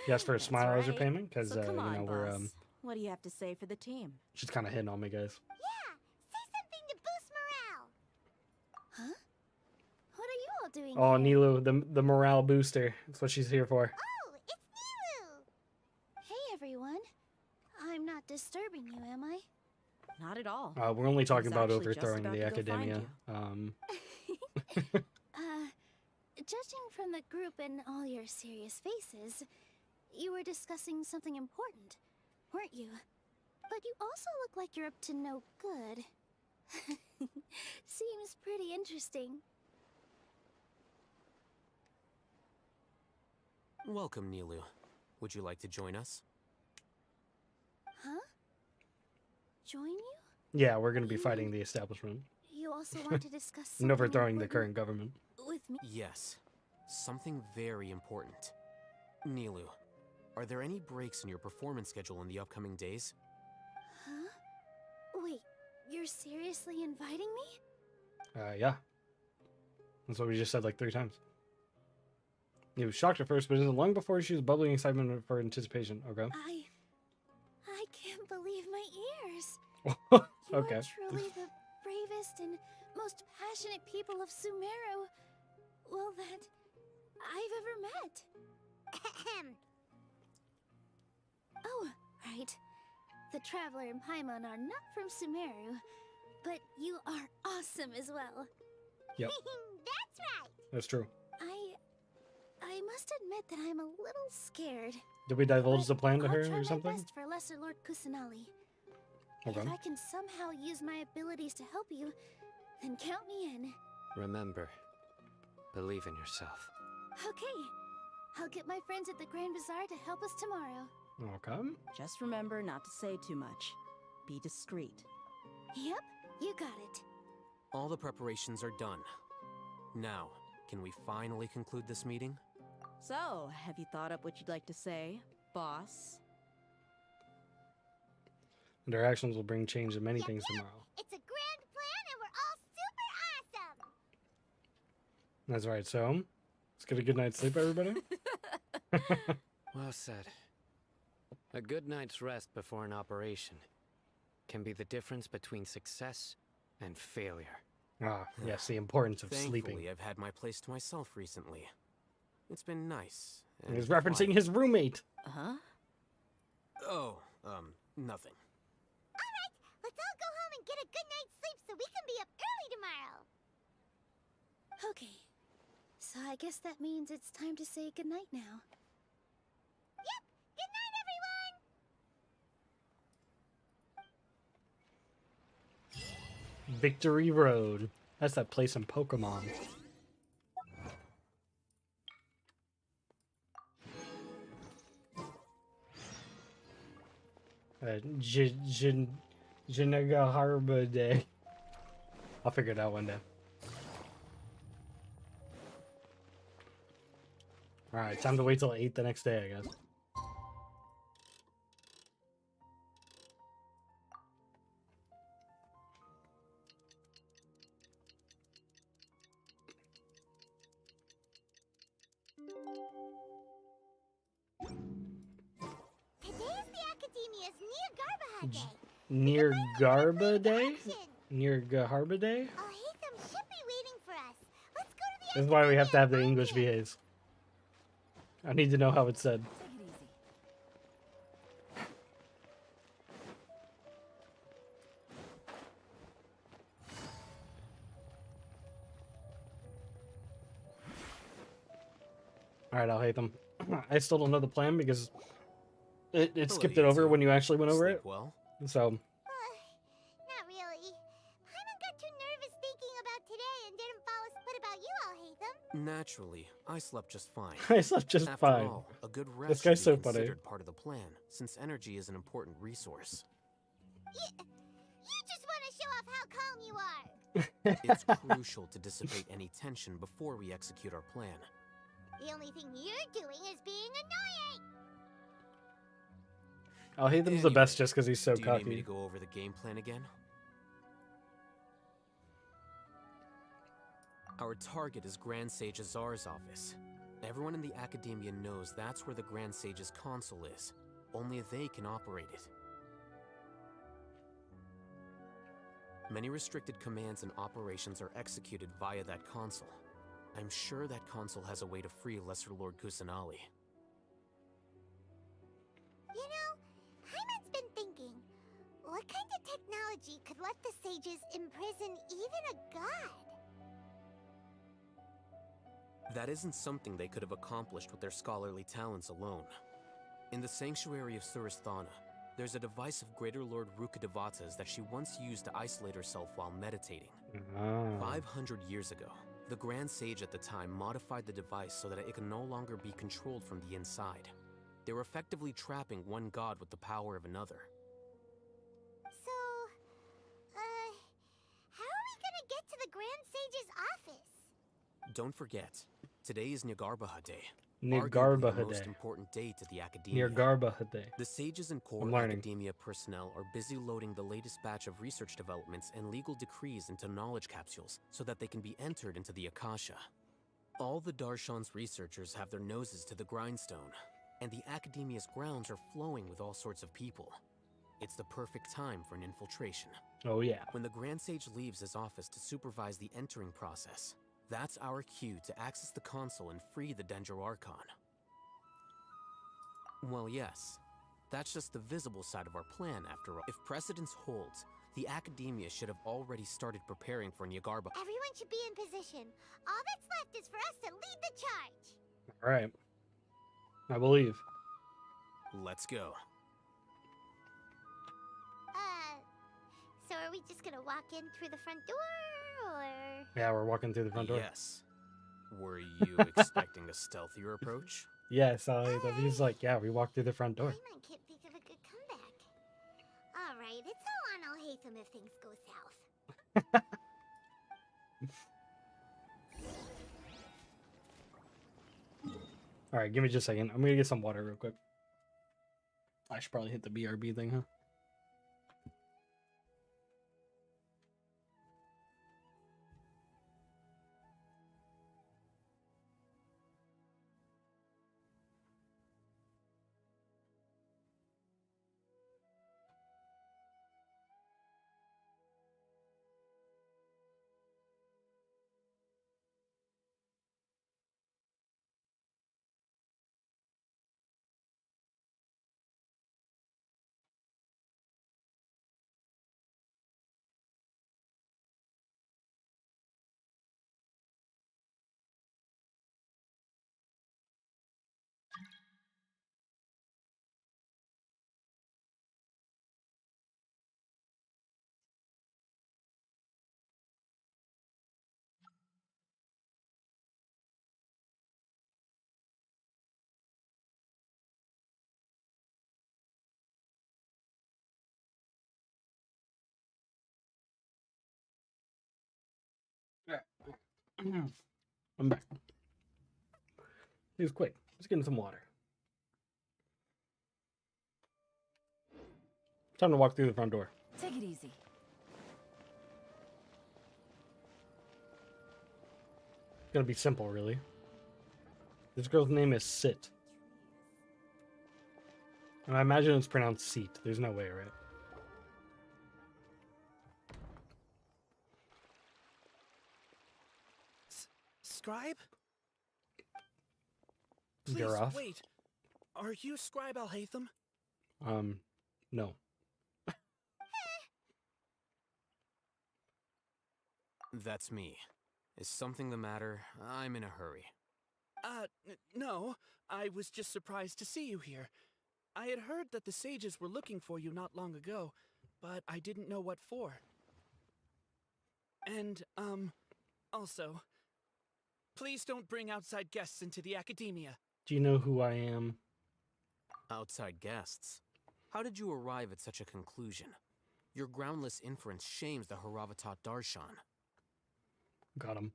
Yes, for a That's smile as her right. payment, because So come on, we're boss. What do you have to say for the team? she's kind of hitting on me, guys. Yeah, say something to boost morale. Huh? What are you all doing Oh, here? Nilu, the morale booster. That's what she's here for. Oh, it's Nilu! Hey, everyone. I'm not disturbing you, am I? Not at all. We're only talking I was about actually just overthrowing about the to go find academia. you. Judging from the group and all your serious faces, you were discussing something important, weren't you? But you also look like you're up to no good. Seems pretty interesting. Welcome, Nilu. Would you like to join us? Huh? Join you? Yeah, we're going to be fighting the establishment You also want to discuss and something overthrowing the important current government. with me? Yes. Something very important. Nilu, are there any breaks in your performance schedule in the upcoming days? Huh? Wait, you're seriously inviting me? Yeah. That's what we just said like 3 times. He was shocked at first, but it was long before she was bubbling excitement for anticipation. Okay. I can't believe my ears. Okay. You are truly the bravest and most passionate people of Sumeru, well, that I've ever met. Oh, right. The Traveler and Paimon are not from Sumeru, but you are awesome as well. Yep. That's right. That's true. I must admit that I'm a little scared. Did we divulge the plan to I'll her try or my something? best for Lesser Lord Kusanali. Okay. If I can somehow use my abilities to help you, then count me in. Remember, believe in yourself. Okay. I'll get my friends at the Grand Bazaar to help us tomorrow. Okay. Just remember not to say too much. Be discreet. Yep, you got it. All the preparations are done. Now, can we finally conclude this meeting? So, have you thought up what you'd like to say, boss? And our actions will bring change to many things tomorrow. It's a grand plan and we're all super awesome! That's right, so let's get a good night's sleep, everybody. Well said. A good night's rest before an operation can be the difference between success and failure. Ah, yes, the importance of Thankfully, sleeping. I've had my place to myself recently. It's been nice. He's referencing his roommate. Uh-huh. Oh, nothing. Alright, let's all go home and get a good night's sleep so we can be up early tomorrow! Okay. So I guess that means it's time to say goodnight now. Yep! Good night, everyone! Victory Road. That's that place in Pokemon. Jinaga Day. I'll figure it out one day. Alright, time to wait till 8 the next day, I guess. Today's the Academia's Neogarbaha Day. Near Garba Day? Near Gaharba Day? Oh, Hatham should be waiting for us. Let's go to the This is why we have to have the English VAs. I need to know how it's said. Alright, I'll hate them. I still don't know the plan because it skipped it over when you actually went over it. Well? So, Not really. Paimon got too nervous thinking about today and didn't fall asleep. What about you all, Hatham? Naturally, I slept just fine. I slept just After fine. all, a good rest This guy's should so be funny. considered part of the plan, since energy is an important resource. You just want to show off how calm you are. It's crucial to dissipate any tension before we execute our plan. The only thing you're doing is being annoying. I'll hate them's the best just because he's so Do you need me cocky. to go over the game plan again? Our target is Grand Sage Azar's office. Everyone in the Academia knows that's where the Grand Sage's console is. Only they can operate it. Many restricted commands and operations are executed via that console. I'm sure that console has a way to free Lesser Lord Kusanali. You know, Paimon's been thinking, what kind of technology could let the sages imprison even a god? That isn't something they could have accomplished with their scholarly talents alone. In the Sanctuary of Suristhana, there's a device of Greater Lord Rukkhadevata's that she once used to isolate herself while meditating. 500 years ago, the Grand Sage at the time modified the device so that it could no longer be controlled from the inside. They were effectively trapping one god with the power of another. So, how are we gonna get to the Grand Sage's office? Don't forget, today is Nyargarbaha Day. Nyargarbaha arguably the most Day. important day to the Academia. Near Garbaha Day. The sages and core I'm learning. Academia personnel are busy loading the latest batch of research developments and legal decrees into knowledge capsules so that they can be entered into the Akasha. All the Darshan's researchers have their noses to the grindstone, and the Academia's grounds are flowing with all sorts of people. It's the perfect time for an infiltration. Oh yeah. When the Grand Sage leaves his office to supervise the entering process, that's our cue to access the console and free the Dendro Archon. Well, yes. That's just the visible side of our plan, after all. If precedence holds, the Academia should have already started preparing for Nyagarba. Everyone should be in position. All that's left is for us to lead the charge. All right. I believe. Let's go. So are we just gonna walk in through the front door, or? Yeah, we're walking through the front door. Yes. Were you expecting a stealthier approach? Yes, he's like, yeah, we walked through the front door. I can't think of a good comeback. All right, it's all on Alhaitham if things go south. All right, give me just a second. I'm gonna get some water real quick. I should probably hit the BRB thing, huh? I'm back. It was quick. Let's get in some water. Time to walk through the front door. Take it easy. It's gonna be simple, really. This girl's name is Sit. And I imagine it's pronounced Seat. There's no way, right? Scribe? You're off. Wait. Are you Scribe Alhaitham? No. That's me. Is something the matter? I'm in a hurry. No. I was just surprised to see you here. I had heard that the sages were looking for you not long ago, but I didn't know what for. And, also, please don't bring outside guests into the Academia. Do you know who I am? Outside guests? How did you arrive at such a conclusion? Your groundless inference shames the Haravatat Darshan. Got him.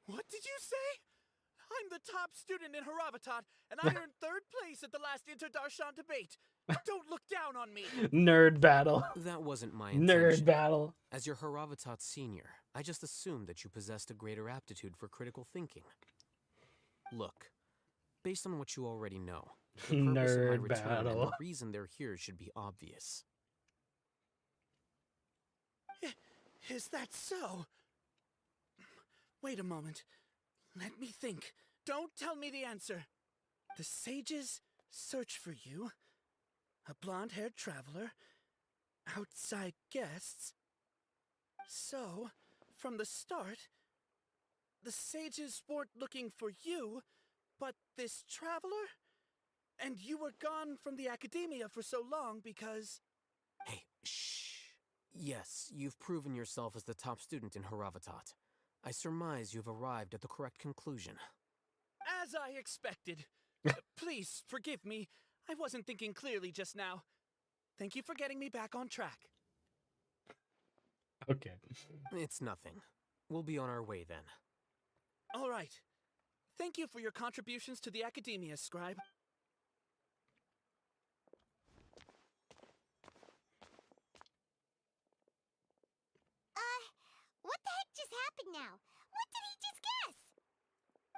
What did you say? I'm the top student in Haravatat, and I earned 3rd place at the last Inter-Darshan debate. Don't look down on me. Nerd battle. That wasn't my intention. Nerd battle. As your Haravatat senior, I just assumed that you possessed a greater aptitude for critical thinking. Look, based on what you already know, the purpose of my Nerd return battle. and the reason they're here should be obvious. Is that so? Wait a moment. Let me think. Don't tell me the answer. The sages search for you. A blonde-haired traveler. Outside guests. So, from the start, the sages weren't looking for you, but this traveler? And you were gone from the Academia for so long because... Hey, shh. Yes, you've proven yourself as the top student in Haravatat. I surmise you've arrived at the correct conclusion. As I expected. Please, forgive me. I wasn't thinking clearly just now. Thank you for getting me back on track. Okay. It's nothing. We'll be on our way then. All right. Thank you for your contributions to the Academia, Scribe. What the heck just happened now? What did he just guess?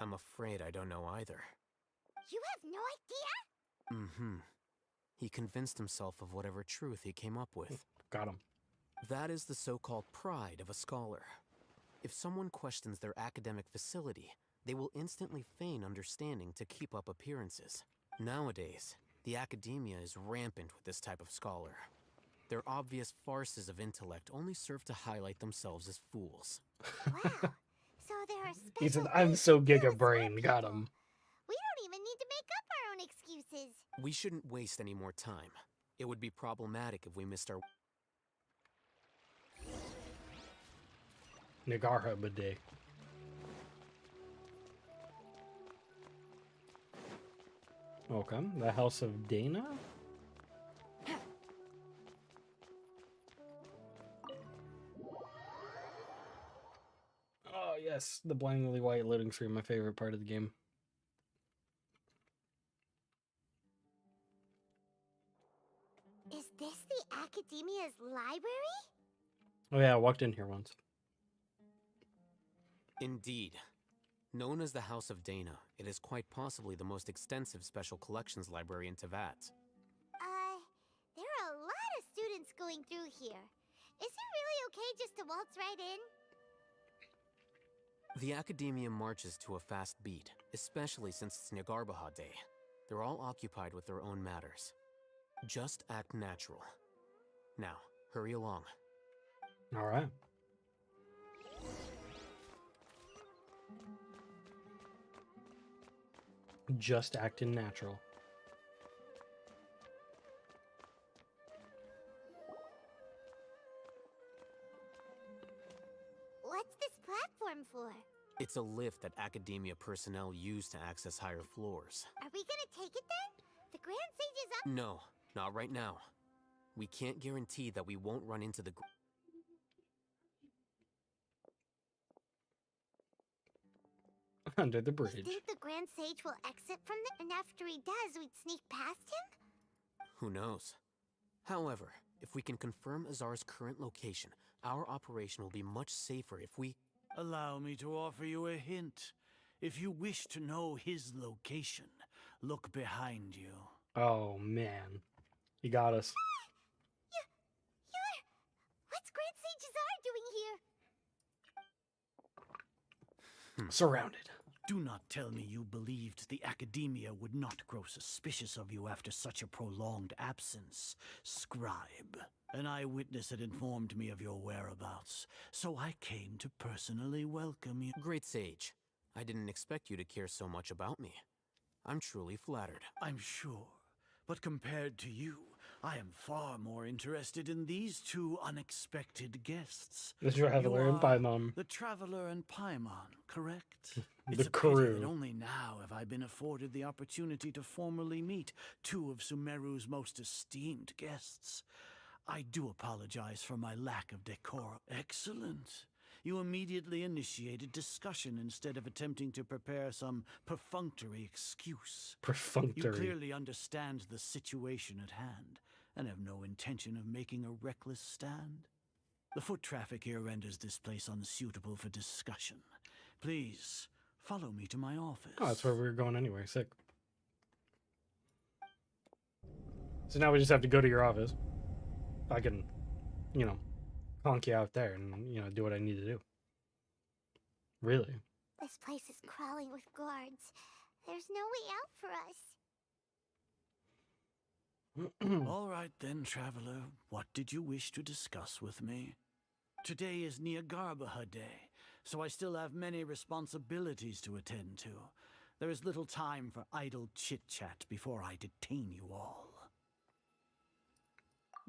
I'm afraid I don't know either. You have no idea? Mm-hmm. He convinced himself of whatever truth he came up with. Got him. That is the so-called pride of a scholar. If someone questions their academic facility, they will instantly feign understanding to keep up appearances. Nowadays, the academia is rampant with this type of scholar. Their obvious farces of intellect only serve to highlight themselves as fools. Wow. So there are special He said, I'm so giga brain. Got him. We don't even need to make up our own excuses. We shouldn't waste any more time. It would be problematic if we missed our... Nagarha Bidet. Okay, the House of Dana? Oh yes, the blindingly white loading screen, my favorite part of the game. Is this the Academia's library? Oh yeah, I walked in here once. Indeed. Known as the House of Dana, it is quite possibly the most extensive special collections library in Teyvat. There are a lot of students going through here. Is it really okay just to waltz right in? The Academia marches to a fast beat, especially since it's Nagarbaha Day. They're all occupied with their own matters. Just act natural. Now, hurry along. Alright. Just acting natural. What's this platform for? It's a lift that Academia personnel use to access higher floors. Are we gonna take it then? The Grand Sage is up. No, not right now. We can't guarantee that we won't run into the... Under the You bridge. think the Grand Sage will exit from the... And after he does, we'd sneak past him? Who knows? However, if we can confirm Azar's current location, our operation will be much safer if we... Allow me to offer you a hint. If you wish to know his location, look behind you. Oh man. You got us. What's Grand Sage Azar doing here? Surrounded. Do not tell me you believed the Academia would not grow suspicious of you after such a prolonged absence, Scribe. An eyewitness had informed me of your whereabouts, so I came to personally welcome you. Great Sage, I didn't expect you to care so much about me. I'm truly flattered. I'm sure, but compared to you, I am far more interested in these two unexpected guests. The Traveler and Paimon. The Traveler and Paimon, correct? The It's a crew. pity that only now have I been afforded the opportunity to formally meet two of Sumeru's most esteemed guests. I do apologize for my lack of decorum. Excellent. You immediately initiated discussion instead of attempting to prepare some perfunctory excuse. Perfunctory. You clearly understand the situation at hand and have no intention of making a reckless stand. The foot traffic here renders this place unsuitable for discussion. Please, follow me to my office. Oh, that's where we were going anyway. Sick. So now we just have to go to your office. I can, you know, conk you out there and, you know, do what I need to do. Really? This place is crawling with guards. There's no way out for us. All right then, Traveler. What did you wish to discuss with me? Today is Niagarbaha Day, so I still have many responsibilities to attend to. There is little time for idle chit-chat before I detain you all.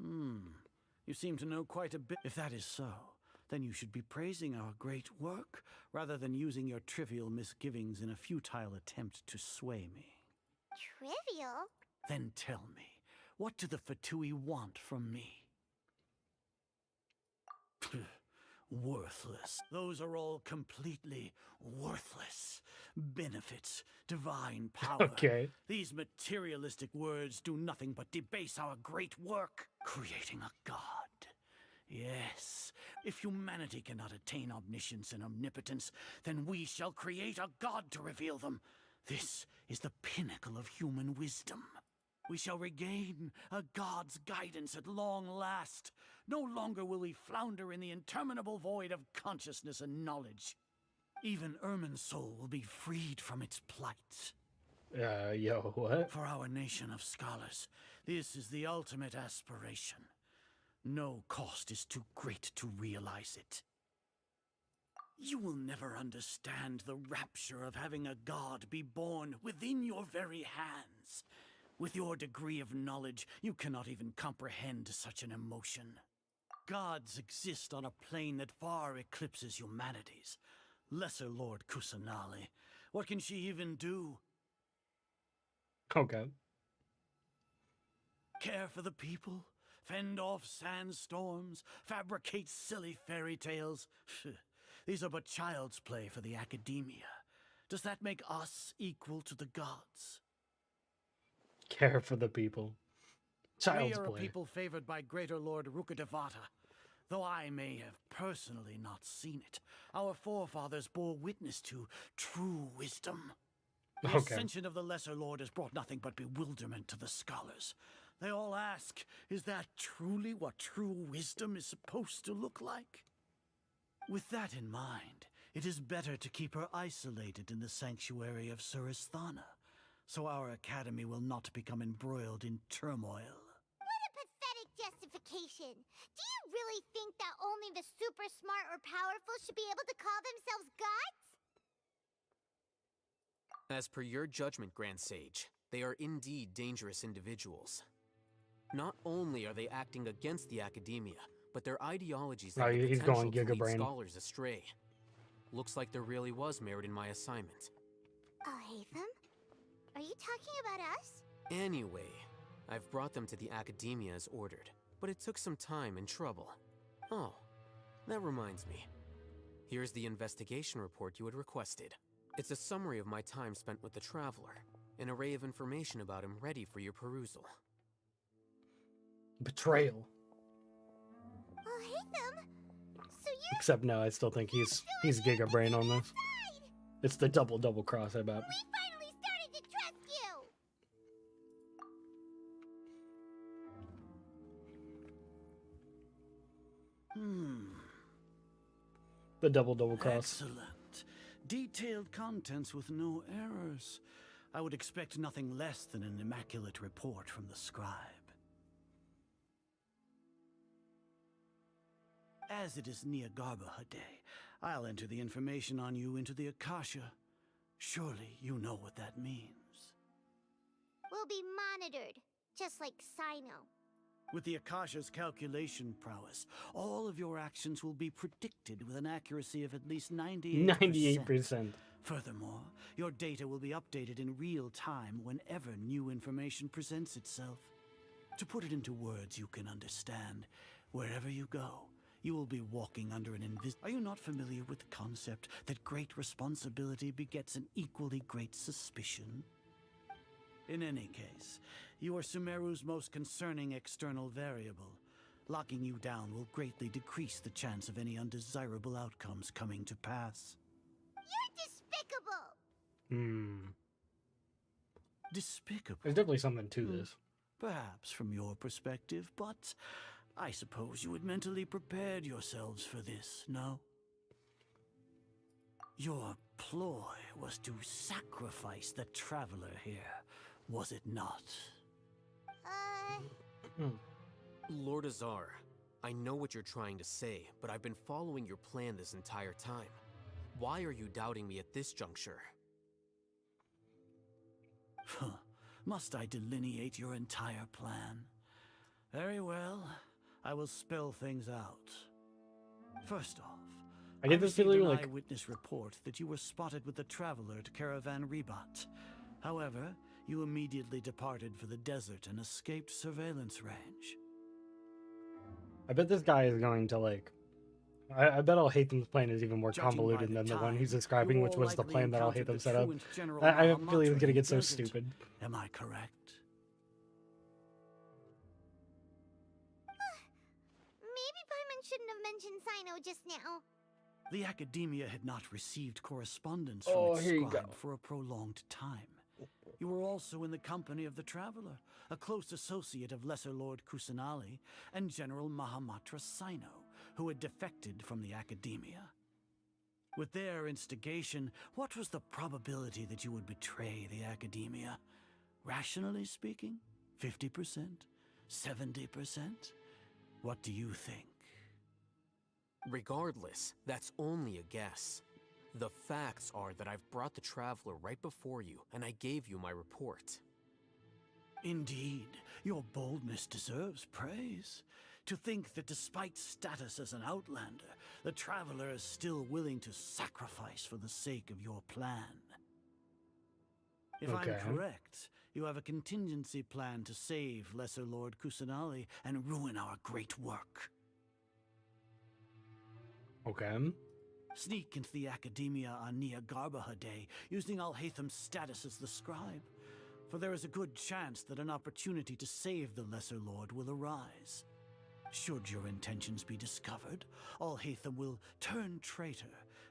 You seem to know quite a bit. If that is so, then you should be praising our great work, rather than using your trivial misgivings in a futile attempt to sway me. Trivial? Then tell me, what do the Fatui want from me? Worthless. Those are all completely worthless. Benefits, divine power. Okay. These materialistic words do nothing but debase our great work, creating a god. Yes, if humanity cannot attain omniscience and omnipotence, then we shall create a god to reveal them. This is the pinnacle of human wisdom. We shall regain a god's guidance at long last. No longer will we flounder in the interminable void of consciousness and knowledge. Even Ermin's soul will be freed from its plight. Yo, what? For our nation of scholars, this is the ultimate aspiration. No cost is too great to realize it. You will never understand the rapture of having a god be born within your very hands. With your degree of knowledge, you cannot even comprehend such an emotion. Gods exist on a plane that far eclipses humanity's. Lesser Lord Kusanali, what can she even do? Okay. Care for the people? Fend off sandstorms? Fabricate silly fairy tales? These are but child's play for the academia. Does that make us equal to the gods? Care for the people. Child's We are play. a people favored by Greater Lord Rukkhadevata. Though I may have personally not seen it, our forefathers bore witness to true wisdom. The ascension of the Lesser Lord has brought nothing but bewilderment to the scholars. They all ask, is that truly what true wisdom is supposed to look like? With that in mind, it is better to keep her isolated in the sanctuary of Surasthana, so our academy will not become embroiled in turmoil. What a pathetic justification. Do you really think that only the super smart or powerful should be able to call themselves gods? As per your judgment, Grand Sage, they are indeed dangerous individuals. Not only are they acting against the academia, but their ideologies have the he's potential going to lead Gigabrain. scholars astray. Looks like there really was merit in my assignment. Oh, Hatham? Are you talking about us? Anyway, I've brought them to the academia as ordered, but it took some time and trouble. Oh, that reminds me. Here's the investigation report you had requested. It's a summary of my time spent with the Traveler, an array of information about him ready for your perusal. Betrayal. Oh, Hatham? So you're... Except no, I still think he's Gigabrain on this. It's the double cross, I bet. We finally started to trust you! The double cross. Excellent. Detailed contents with no errors. I would expect nothing less than an immaculate report from the scribe. As it is Niagarbha Day, I'll enter the information on you into the Akasha. Surely you know what that means. We'll be monitored, just like Sino. With the Akasha's calculation prowess, all of your actions will be predicted with an accuracy of at least 98%. 98%. Furthermore, your data will be updated in real time whenever new information presents itself. To put it into words you can understand, wherever you go, you will be walking under an Are you not familiar with the concept that great responsibility begets an equally great suspicion? In any case, you are Sumeru's most concerning external variable. Locking you down will greatly decrease the chance of any undesirable outcomes coming to pass. You're despicable! Despicable? There's definitely something to this. Perhaps from your perspective, but I suppose you had mentally prepared yourselves for this, no? Your ploy was to sacrifice the Traveler here, was it not? Lord Azar, I know what you're trying to say, but I've been following your plan this entire time. Why are you doubting me at this juncture? Must I delineate your entire plan? Very well, I will spell things out. First off, I get this feeling like eyewitness report that you were spotted with the Traveler at Caravan Ribat. However, you immediately departed for the desert and escaped surveillance range. I bet this guy is going to like. I bet Al-Haytham's plan is even more convoluted than the one he's describing, which was the plan that Al-Haytham set up. I have a feeling it's going to get so stupid. Am I correct? Maybe Paimon shouldn't have mentioned Sino just now. The Academia had not received correspondence from its scribe for a prolonged time. You were also in the company of the Traveler, a close associate of Lesser Lord Kusanali and General Mahamatra Sino, who had defected from the Academia. With their instigation, what was the probability that you would betray the Academia? Rationally speaking, 50%? 70%? What do you think? Regardless, that's only a guess. The facts are that I've brought the Traveler right before you, and I gave you my report. Indeed, your boldness deserves praise. To think that despite status as an outlander, the Traveler is still willing to sacrifice for the sake of your plan. If I'm correct, you have a contingency plan to save Lesser Lord Kusanali and ruin our great work. Okay. Sneak into the Academia on Nia Garbaha Day, using Alhaitham's status as the scribe. For there is a good chance that an opportunity to save the Lesser Lord will arise. Should your intentions be discovered, Alhaitham will turn traitor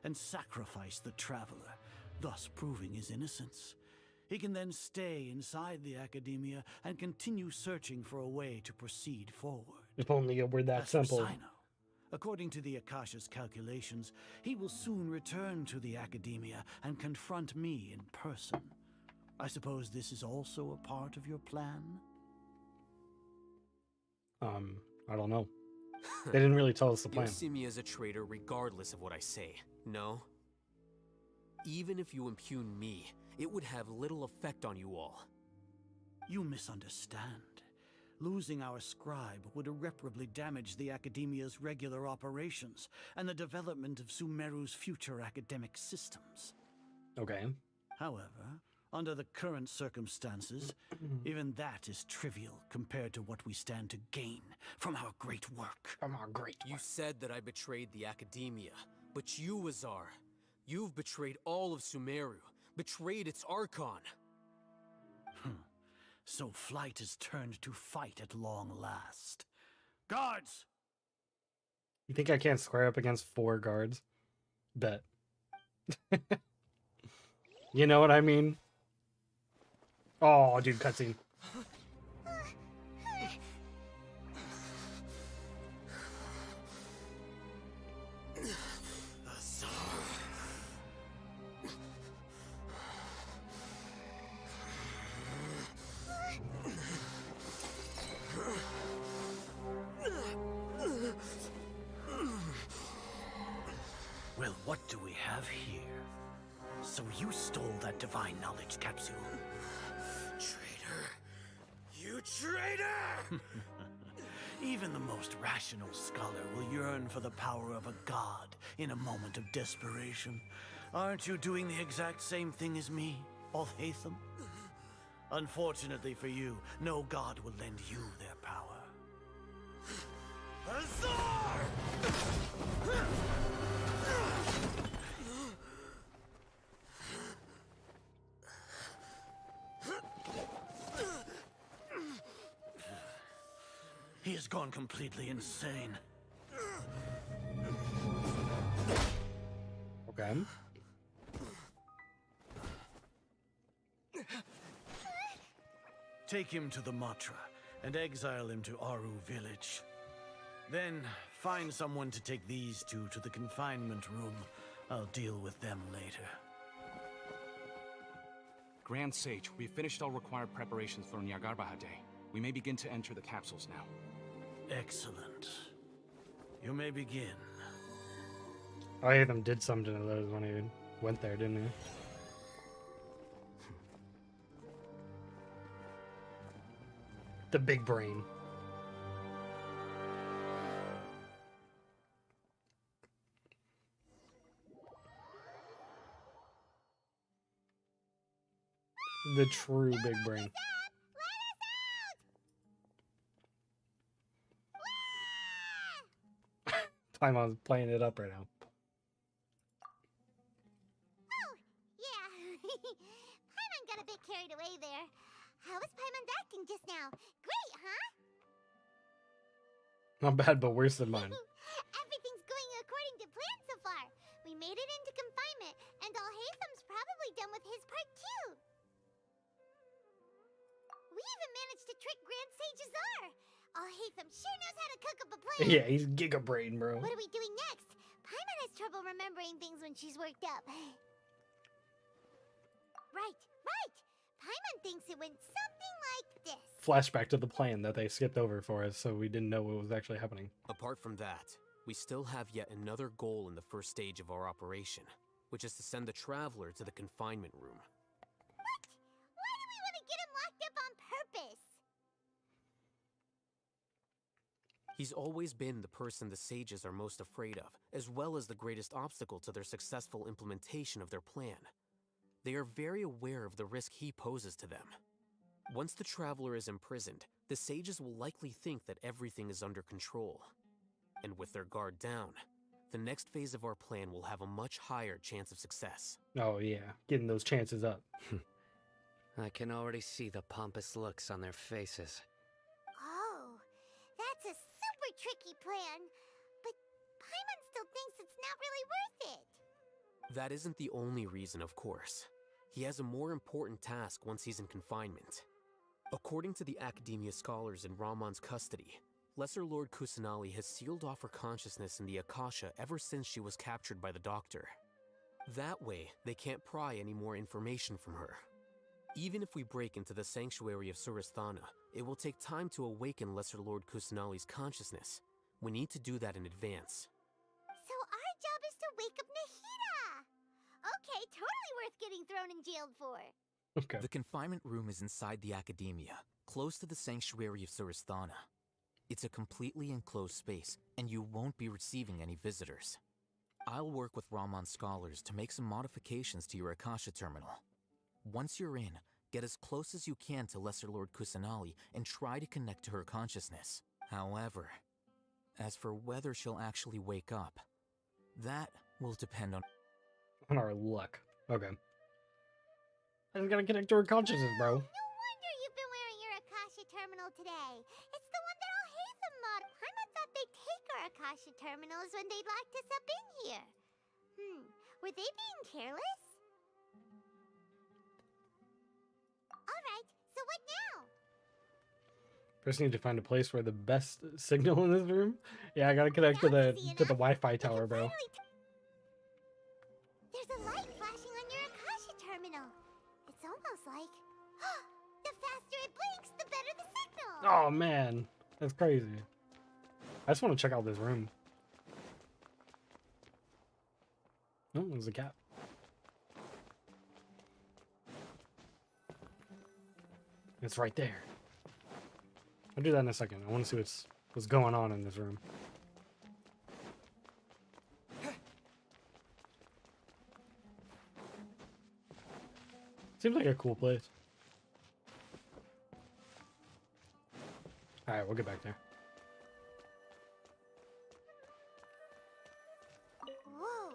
and sacrifice the Traveler, thus proving his innocence. He can then stay inside the Academia and continue searching for a way to proceed forward. If only it were that As for simple. Sino, according to the Akasha's calculations, he will soon return to the Academia and confront me in person. I suppose this is also a part of your plan? I don't know. They didn't really tell us the plan. You see me as a traitor regardless of what I say, no? Even if you impugn me, it would have little effect on you all. You misunderstand. Losing our scribe would irreparably damage the Academia's regular operations and the development of Sumeru's future academic systems. Okay. However, under the current circumstances, even that is trivial compared to what we stand to gain from our great work. You said that I betrayed the Academia, but you, Azar, you've betrayed all of Sumeru, betrayed its Archon. So flight is turned to fight at long last. Guards! You think I can't square up against 4 guards? Bet. You know what I mean? Oh, dude, cutscene. Well, what do we have here? So you stole that divine knowledge capsule. Traitor! You traitor! Even the most rational scholar will yearn for the power of a god in a moment of desperation. Aren't you doing the exact same thing as me, Alhaitham? Unfortunately for you, no god will lend you their power. Azar! He has gone completely insane. Okay. Take him to the Matra and exile him to Aru village. Then find someone to take these two to the confinement room. I'll deal with them later. Grand Sage, we've finished all required preparations for Nyargarbaha Day. We may begin to enter the capsules now. Excellent. You may begin. Alhaitham did something to those when he went there, didn't he? The big brain. The true big brain. Paimon's playing it up right now. Oh, yeah. Paimon got a bit carried away there. How was Paimon acting just now? Great, huh? Not bad, but worse than mine. Everything's going according to plan so far. We made it into confinement, and Alhaitham's probably done with his part too. trick Grand Sages are. Oh, Hatham sure knows how to cook up a plan. Yeah, he's Giga Brain, bro. What are we doing next? Paimon has trouble remembering things when she's worked up. Right. Paimon thinks it went something like this. Flashback to the plan that they skipped over for us, so we didn't know what was actually happening. Apart from that, we still have yet another goal in the first stage of our operation, which is to send the Traveler to the confinement room. What? Why do we want to get him locked up on purpose? He's always been the person the sages are most afraid of, as well as the greatest obstacle to their successful implementation of their plan. They are very aware of the risk he poses to them. Once the Traveler is imprisoned, the sages will likely think that everything is under control. And with their guard down, the next phase of our plan will have a much higher chance of success. Oh yeah, getting those chances up. I can already see the pompous looks on their faces. Oh, that's a super tricky plan. But Paimon still thinks it's not really worth it. That isn't the only reason, of course. He has a more important task once he's in confinement. According to the Academia scholars in Ramon's custody, Lesser Lord Kusanali has sealed off her consciousness in the Akasha ever since she was captured by the Doctor. That way, they can't pry any more information from her. Even if we break into the sanctuary of Suristhana, it will take time to awaken Lesser Lord Kusanali's consciousness. We need to do that in advance. So our job is to wake up Nahida! Okay, totally worth getting thrown in jail for. Okay. The confinement room is inside the Academia, close to the sanctuary of Suristhana. It's a completely enclosed space, and you won't be receiving any visitors. I'll work with Ramon's scholars to make some modifications to your Akasha terminal. Once you're in, get as close as you can to Lesser Lord Kusanali and try to connect to her consciousness. However, as for whether she'll actually wake up, that will depend on our luck. Okay. I just gotta connect to her consciousness, bro. No wonder you've been wearing your Akasha terminal today. It's the one that all Hatham mod. Paimon thought they'd take our Akasha terminals when they locked us up in here. Were they being careless? Alright, so what now? First, need to find a place where the best signal in this room. Yeah, I gotta connect to the Wi-Fi tower, bro. There's a light flashing on your Akasha terminal. It's almost like the faster it blinks, the better the signal. Oh man, that's crazy. I just want to check out this room. Oh, there's a cat. It's right there. I'll do that in a second. I want to see what's going on in this room. Seems like a cool place. Alright, we'll get back there. Whoa,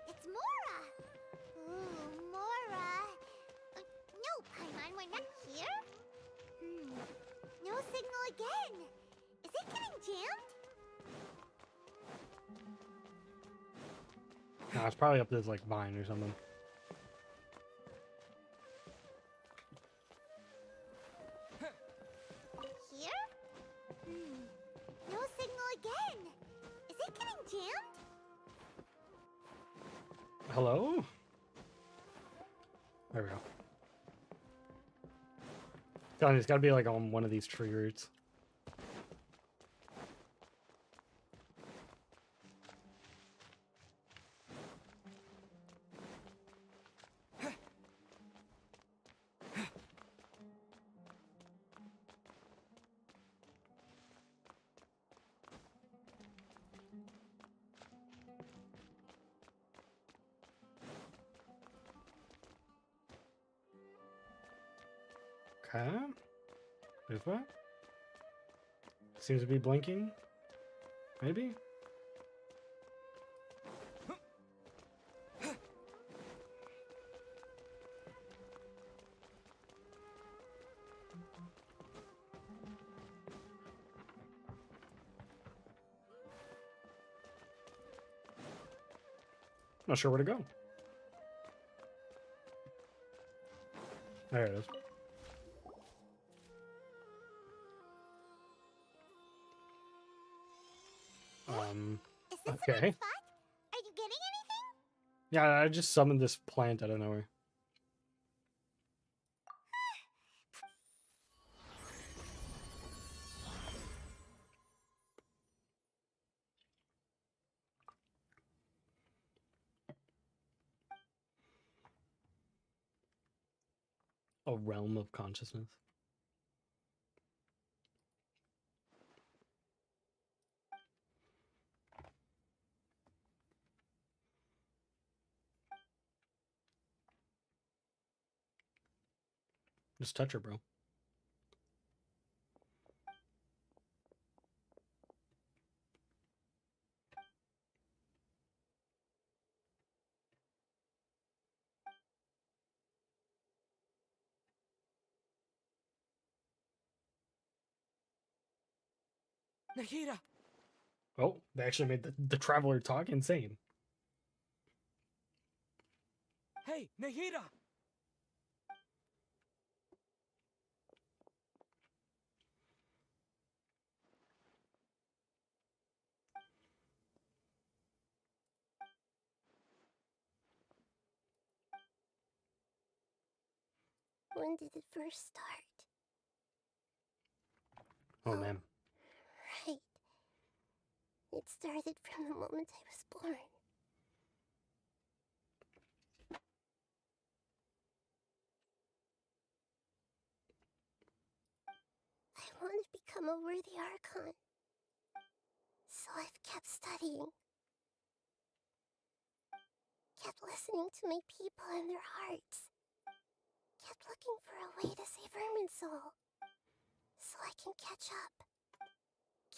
it's Mora! Ooh, Mora! No, Paimon, we're not here? No signal again! Is it getting jammed? Nah, it's probably up this like vine or something. Here? No signal again! Is it getting jammed? Hello? There we go. Telling you, it's gotta be like on one of these tree roots. Okay. There's what? Seems to be blinking. Maybe? Not sure where to go. There it is. Is this Okay. the right spot? Are you getting anything? Yeah, I just summoned this plant out of nowhere. A realm of consciousness. Just touch her, bro. Nahida! Oh, they actually made the traveler talk insane. Hey, Nahida! When did it first start? Oh man. Right. It started from the moment I was born. I want to become a worthy Archon. So I've kept studying. Kept listening to my people and their hearts. Kept looking for a way to save Irminsul. So I can catch up.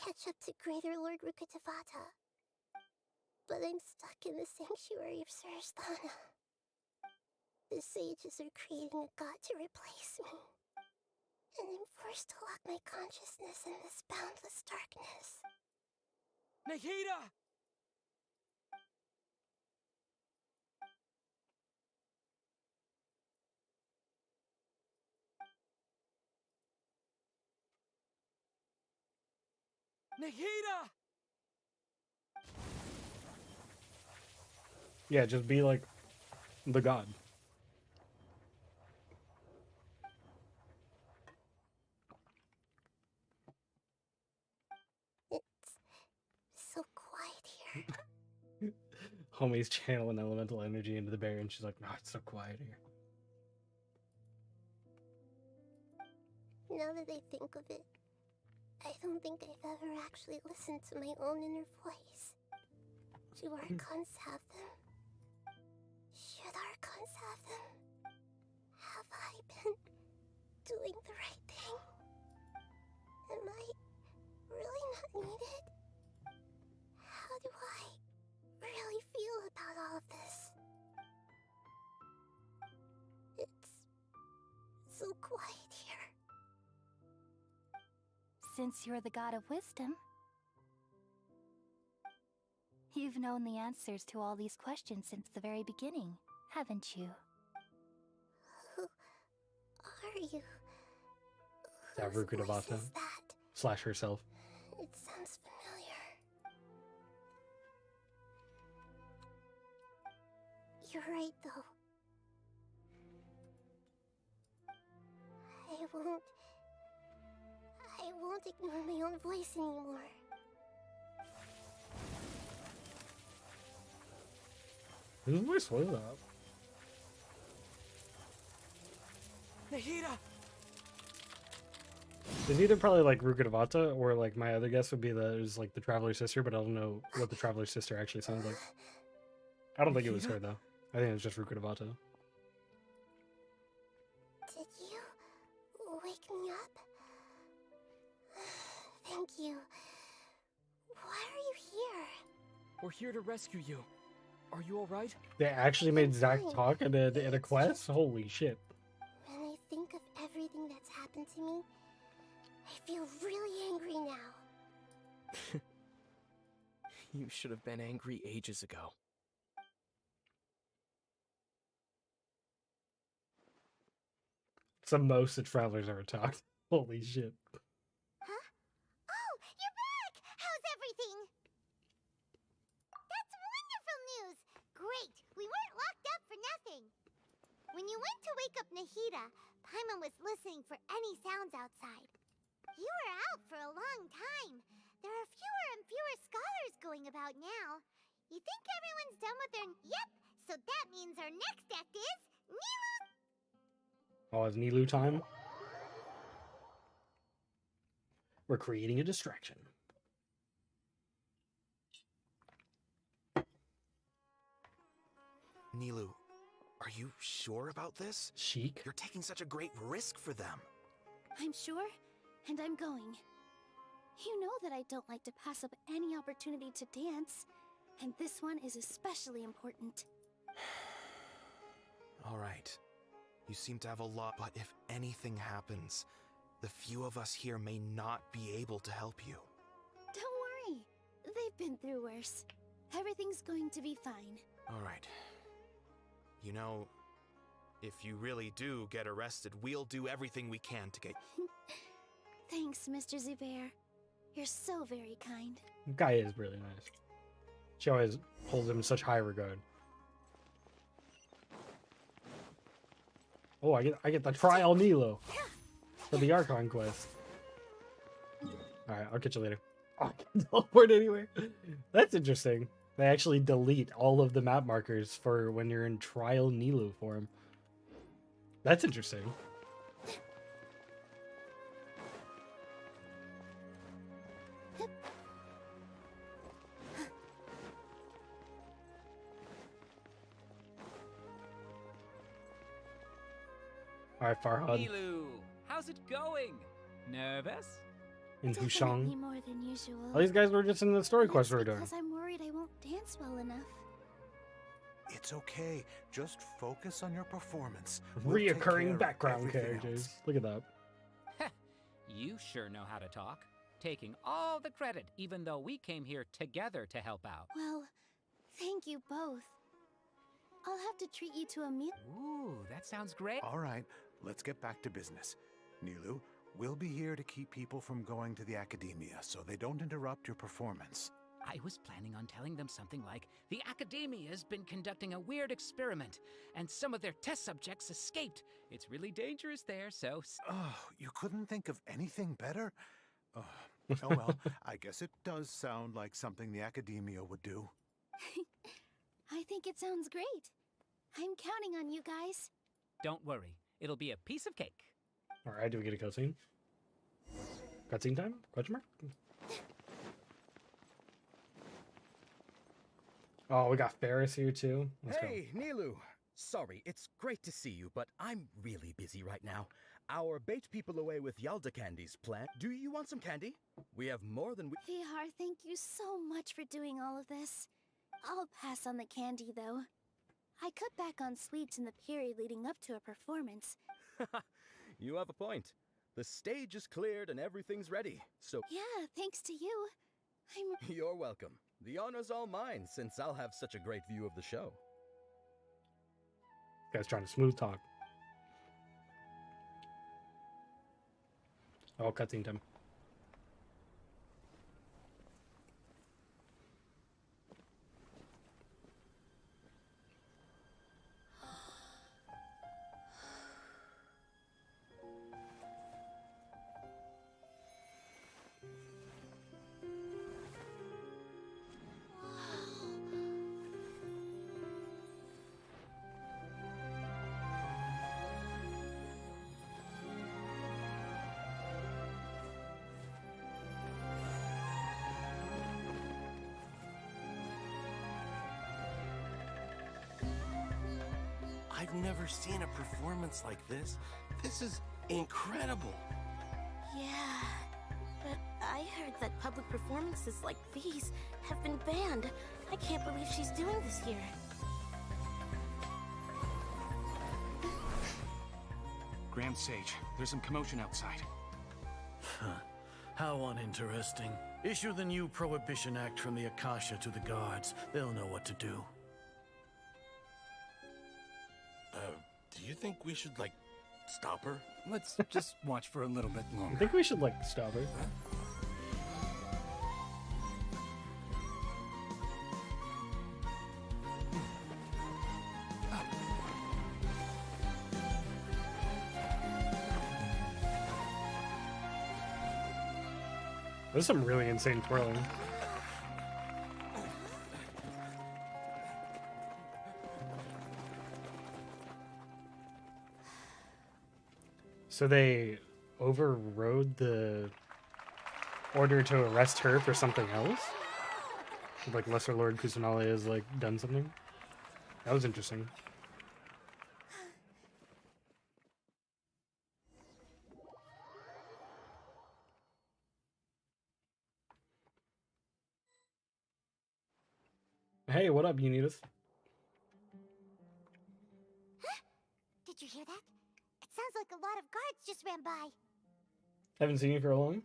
Catch up to Greater Lord Rukkhadevata. But I'm stuck in the sanctuary of Surasthana. The sages are creating a god to replace me. And I'm forced to lock my consciousness in this boundless darkness. Nahida! Nahida! Yeah, just be like the god. It's so quiet here. Homie's channeling elemental energy into the bear, and she's like, "No, it's so quiet here." Now that I think of it, I don't think I've ever actually listened to my own inner voice. Do Archons have them? Should Archons have them? Have I been doing the right thing? Am I really not needed? How do I really feel about all of this? It's so quiet here. Since you're the god of wisdom, you've known the answers to all these questions since the very beginning, haven't you? Who are you? Davruka Devata slash herself. It sounds familiar. You're right, though. I won't ignore my own voice anymore. Whose voice was that? Nahida! It's either probably like Ruka Devata, or like my other guess would be that it was like the Traveler's sister, but I don't know what the Traveler's sister actually sounds like. I don't think it was her though. I think it was just Ruka Devata. Did you wake me up? Thank you. Why are you here? We're here to rescue you. Are you alright? They actually made Zack talk in a quest? Holy shit. When I think of everything that's happened to me, I feel really angry now. You should have been angry ages ago. It's the most the Traveler's ever talked. Holy shit. Huh? Oh, you're back! How's everything? nothing. When you went to wake up Nahida, Paimon was listening for any sounds outside. You were out for a long time. There are fewer and fewer scholars going about now. You think everyone's done with their... Yep, so that means our next act is... Nilu! Oh, it's Nilu time? We're creating a distraction. Nilu, are you sure about this? Sheik? You're taking such a great risk for them. I'm sure, and I'm going. You know that I don't like to pass up any opportunity to dance, and this one is especially important. All right. You seem to have a lot, but if anything happens, the few of us here may not be able to help you. Don't worry. They've been through worse. Everything's going to be fine. All right. You know, if you really do get arrested, we'll do everything we can to get... Thanks, Mr. Zubair. You're so very kind. The guy is really nice. She always holds him in such high regard. Oh, I get the trial Nilo for the Archon quest. Alright, I'll catch you later. Oh, I can teleport anywhere. That's interesting. They actually delete all of the map markers for when you're in trial Nilo form. That's interesting. Alright, Farhad. Nilu, how's it going? Nervous? In Definitely Hushang. more than usual. All these guys were just in the story quest we were That's doing. because I'm worried I won't dance well enough. It's okay. Just focus on your performance. We'll take care Reoccurring of background everything characters. else. Look at that. You sure know how to talk. Taking all the credit, even though we came here together to help out. Well, thank you both. I'll have to treat you to a meal. Ooh, that sounds great. All right, let's get back to business. Nilu, we'll be here to keep people from going to the academia so they don't interrupt your performance. I was planning on telling them something like, the Academia's been conducting a weird experiment, and some of their test subjects escaped. It's really dangerous there, so... Oh, you couldn't think of anything better? Oh well, I guess it does sound like something the Academia would do. I think it sounds great. I'm counting on you guys. Don't worry, it'll be a piece of cake. Alright, do we get a cutscene? Cutscene time? Question mark? Oh, we got Ferris here too. Let's Hey, Nilu. Sorry, it's great to see you, but I'm really busy right now. Our bait people away with Yalda candies plan. Do you want some candy? We have more than we... Vihar, thank you so much for doing all of this. I'll pass on the candy, though. I cut back on sweets in the period leading up to a performance. You have a point. The stage is cleared and everything's ready, so... Yeah, thanks to you. You're welcome. The honor's all mine, since I'll have such a great view of the show. Guy's trying to smooth talk. Oh, cutscene time. I've never seen a performance like this. This is incredible. Yeah, but I heard that public performances like these have been banned. I can't believe she's doing this here. Grand Sage, there's some commotion outside. How uninteresting. Issue the new Prohibition Act from the Akasha to the guards. They'll know what to do. Do you think we should, like, stop her? Let's just watch for a little bit I longer. think we should, like, stop her. There's some really insane twirling. So they overrode the order to arrest her for something else? Like Lesser Lord Kusanali has like done something? That was interesting. Hey, what up, Unitas? Did you hear that? It sounds like a lot of guards just ran by. Haven't seen you for a long.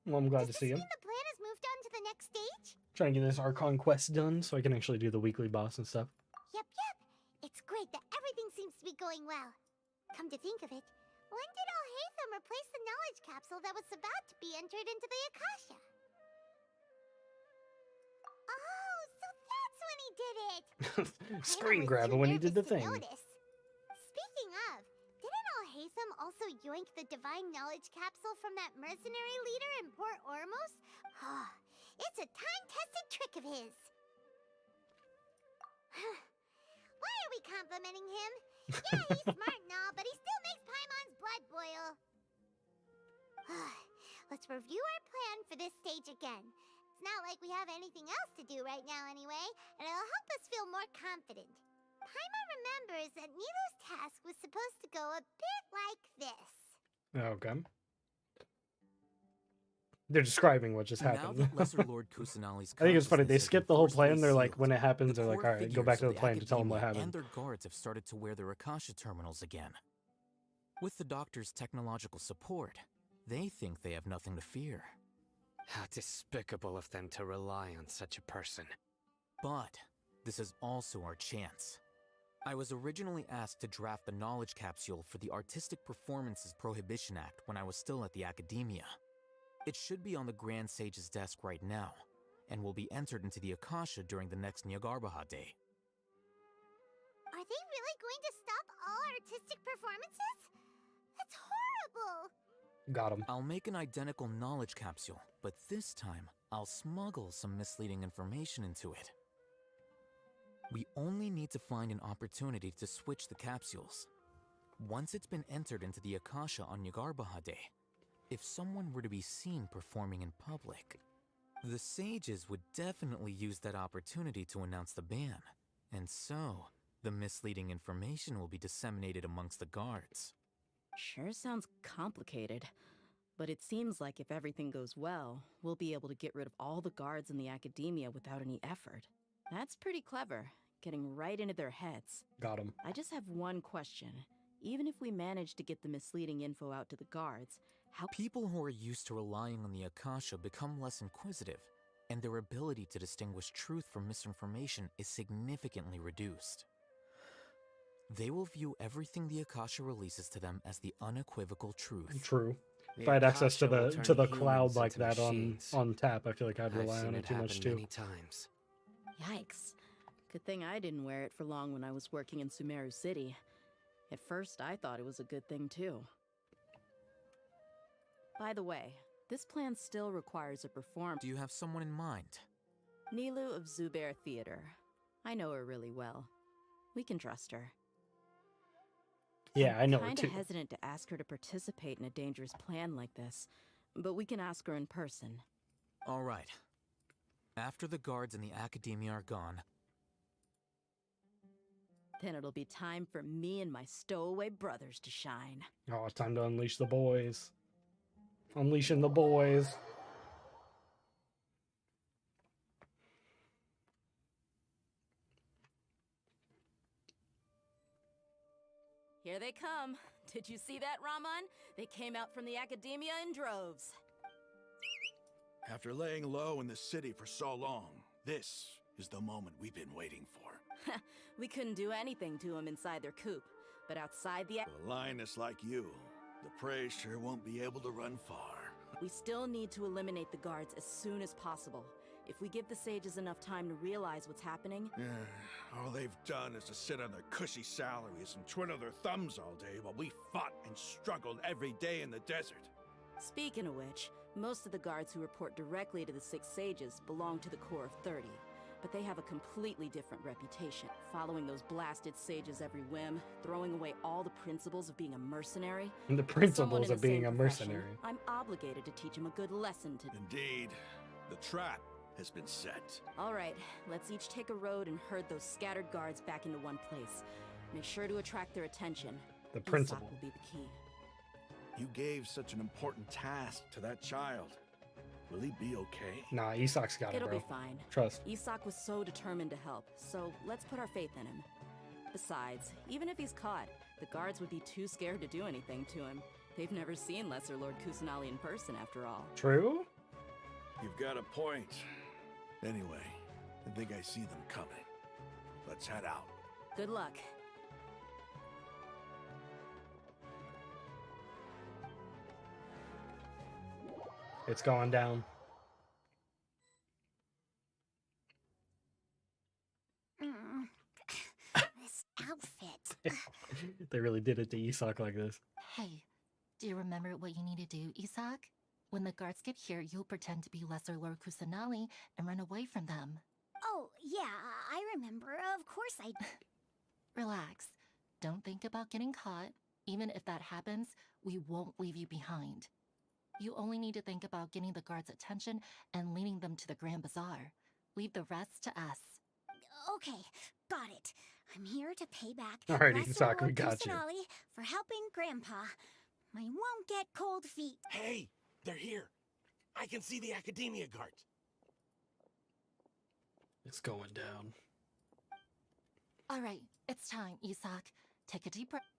Well, I'm glad to see you. The plan has moved on to the next stage? Trying to get this Archon quest done so I can actually do the weekly boss and stuff. Yep. It's great that everything seems to be going well. Come to think of it, when did Alhaitham replace the knowledge capsule that was about to be entered into the Akasha? Oh, so that's when he did it! Screen grabber when he did the thing. Speaking of, didn't Alhaitham also yoink the divine knowledge capsule from that mercenary leader in Port Ormos? It's a time-tested trick of his. Why are we complimenting him? Yeah, he's smart and all, but he still makes Paimon's blood boil. Let's review our plan for this stage again. It's not like we have anything else to do right now anyway, and it'll help us feel more confident. Paimon remembers that Nilu's task was supposed to go a bit like this. Okay. They're describing what just happened. Now that Lesser Lord Kusanali's I think it's funny. They consciousness has skip been the whole forcefully plan. They're like, sealed, when it happens, the they're like, core all right, go figures back to of the plan to tell them what Academia happened. And their guards have started to wear their Akasha terminals again. With the doctor's technological support, they think they have nothing to fear. How despicable of them to rely on such a person. But this is also our chance. I was originally asked to draft the knowledge capsule for the Artistic Performances Prohibition Act when I was still at the Academia. It should be on the Grand Sage's desk right now, and will be entered into the Akasha during the next Nyargarbaha Day. Are they really going to stop all artistic performances? That's horrible! Got him. I'll make an identical knowledge capsule, but this time I'll smuggle some misleading information into it. We only need to find an opportunity to switch the capsules. Once it's been entered into the Akasha on Nyargarbaha Day, if someone were to be seen performing in public, the sages would definitely use that opportunity to announce the ban, and so the misleading information will be disseminated amongst the guards. Sure sounds complicated, but it seems like if everything goes well, we'll be able to get rid of all the guards in the Academia without any effort. That's pretty clever, getting right into their heads. Got him. I just have one question. Even if we manage to get the misleading info out to the guards, how— People who are used to relying on the Akasha become less inquisitive, and their ability to distinguish truth from misinformation is significantly reduced. They will view everything the Akasha releases to them as the unequivocal truth. True. If The I had access to Akasha will the turn cloud humans like into that machines. on tap, I feel like I'd I've rely seen on it it too much happen too. many times. Yikes. Good thing I didn't wear it for long when I was working in Sumeru City. At first, I thought it was a good thing too. By the way, this plan still requires a performance. Do you have someone in mind? Nilu of Zubair Theater. I know her really well. We can trust her. Yeah, I know her I'm too. kinda hesitant to ask her to participate in a dangerous plan like this, but we can ask her in person. All right. After the guards in the Academia are gone, Then it'll be time for me and my stowaway brothers to shine. Oh, it's time to unleash the boys. Unleashing the boys. Here they come. Did you see that, Raman? They came out from the Academia in droves. After laying low in the city for so long, this is the moment we've been waiting for. We couldn't do anything to them inside their coop, but outside the— For a lioness like you, the prey sure won't be able to run far. We still need to eliminate the guards as soon as possible. If we give the sages enough time to realize what's happening— All they've done is to sit on their cushy salaries and twiddle their thumbs all day while we fought and struggled every day in the desert. Speaking of which, most of the guards who report directly to the Six Sages belong to the Corps of 30, but they have a completely different reputation, following those blasted sages every whim, throwing away all the principles of being a mercenary. And the As someone principles in of the being same a profession, mercenary. I'm obligated to teach him a good lesson to... Indeed. The trap has been set. All right, let's each take a road and herd those scattered guards back into one place. Make sure to attract their attention. The Isak principle. will be the key. You gave such an important task to that child. Will he be okay? Nah, Isak's got it, It'll bro. be fine. Trust. Isak was so determined to help, so let's put our faith in him. Besides, even if he's caught, the guards would be too scared to do anything to him. They've never seen Lesser Lord Kusanali in person, after all. True? You've got a point. Anyway, I think I see them coming. Let's head out. Good luck. It's going down. This outfit. They really did it to Isak like this. Hey, do you remember what you need to do, Isak? When the guards get here, you'll pretend to be Lesser Lord Kusanali and run away from them. Oh, yeah, I remember. Of course I... Relax. Don't think about getting caught. Even if that happens, we won't leave you behind. You only need to think about getting the guards' attention and leading them to the Grand Bazaar. Leave the rest to us. Okay, got it. I'm here to pay back Alright, Lesser Isak, we Lord got you. Kusanali for helping Grandpa. I won't get cold feet. Hey, they're here. I can see the Academia guards. It's going down. All right, it's time, Isak. Take a deep breath.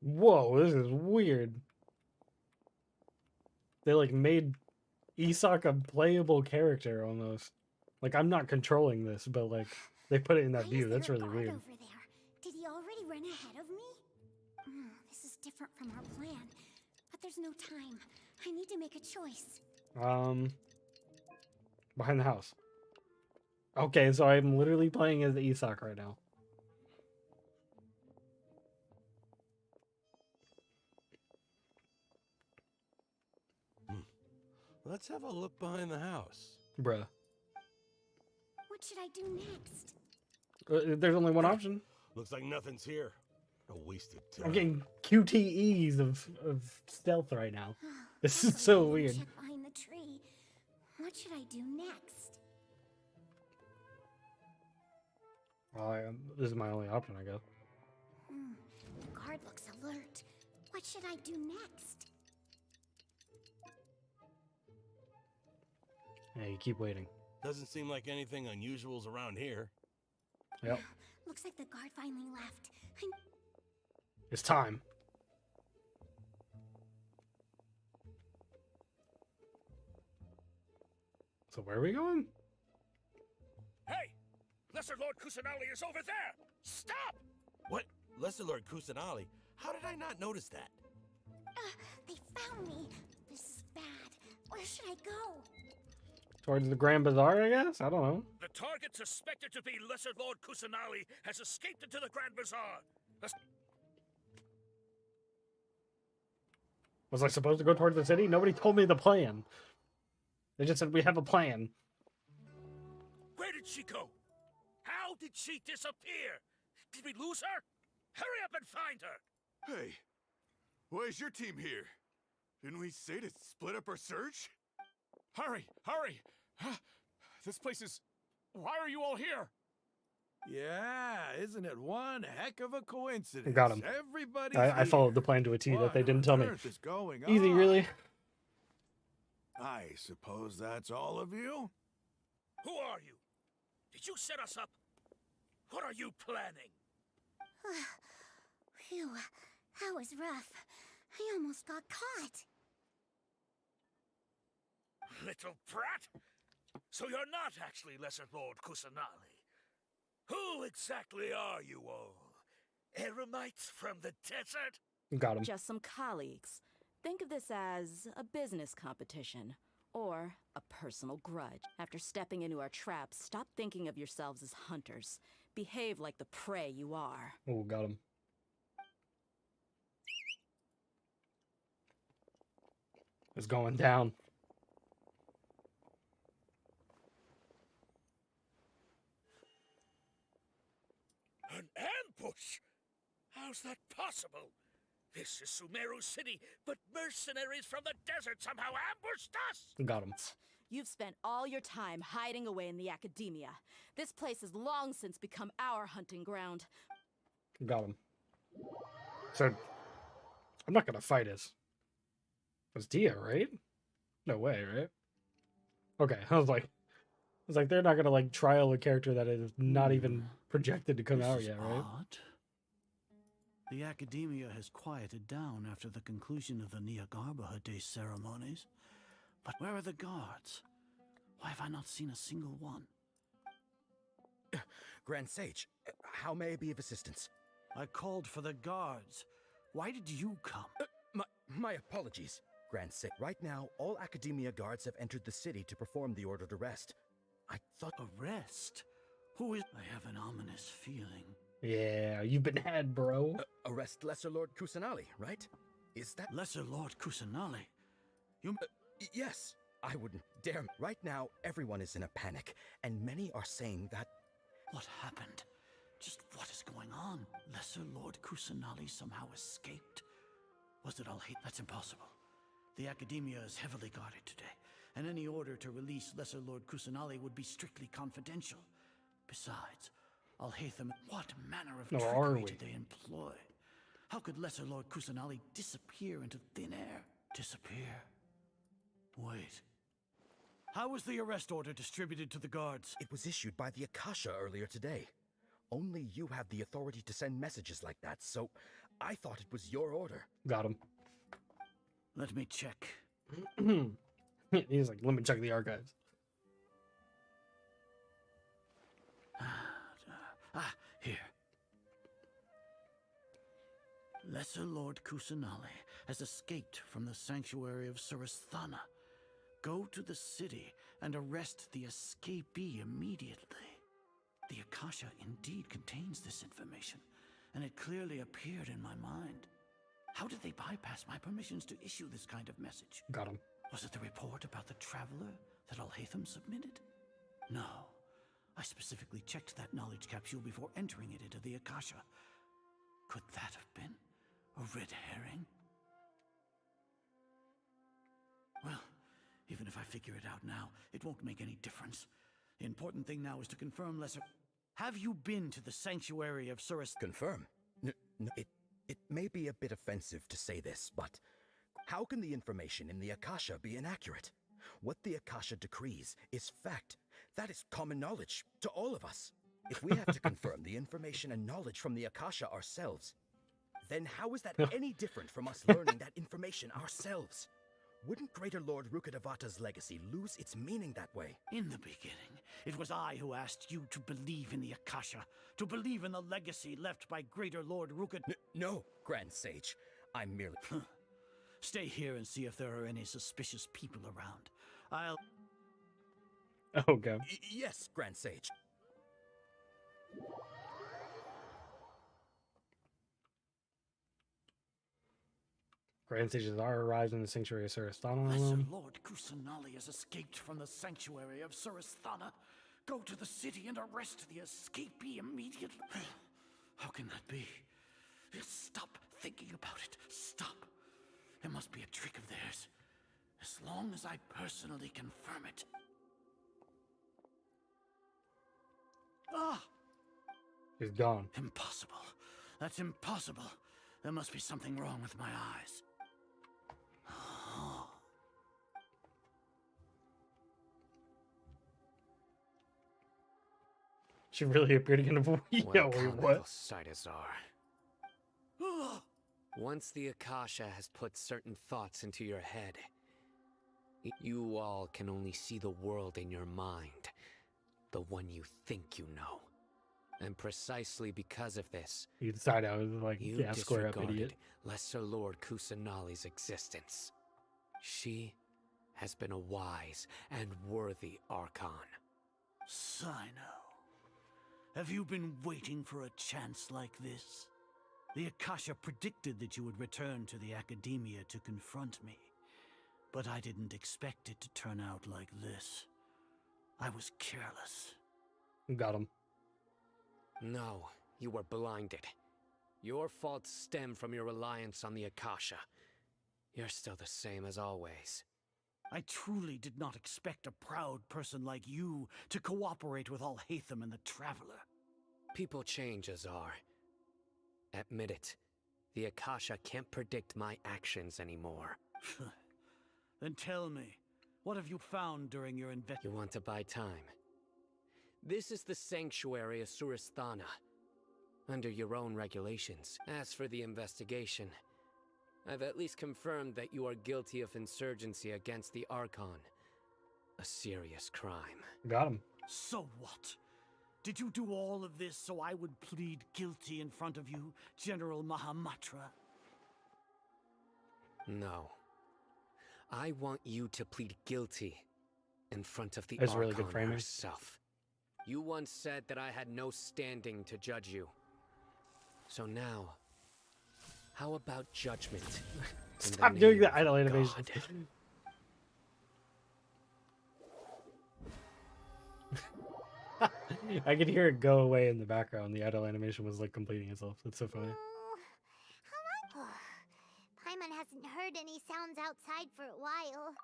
Whoa, this is weird. They like made Isak a playable character almost. Like I'm not controlling this, but like they put it in that view. That's really weird. Over there. Did he already run ahead of me? This is different from our plan. But there's no time. I need to make a choice. Behind the house. Okay, so I'm literally playing as the Isak right now. Let's have a look behind the house. Bruh. What should I do next? There's only one option. Looks like nothing's here. A wasted time. I'm getting QTEs of stealth right now. This is so weird. Check behind the tree. What should I do next? Well, this is my only option, I guess. The guard looks alert. What should I do next? Yeah, you keep waiting. Doesn't seem like anything unusual's around here. Yep. Looks like the guard finally left. It's time. So where are we going? Hey! Lesser Lord Kusanali is over there! Stop! What? Lesser Lord Kusanali? How did I not notice that? They found me. This is bad. Where should I go? Towards the Grand Bazaar, I guess? I don't know. The target suspected to be Lesser Lord Kusanali has escaped into the Grand Bazaar. Was I supposed to go towards the city? Nobody told me the plan. They just said we have a plan. Where did she go? How did she disappear? Did we lose her? Hurry up and find her! Hey, why is your team here? Didn't we say to split up our search? Hurry, hurry! This place is... Why are you all here? Yeah, isn't it one heck of a coincidence? Got him. Everybody. I followed the plan to a T that they didn't tell me. Earth is going Easy, on? really? I suppose that's all of you? Who are you? Did you set us up? What are you planning? Phew, that was rough. I almost got caught. Little brat? So you're not actually Lesser Lord Kusanali. Who exactly are you all? Eremites from the desert? Got him. Just some colleagues. Think of this as a business competition, or a personal grudge. After stepping into our traps, stop thinking of yourselves as hunters. Behave like the prey you are. Oh, got him. It's going down. An ambush? How's that possible? This is Sumeru City, but mercenaries from the desert somehow ambushed us! Got him. You've spent all your time hiding away in the academia. This place has long since become our hunting ground. Got him. So, I'm not gonna fight us. It's Dia, right? No way, right? Okay, I was like, they're not gonna like trial a character that is not even projected to come This out is yet, right? odd. The academia has quieted down after the conclusion of the Niagarbaha Day ceremonies. But where are the guards? Why have I not seen a single one? Grand Sage, how may I be of assistance? I called for the guards. Why did you come? My apologies, Grand Sage. Right now, all academia guards have entered the city to perform the ordered arrest. I thought... Arrest? Who is... I have an ominous feeling. Yeah, you've been had, bro. Arrest Lesser Lord Kusanali, right? Is that... Lesser Lord Kusanali? You... yes, I wouldn't dare. Right now, everyone is in a panic, and many are saying that... What happened? Just what is going on? Lesser Lord Kusanali somehow escaped? Was it all hate? That's impossible. The academia is heavily guarded today, and any order to release Lesser Lord Kusanali would be strictly confidential. Besides, Al-Haytham, what manner of trickery did they employ? How could Lesser Lord Kusanali disappear into thin air? Disappear? Wait. How was the arrest order distributed to the guards? It was issued by the Akasha earlier today. Only you have the authority to send messages like that, so I thought it was your order. Got him. Let me check. He's like, let me check the archives. Here. Lesser Lord Kusanali has escaped from the sanctuary of Surasthana. Go to the city and arrest the escapee immediately. The Akasha indeed contains this information, and it clearly appeared in my mind. How did they bypass my permissions to issue this kind of message? Got him. Was it the report about the traveler that Al-Haytham submitted? No. I specifically checked that knowledge capsule before entering it into the Akasha. Could that have been a red herring? Well, even if I figure it out now, it won't make any difference. The important thing now is to confirm Lesser... Have you been to the sanctuary of Suras... Confirm? No, it may be a bit offensive to say this, but how can the information in the Akasha be inaccurate? What the Akasha decrees is fact. That is common knowledge to all of us. If we have to confirm the information and knowledge from the Akasha ourselves, then how is that any different from us learning that information ourselves? Wouldn't Greater Lord Rukkhadevata's legacy lose its meaning that way? In the beginning, it was I who asked you to believe in the Akasha, to believe in the legacy left by Greater Lord Rukkad... No, Grand Sage. I'm merely... Stay here and see if there are any suspicious people around. I'll... Okay. Yes, Grand Sage. Grand Sages are arrived in the sanctuary of Surasthana. Lesser Lord Kusanali has escaped from the sanctuary of Surasthana. Go to the city and arrest the escapee immediately. How can that be? Stop thinking about it. Stop. It must be a trick of theirs. As long as I personally confirm it. Ah! He's gone. Impossible. That's impossible. There must be something wrong with my eyes. She really appeared again. Yo, wait, what? Saitazar. Once the Akasha has put certain thoughts into your head, you all can only see the world in your mind, the one you think you know. And precisely because of this, You decide I was like, you yeah, square up, disregarded idiot. Lesser Lord Kusanali's existence. She has been a wise and worthy Archon. Sino, have you been waiting for a chance like this? The Akasha predicted that you would return to the Academia to confront me. but I didn't expect it to turn out like this. I was careless. Got him. No, you were blinded. Your faults stem from your reliance on the Akasha. You're still the same as always. I truly did not expect a proud person like you to cooperate with Alhaitham and the Traveler. People change, Azar. Admit it. The Akasha can't predict my actions anymore. Then tell me, what have you found during your You want to buy time? This is the sanctuary of Surasthana, under your own regulations. As for the investigation, I've at least confirmed that you are guilty of insurgency against the Archon. A serious crime. Got him. So what? Did you do all of this so I would plead guilty in front of you, General Mahamatra? No. I want you to plead guilty in front of the That's Archon really good framing. herself. You once said that I had no standing to judge you. So now, how about judgment? Stop doing the idle animation. I could hear it go away in the background. The idle animation was like completing itself. It's so funny. Paimon hasn't heard any sounds outside for a while.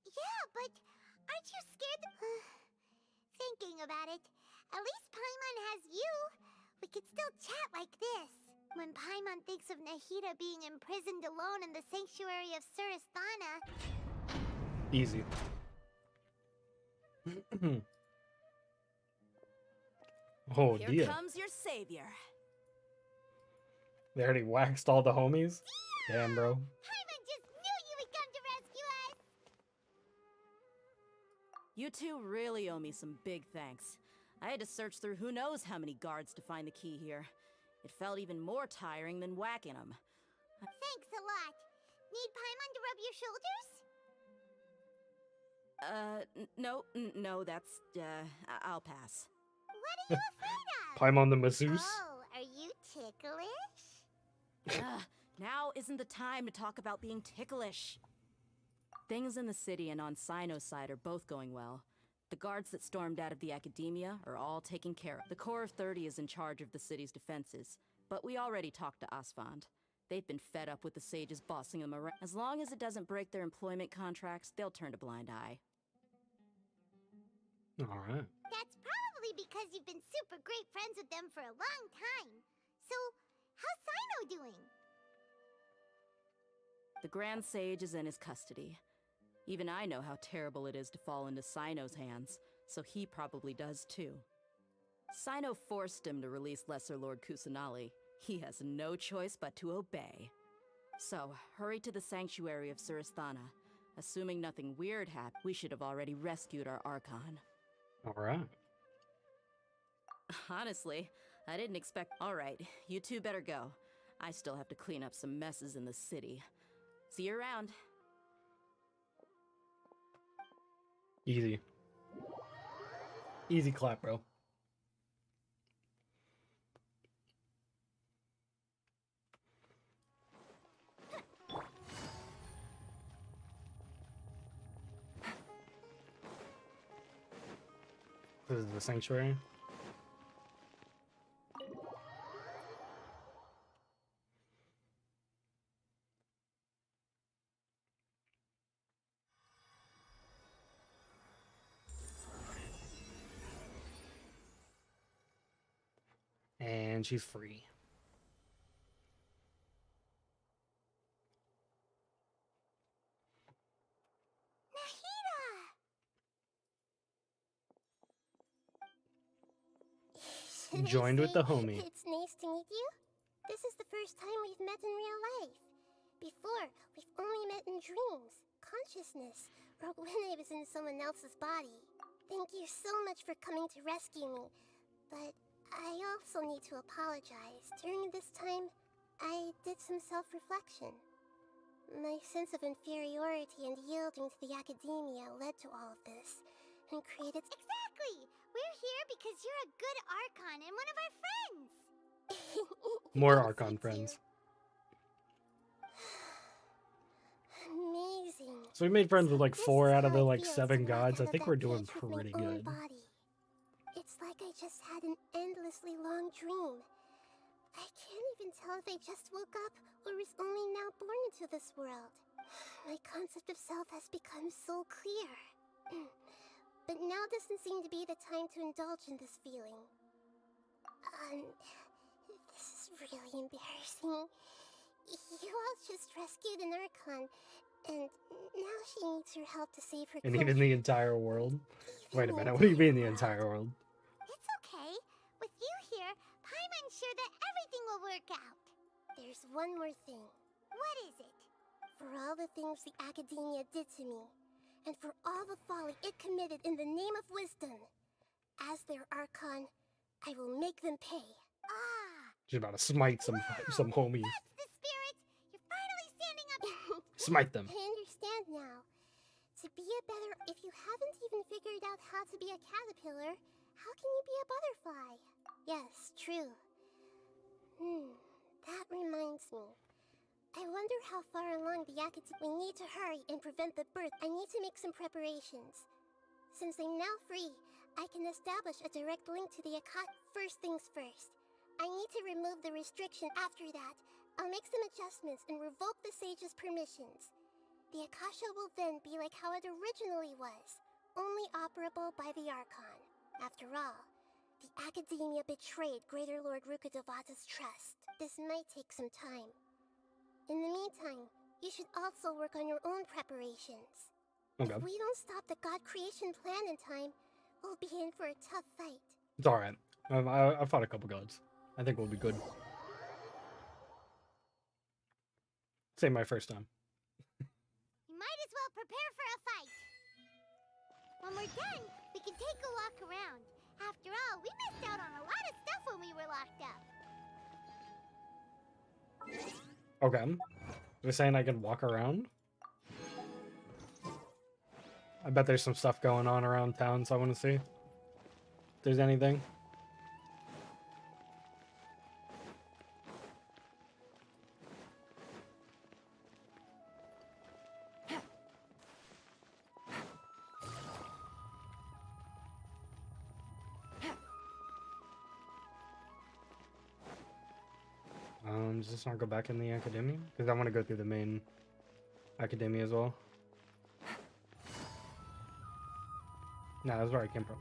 Yeah, but aren't you scared? Thinking about it, at least Paimon has you. We could still chat like this. When Paimon thinks of Nahida being imprisoned alone in the sanctuary of Surasthana. Easy. Oh Here dear. comes your savior. They already waxed all the homies? Damn, bro. Paimon just knew you would come to rescue us! You two really owe me some big thanks. I had to search through who knows how many guards to find the key here. It felt even more tiring than whacking them. Thanks a lot. Need Paimon to rub your shoulders? No, that's, I'll pass. What are you afraid of? Paimon the masseuse? Oh, are you ticklish? Now isn't the time to talk about being ticklish. Things in the city and on Sino's side are both going well. The guards that stormed out of the academia are all taken care of. The Corps of 30 is in charge of the city's defenses, but we already talked to Asfand. They've been fed up with the sages bossing them around. As long as it doesn't break their employment contracts, they'll turn a blind eye. Alright. That's probably because you've been super great friends with them for a long time. So, how's Sino doing? The Grand Sage is in his custody. Even I know how terrible it is to fall into Sino's hands, so he probably does too. Sino forced him to release Lesser Lord Kusanali. He has no choice but to obey. So, hurry to the sanctuary of Surasthana. Assuming nothing weird happened, we should have already rescued our Archon. Alright. Honestly, I didn't expect... Alright, you two better go. I still have to clean up some messes in the city. See you around. Easy. Easy clap, bro. This is the sanctuary. And she's free. Joined with the homie. It's nice to meet you. This is the first time we've met in real life. Before, we've only met in dreams, consciousness, or when I was in someone else's body. Thank you so much for coming to rescue me. But I also need to apologize. During this time, I did some self-reflection. My sense of inferiority and yielding to the academia led to all of this, and created... Exactly! We're here because you're a good Archon and one of our friends! More Archon friends. amazing. So we made friends with like 4 out of the like feels 7 to walk gods. I out of think that we're doing cage with my pretty own good. body. It's like I just had an endlessly long dream. I can't even tell if I just woke up or was only now born into this world. My concept of self has become so clear. But now doesn't seem to be the time to indulge in this feeling. This is really embarrassing. You all just rescued an Archon, and now she needs your help to save her And country. even the entire world. Wait a minute, what do you mean the entire world? It's okay. With you here, Paimon's sure that everything will work out. There's one more thing. What is it? For all the things the Academia did to me, and for all the folly it committed in the name of wisdom, as their Archon, I will make them pay. She's about to smite some homies. That's the spirit! You're finally standing up! Smite them. I understand now. To be a better... If you haven't even figured out how to be a caterpillar, how can you be a butterfly? Yes, true. That reminds me. I wonder how far along the Academia... We need to hurry and prevent the birth. I need to make some preparations. Since I'm now free, I can establish a direct link to the Akasha. First things first. I need to remove the restriction. After that, I'll make some adjustments and revoke the sage's permissions. The Akasha will then be like how it originally was, only operable by the Archon. After all, the Academia betrayed Greater Lord Rukkhadevata's trust. This might take some time. In the meantime, you should also work on your own preparations. Okay. If we don't stop the God creation plan in time, we'll be in for a tough fight. It's alright. I fought a couple gods. I think we'll be good. Say my first time. You might as well prepare for a fight. When we're done, we can take a walk around. After all, we missed out on a lot of stuff when we were locked up. Okay. You're saying I can walk around? I bet there's some stuff going on around town, so I want to see if there's anything. Does this not go back in the Academia? Because I want to go through the main Academia as well. No, that's where I came from.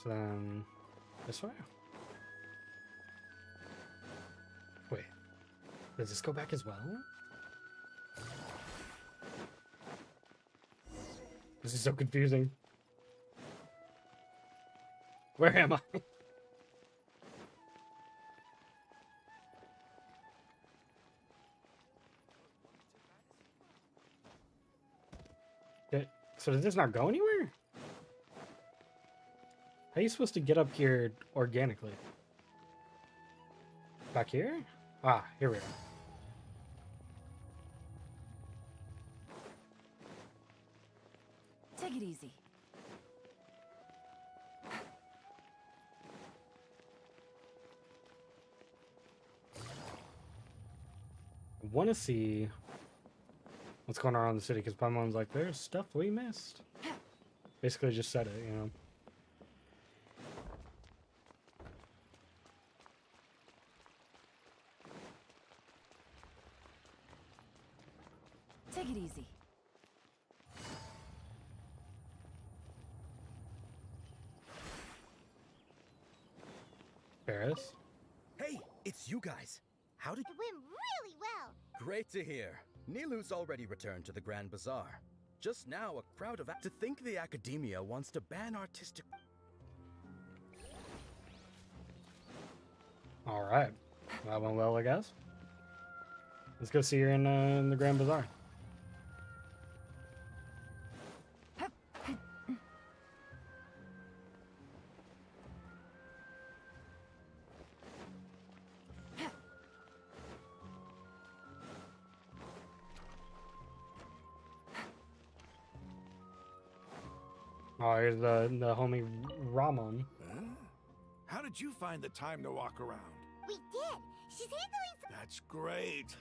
So then, this way? Wait, does this go back as well? This is so confusing. Where am I? So does this not go anywhere? How are you supposed to get up here organically? Back here? Ah, here we are. Take it easy. I want to see what's going on around the city, because Paimon's like, there's stuff we missed. Basically just said it, you know. Take it easy. Ferris? Hey, it's you guys. How did... It went really well. Great to hear. Nilu's already returned to the Grand Bazaar. Just now, a crowd of... To think the Academia wants to ban artistic... Alright. That went well, I guess. Let's go see her in the Grand Bazaar. Oh, here's the homie Ramon. Huh? How did you find the time to walk around? We did. She's handling some... That's great.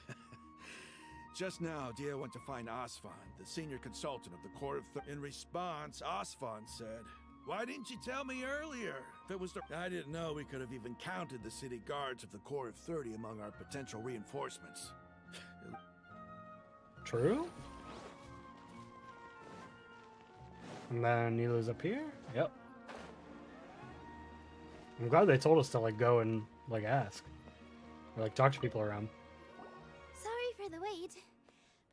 Just now, Dia went to find Osfan, the senior consultant of the Court of In response, Osfan said, "Why didn't you tell me earlier? If it was the I didn't know we could have even counted the city guards of the Court of 30 among our potential reinforcements." True. And then Nilu's up here. Yep. I'm glad they told us to like go and like ask, or like talk to people around. Sorry for the wait.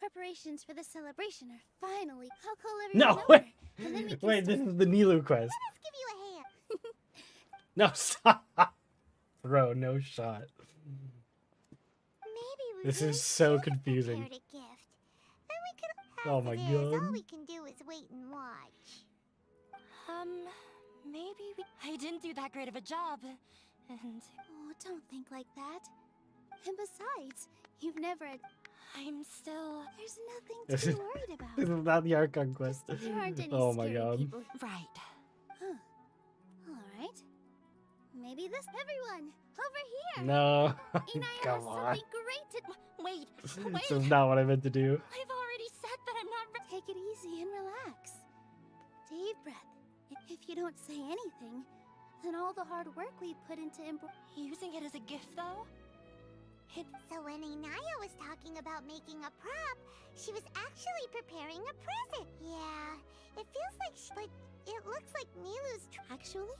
Preparations for the celebration are finally. I'll call everyone No, over, wait, and then we can wait. start. This is the Nilu quest. Let us give you a hand. No, stop. Bro, no shot. Maybe we This really is so should have confusing. prepared a gift. Then we could have Oh my it is. All god. we can do is wait and watch. Maybe we... I didn't do that great of a job, and... Oh, don't think like that. And besides, you've never. I'm still... There's nothing This to is, be worried about. this is not the Archon quest. There aren't any Oh my scary god. people. Right. Huh. All right. Maybe this everyone over here. No. Inaya Come has on. something great to. Wait, This is not what I meant to do. I've already said that I'm not... Take it easy and relax. Deep breath. If you don't say anything, then all the hard work we put into Using it as a gift, though? So when Inaya was talking about making a prop, she was actually preparing a present. Yeah, it feels like but it looks like Nilu's Actually,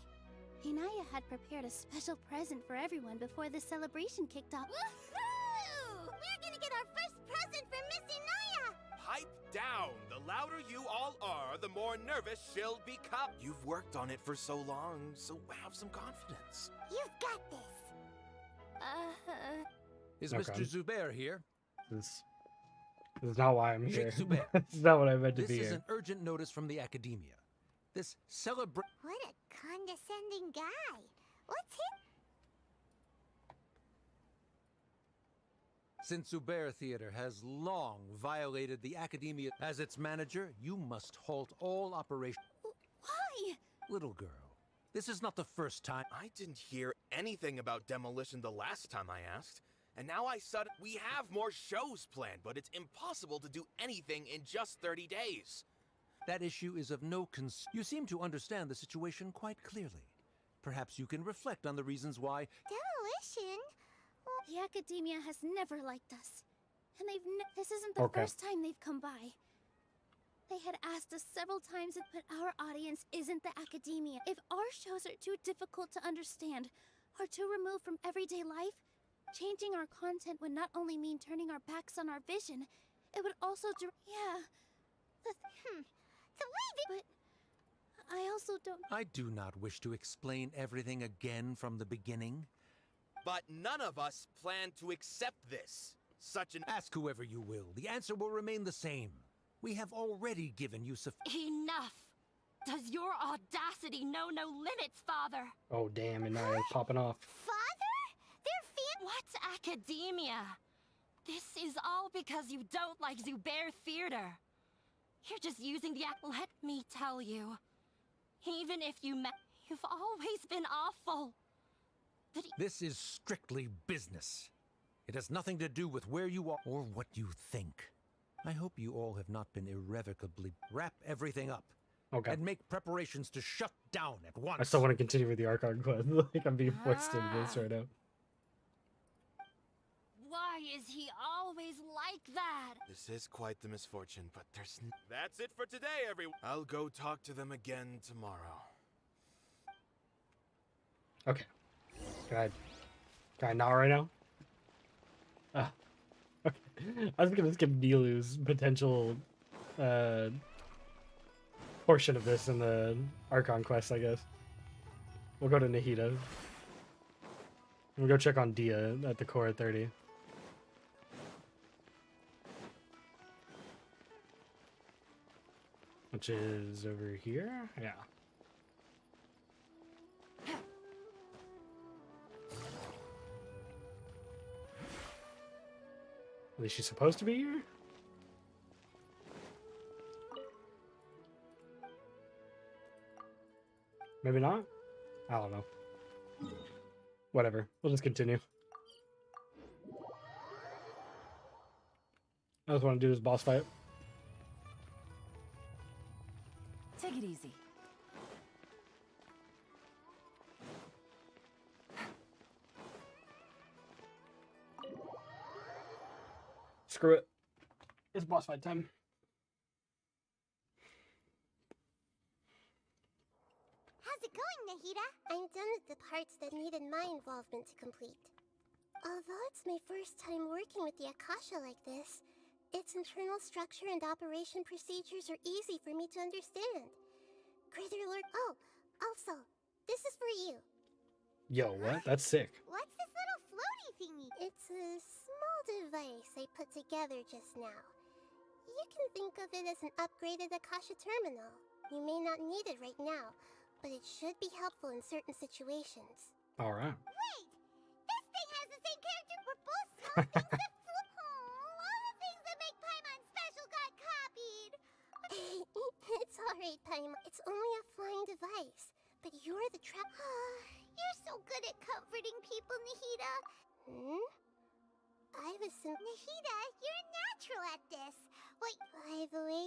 Inaya had prepared a special present for everyone before the celebration kicked off. Woohoo! We're gonna get our first present for Miss Inaya! Pipe down! The louder you all are, the more nervous she'll become. You've worked on it for so long, so have some confidence. You've got this. Is Okay. Mr. Zubair here? This is not why I'm here. Sheikh Zubair. This is not what I meant to This be is here. an urgent notice from the Academia. This celebration. What a condescending guy. What's his? Since Zubair Theater has long violated the Academia as its manager, you must halt all operations. Why? Little girl, this is not the first time. I didn't hear anything about demolition the last time I asked. And now we have more shows planned, but it's impossible to do anything in just 30 days. That issue is of no concern. You seem to understand the situation quite clearly. Perhaps you can reflect on the reasons why. Demolition? The Academia has never liked us. And this isn't the Okay. first time they've come by. They had asked us several times, but our audience isn't the Academia. If our shows are too difficult to understand or too removed from everyday life, changing our content would not only mean turning our backs on our vision, it would also yeah. The way they... But I also don't... I do not wish to explain everything again from the beginning. But none of us plan to accept this. Ask whoever you will. The answer will remain the same. We have already given you Enough! Does your audacity know no limits, Father? Oh damn, and now it's popping off. Father? What's academia? This is all because you don't like Zubair Theater. You're just using the Let me tell you. Even if you've always been awful. This is strictly business. It has nothing to do with where you are or what you think. I hope you all have not been irrevocably wrap everything up. Okay. And make preparations to shut down at once. I still want to continue with the Archon quest. Like I'm being forced into this right now. Why is he always like that? This is quite the misfortune, but That's it for today, everyone. I'll go talk to them again tomorrow. Okay. Can I not right now? Okay. I was gonna skip Nilu's potential portion of this in the Archon quest, I guess. We'll go to Nahida. We'll go check on Dia at the core at 30. Which is over here? Yeah. At least she's supposed to be here? Maybe not? I don't know. Whatever. We'll just continue. I just want to do this boss fight. Take it easy. Screw it. It's boss fight time. How's it going, Nahida? I'm done with the parts that needed my involvement to complete. Although it's my first time working with the Akasha like this, its internal structure and operation procedures are easy for me to understand. Greater Lord... Oh, also, this is for you. Yo, what? That's sick. What's this little floaty thingy? It's a small device I put together just now. You can think of it as an upgraded Akasha terminal. You may not need it right now, but it should be helpful in certain situations. Alright. Wait! This thing has the same character for both small things that all the things that make Paimon special got copied! It's alright, Paimon. It's only a flying device. But you're the trap... You're so good at comforting people, Nahida. Hmm? I was Nahida, you're a natural at this. Wait. By the way,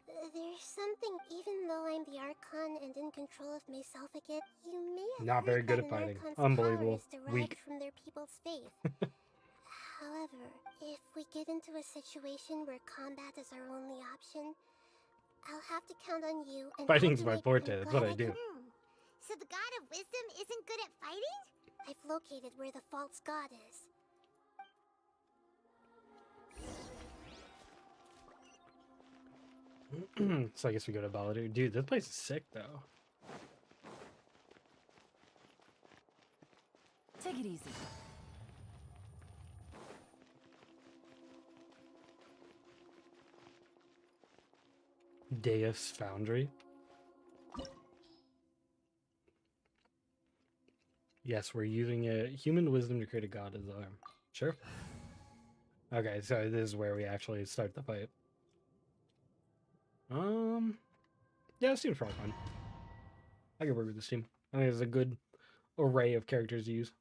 there's something, even though I'm the Archon and in control of myself again, you may have Not very heard good that at an fighting. Archon's Unbelievable. power is derived Weak. from their people's faith. However, if we get into a situation where combat is our only option, I'll have to count on you and Fighting's my ultimate- forte. I'm That's glad what I do. So the God of Wisdom isn't good at fighting? I've located where the false god is. So I guess we go to Balladur. Dude, this place is sick though. Take it easy. Deus Foundry. Yes, we're using a human wisdom to create a god as our... Sure. Okay, so this is where we actually start the fight. Yeah, this seems probably fun. I can work with this team. I think there's a good array of characters to use.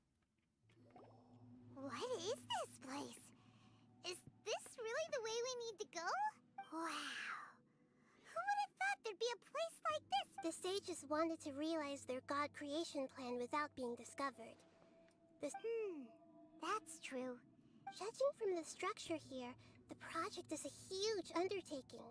What is this place? Is this really the way we need to go? Wow. Who would have thought there'd be a place like this? The sages wanted to realize their god creation plan without being discovered. That's true. Judging from the structure here, the project is a huge undertaking.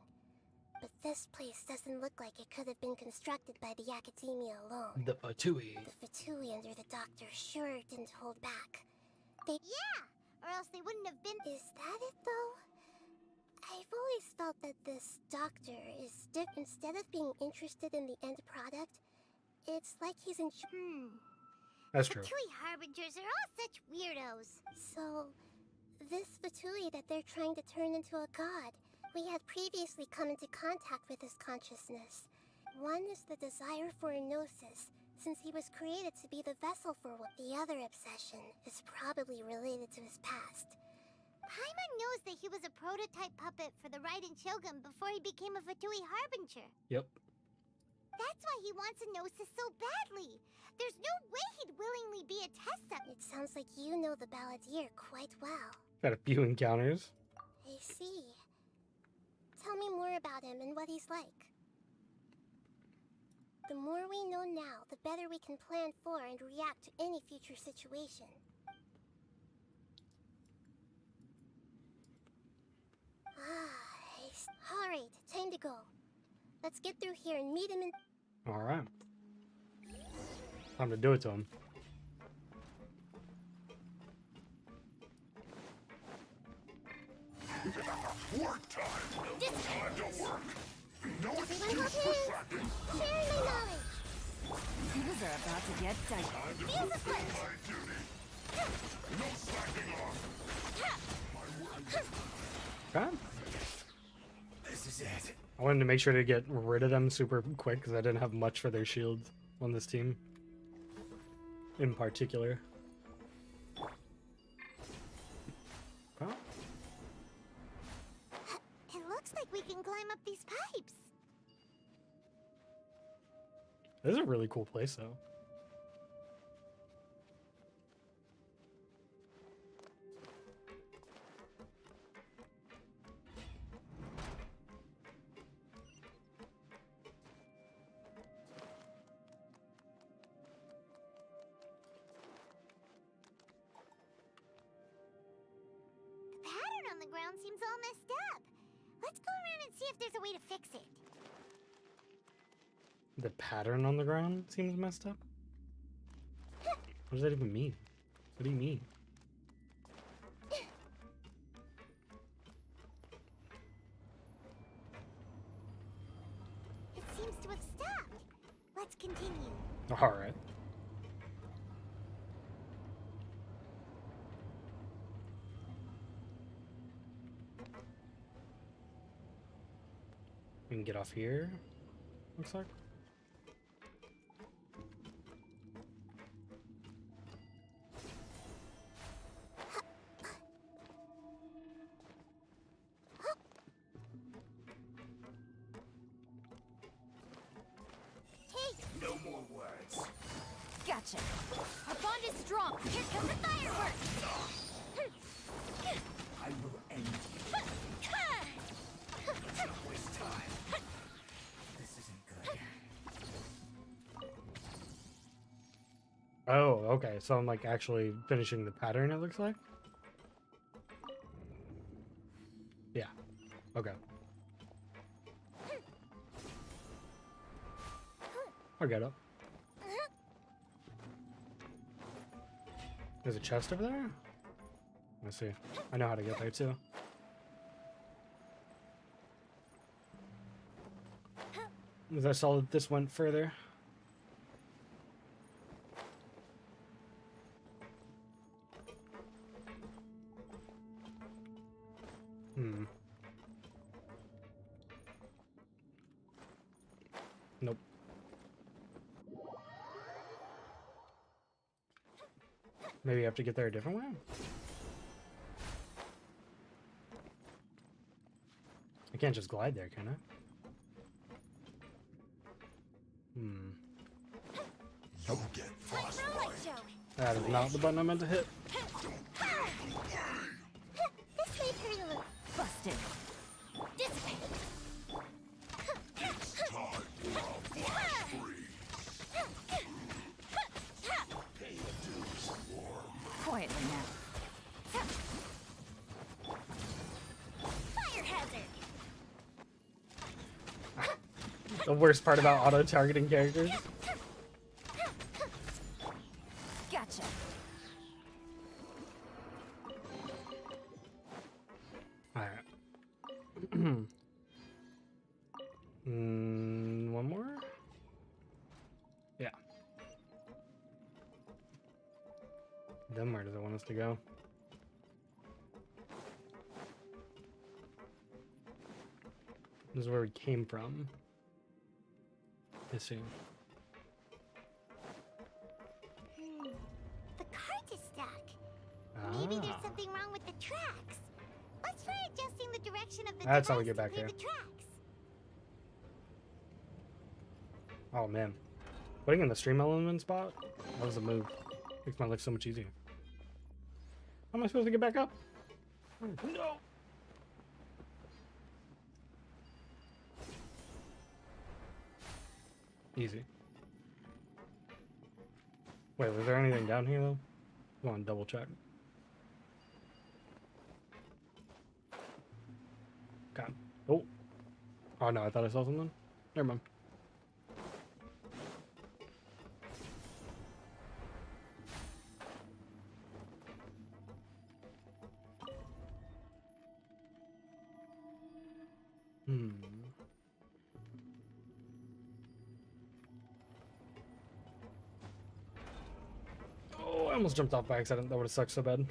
But this place doesn't look like it could have been constructed by the academia alone. The Fatui. The Fatui under the doctor sure didn't hold back. Yeah, or else they wouldn't have been... Is that it, though? I've always felt that this doctor is instead of being interested in the end product, it's like he's in... That's true. Fatui Harbingers are all such weirdos. So, this Fatui that they're trying to turn into a god, we had previously come into contact with his consciousness. One is the desire for a gnosis, since he was created to be the vessel for what. The other obsession is probably related to his past. Paimon knows that he was a prototype puppet for the Raiden Shogun before he became a Fatui Harbinger. Yep. That's why he wants a gnosis so badly. There's no way he'd willingly be a test subject. It sounds like you know the Balladur quite well. Got a few encounters. I see. Tell me more about him and what he's like. The more we know now, the better we can plan for and react to any future situation. Alright, time to go. Let's get through here and meet him in... Alright. Time to do it to him. Work time! Time to work! No Everyone excuse hop for in! slacking! Share my knowledge! Things are about to get dicey. Feel the foot! My duty! No slacking off! Okay. This is it. I wanted to make sure to get rid of them super quick because I didn't have much for their shields on this team. In particular. Okay. It looks like we can climb up these pipes. This is a really cool place though. ground seems all messed up. Let's go around and see if there's a way to fix it. The pattern on the ground seems messed up. What does that even mean? What do you mean? It seems to have stopped. Let's continue. All right. We can get off here, looks like. No more words. Gotcha. Our bond is strong. Here comes the fireworks. I will end you. Don't waste time. This isn't good. Oh, okay. So I'm like actually finishing the pattern, it looks like. Yeah. Okay. I'll get up. There's a chest over there? Let's see. I know how to get there too. As I saw that this went further. Nope. Maybe I have to get there a different way? I can't just glide there, can I? You'll get frostbite. That is not the button I meant to hit. This may hurt a little. Busted. Dissipate. It's time for a flash freeze. Pay the dues, Worm. Quietly now. Fire hazard. The worst part about auto-targeting characters. Gotcha. Alright. One more? Yeah. Then where does it want us to go? This is where we came from. Missing. The cart is stuck. Maybe there's something wrong with the tracks. Let's try adjusting the direction of the That's how we device get back to clear here. the tracks. Oh man. Putting in the stream element spot? That was a move. Makes my life so much easier. How am I supposed to get back up? No! Easy. Wait, was there anything down here though? Go on, double check. God. Oh. Oh no, I thought I saw something. Never mind. Oh, I almost jumped off by accident. That would have sucked so bad.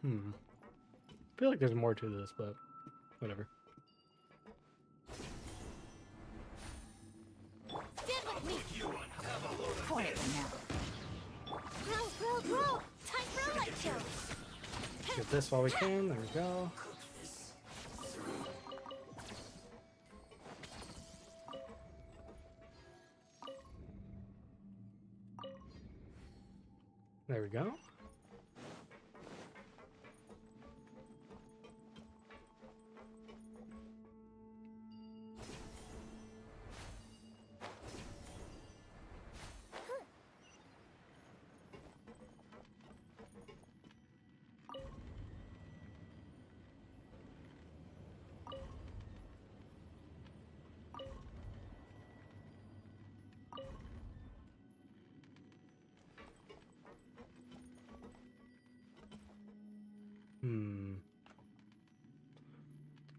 I feel like there's more to this, but whatever. Stand with me. Quietly now. Roll. Time for a light show. Get this while we can. There we go. There we go.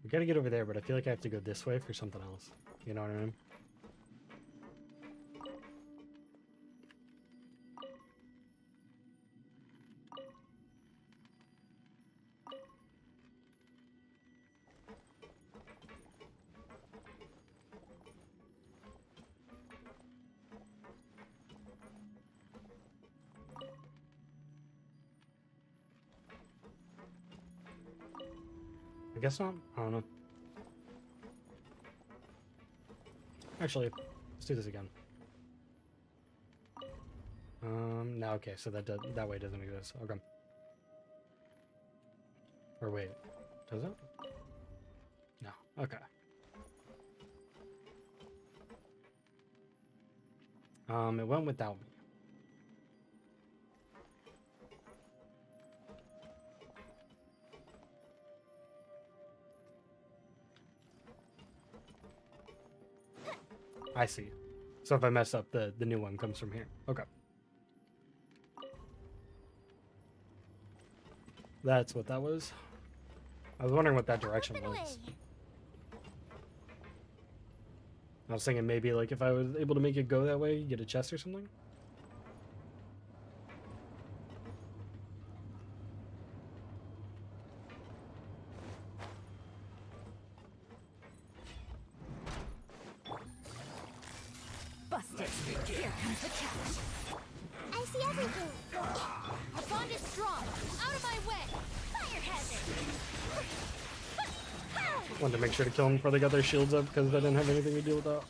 We gotta get over there, but I feel like I have to go this way for something else. You know what I mean? I guess not. I don't know. Actually, let's do this again. No, okay, so that way doesn't exist. Okay. Or wait, does it? No. Okay. It went without me. I see. So if I mess up, the new one comes from here. Okay. That's what that was. I was wondering what that direction was. I was thinking maybe like if I was able to make it go that way, get a chest or something. Busted. Here comes the catch. I see everything. Our bond is strong. Out of my way. Fire hazard. Wanted to make sure to kill them before they got their shields up because I didn't have anything to do with that.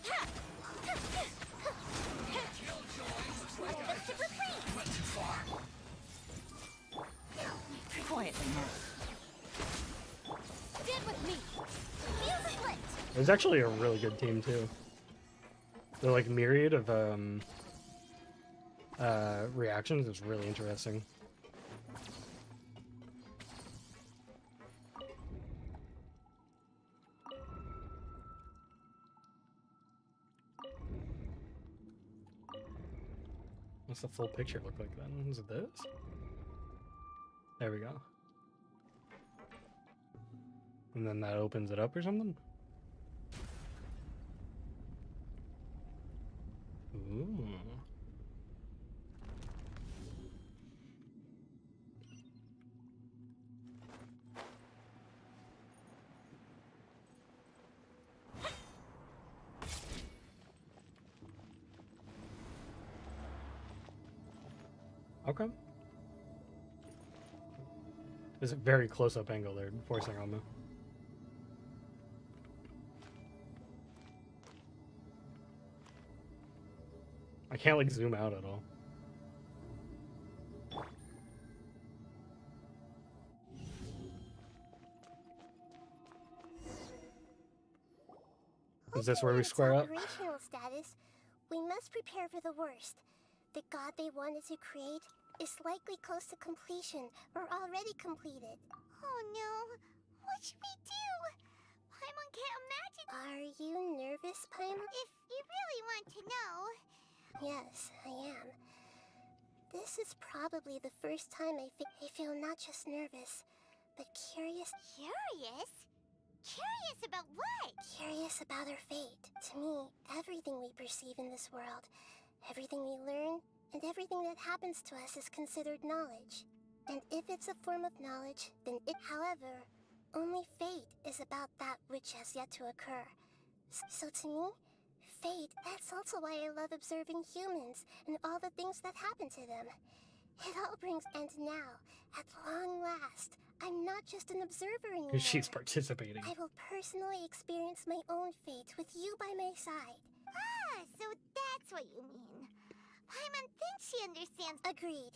Quietly now. Stand with me. Feel the split. It was actually a really good team too. The like myriad of reactions is really interesting. What's the full picture look like then? Is it this? There we go. And then that opens it up or something? Ooh. Okay. It's a very close-up angle they're forcing on me. I can't like zoom out at all. Is this where we square up? Operational status. We must prepare for the worst. The god they wanted to create is likely close to completion or already completed. Oh no! What should we do? Paimon can't imagine. Are you nervous, Paimon? If you really want to know. Yes, I am. This is probably the first time I feel not just nervous, but curious. Curious? Curious about what? Curious about our fate. To me, everything we perceive in this world, everything we learn, and everything that happens to us is considered knowledge. And if it's a form of knowledge, then it, however, only fate is about that which has yet to occur. So to me, fate, that's also why I love observing humans and all the things that happen to them. It all brings, and now, at long last, I'm not just an observer anymore. She's participating. I will personally experience my own fate with you by my side. Ah, so that's what you mean. Paimon thinks she understands. Agreed.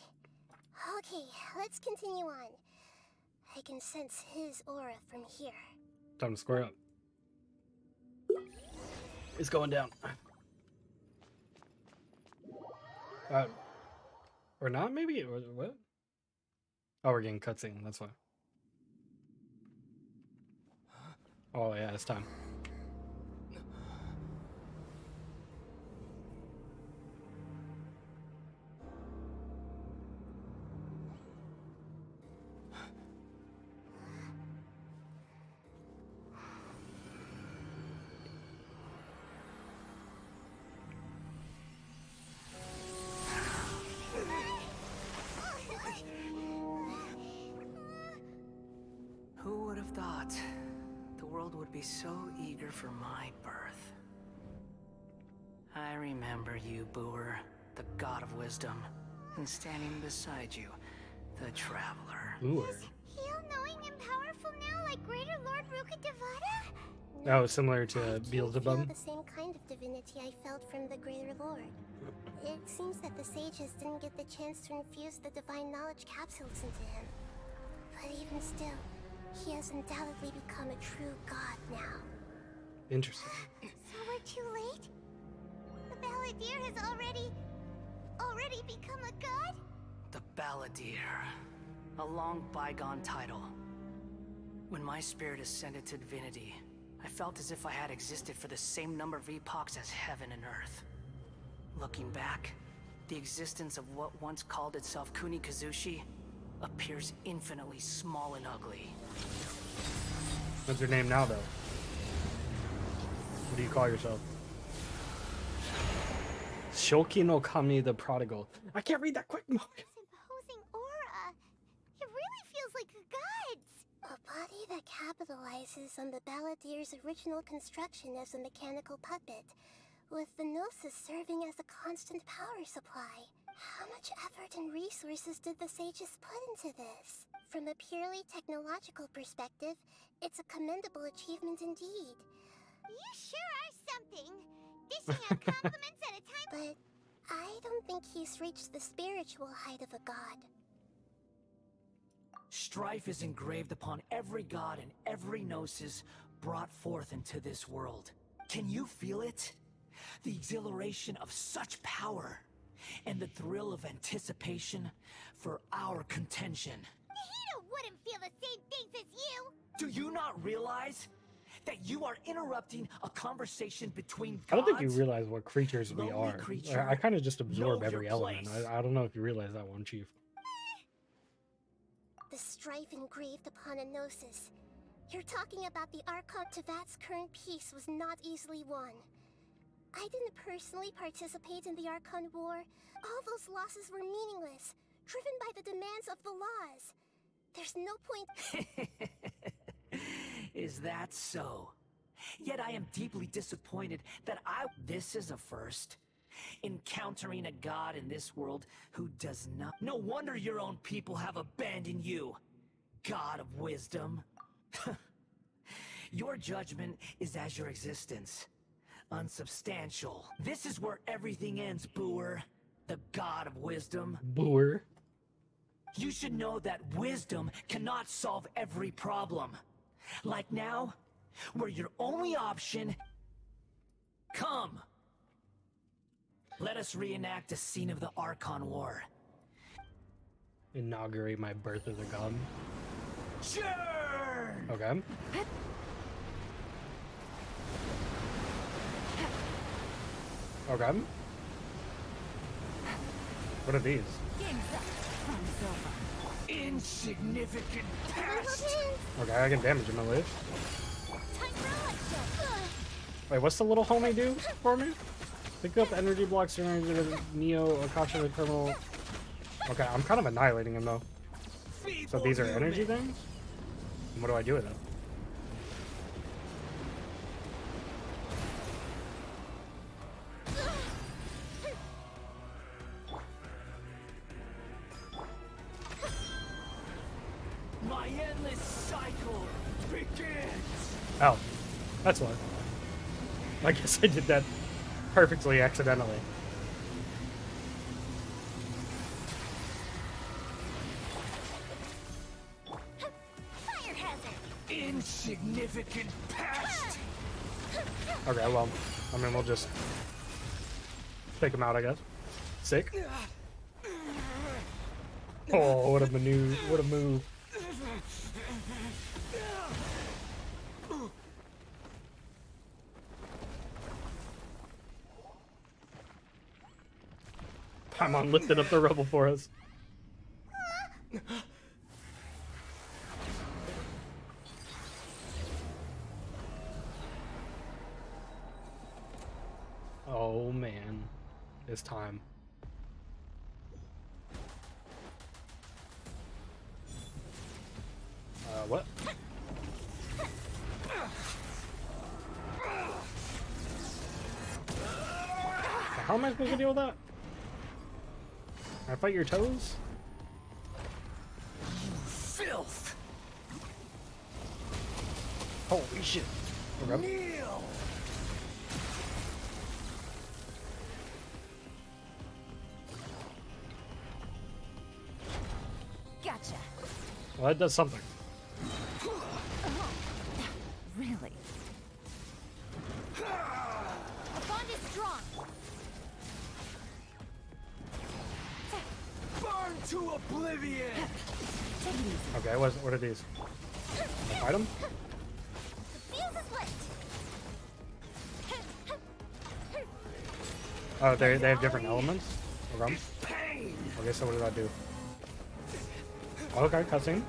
Okay, let's continue on. I can sense his aura from here. Time to square up. It's going down. Or not, maybe? Or what? Oh, we're getting cutscene, that's why. Oh, yeah, it's time. be so eager for my birth. I remember you, Booer, the god of wisdom, and standing beside you, the traveler. Booer. He all-knowing and powerful now like Greater Lord Rukkhadevata? Oh, similar to Feel Beelzebub. the same kind of divinity I felt from the Greater Lord. It seems that the sages didn't get the chance to infuse the divine knowledge capsules into him. But even still, he has undoubtedly become a true god now. Interesting. So we're too late? The Balladeer has already become a god? The Balladeer. A long bygone title. When my spirit ascended to divinity, I felt as if I had existed for the same number of epochs as heaven and earth. Looking back, the existence of what once called itself Kunikazushi appears infinitely small and ugly. What's your name now, though? What do you call yourself? Shoki no Kami the Prodigal. I can't read that quick. Imposing aura. It really feels like a god's. A body that capitalizes on the Balladeer's original construction as a mechanical puppet, with the Gnosis serving as a constant power supply. How much effort and resources did the sages put into this? From a purely technological perspective, it's a commendable achievement indeed. You sure are something. Dishing out compliments at a time. But I don't think he's reached the spiritual height of a god. Strife is engraved upon every god and every gnosis brought forth into this world. Can you feel it? The exhilaration of such power, and the thrill of anticipation for our contention. Nahida wouldn't feel the same things as you. Do you not realize that you are interrupting a conversation between gods? I don't think you realize what creatures we Lonely are. creature, I kind of just absorb know every your element. place. I don't know if you realize that one, Chief. The strife engraved upon a gnosis. You're talking about the Archon Tevat's current peace was not easily won. I didn't personally participate in the Archon War. All those losses were meaningless, driven by the demands of the laws. There's no point. Is that so? Yet I am deeply disappointed that this is a first. Encountering a god in this world who does not... No wonder your own people have abandoned you, god of wisdom. Your judgment is as your existence. Unsubstantial. This is where everything ends, Booer. The god of wisdom. Booer. You should know that wisdom cannot solve every problem. Like now, where your only option... Come! Let us reenact a scene of the Archon War. Inaugurate my birth as a god. Churn! Okay. Okay. What are these? Insignificant pest! Okay, I can damage him at least. Wait, what's the little homie do for me? Pick up energy blocks surrounding the Neo Akasha terminal. Okay, I'm kind of annihilating him though. So these are energy things? And what do I do with them? My endless cycle begins! Oh, that's why. I guess I did that perfectly accidentally. Fire hazard. Insignificant pest! Okay, well, I mean, we'll just take him out, I guess. Sick. Oh, what a maneuver! What a move! Paimon lifted up the rubble for us. Oh man, it's time. What? How am I supposed to deal with that? Can I fight your toes? Filth! Holy shit. Okay. Kneel! Gotcha. Well, that does something. Really? The bond is strong. Burn to oblivion! Take it easy. Okay, what are these? Fight them? The fuse is lit. Oh, they have different elements? Okay. Okay, so what did I do? Okay, cutscene.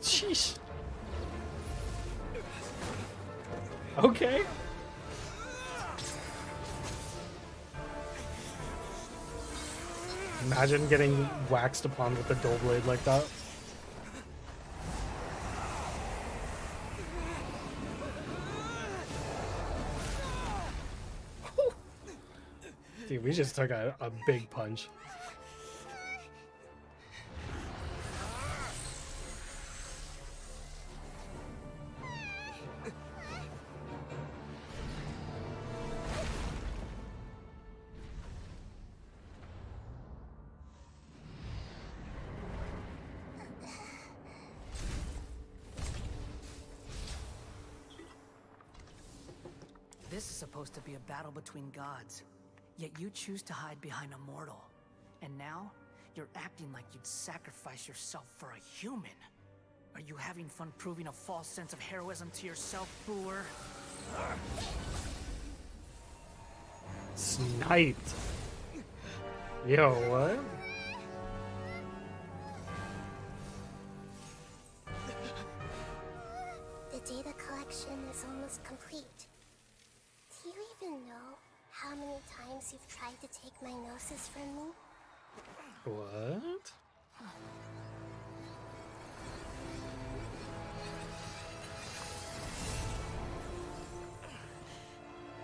Sheesh. Okay. Imagine getting waxed upon with a dull blade like that. Dude, we just took a big punch. This is supposed to be a battle between gods, yet you choose to hide behind a mortal. And now, you're acting like you'd sacrifice yourself for a human. Are you having fun proving a false sense of heroism to yourself, Booer? Sniped. Yo, what? The data collection is almost complete. Do you even know how many times you've tried to take my gnosis from me? What?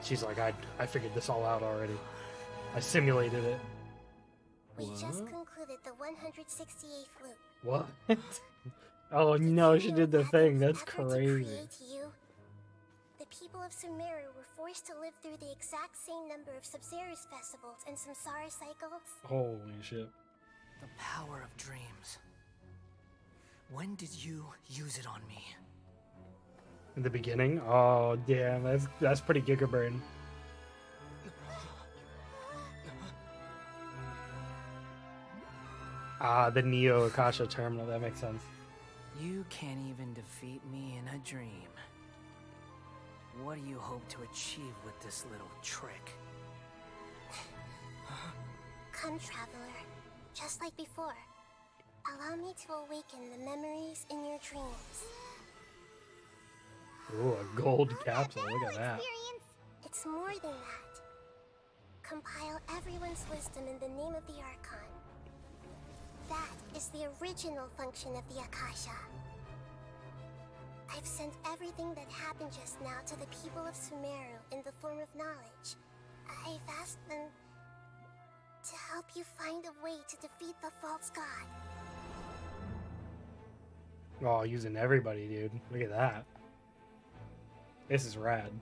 She's like, I figured this all out already. I simulated it. We What? just concluded the 168th loop. What? Oh no, she did the thing. That's Effort to crazy. create you. The people of Sumeru were forced to live through the exact same number of Sabzerus festivals and Samsara cycles. Holy shit. The power of dreams. When did you use it on me? In the beginning? Oh damn, that's pretty gigabrain. Ah, the Neo Akasha terminal, that makes sense. You can't even defeat me in a dream. What do you hope to achieve with this little trick? Come, traveler. Just like before. Allow me to awaken the memories in your dreams. Ooh, a gold capsule, look at that. It's more than that. Compile everyone's wisdom in the name of the Archon. That is the original function of the Akasha. I've sent everything that happened just now to the people of Sumeru in the form of knowledge. I've asked them to help you find a way to defeat the false god. Oh, using everybody, dude. Look at that. This is rad.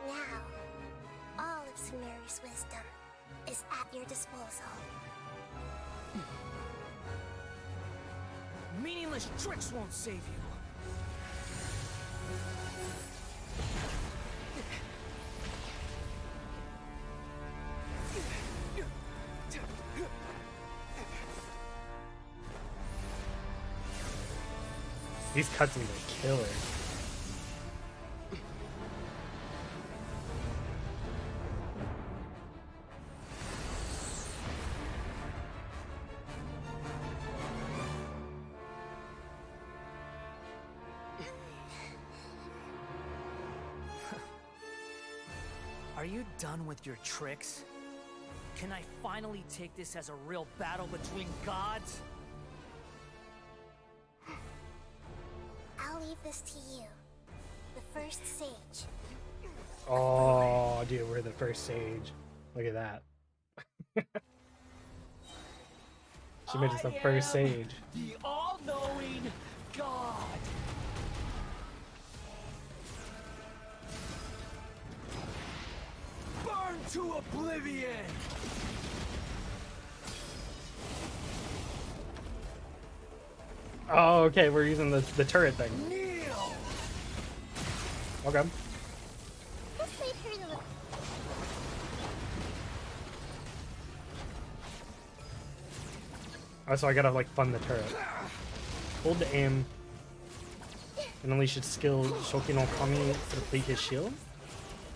Now, all of Sumeru's wisdom is at your disposal. Meaningless tricks won't save you. These cutscenes are killer. Are you done with your tricks? Can I finally take this as a real battle between gods? I'll leave this to you. The first sage. Oh, dude, we're the first sage. Look at that. She made us the first sage. The all-knowing God. Burn to oblivion. Oh, okay, we're using the turret thing. Kneel. Okay. This made her look. Oh, so I gotta like fund the turret. Hold the aim. And unleash its skill Shoki no Kami to deplete his shield?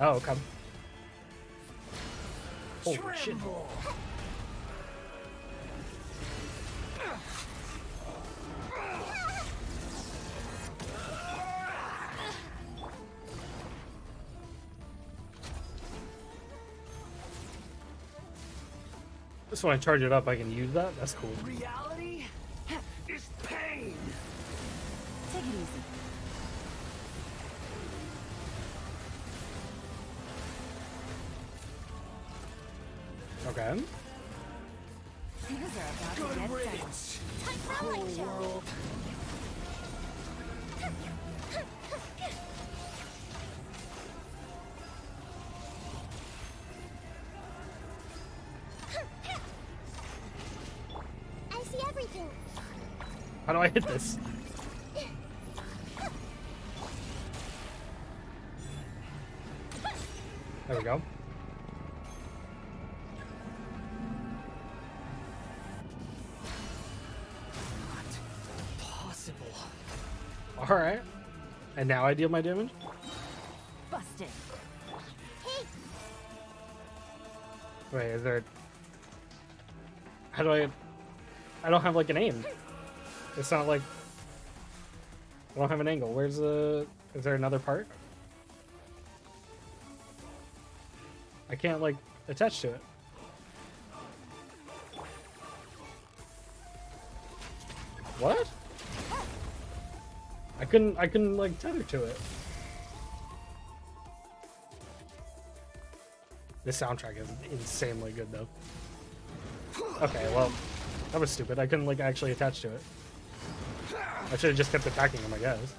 Oh, okay. Holy shit. Just when I charge it up, I can use that? That's cool. Reality is pain. Take it easy. Okay. Things are about to get riddance. Time for a light show. I see everything. How do I hit this? There we go. Possible. Alright. And now I deal my damage? Busted. Wait, is there... How do I don't have like an aim. It's not like... I don't have an angle. Where's the... Is there another part? I can't like attach to it. What? I couldn't like tether to it. This soundtrack is insanely good though. Okay, well, that was stupid. I couldn't like actually attach to it. I should have just kept attacking him, I guess.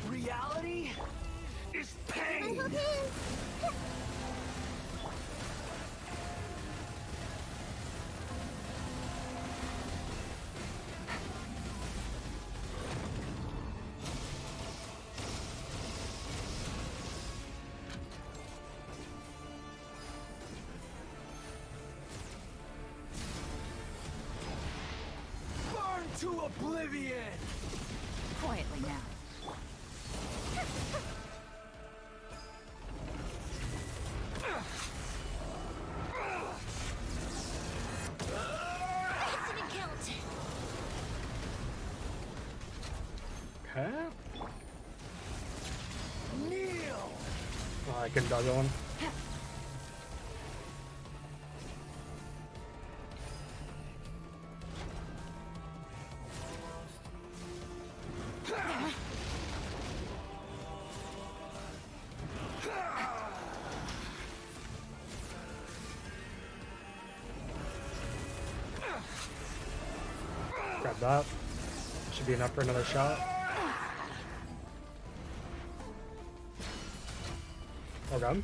Reality is pain. Burn to oblivion. Quietly now. Okay. Kneel. Oh, I couldn't dodge that one. Grab that. Should be enough for another shot. Oh god.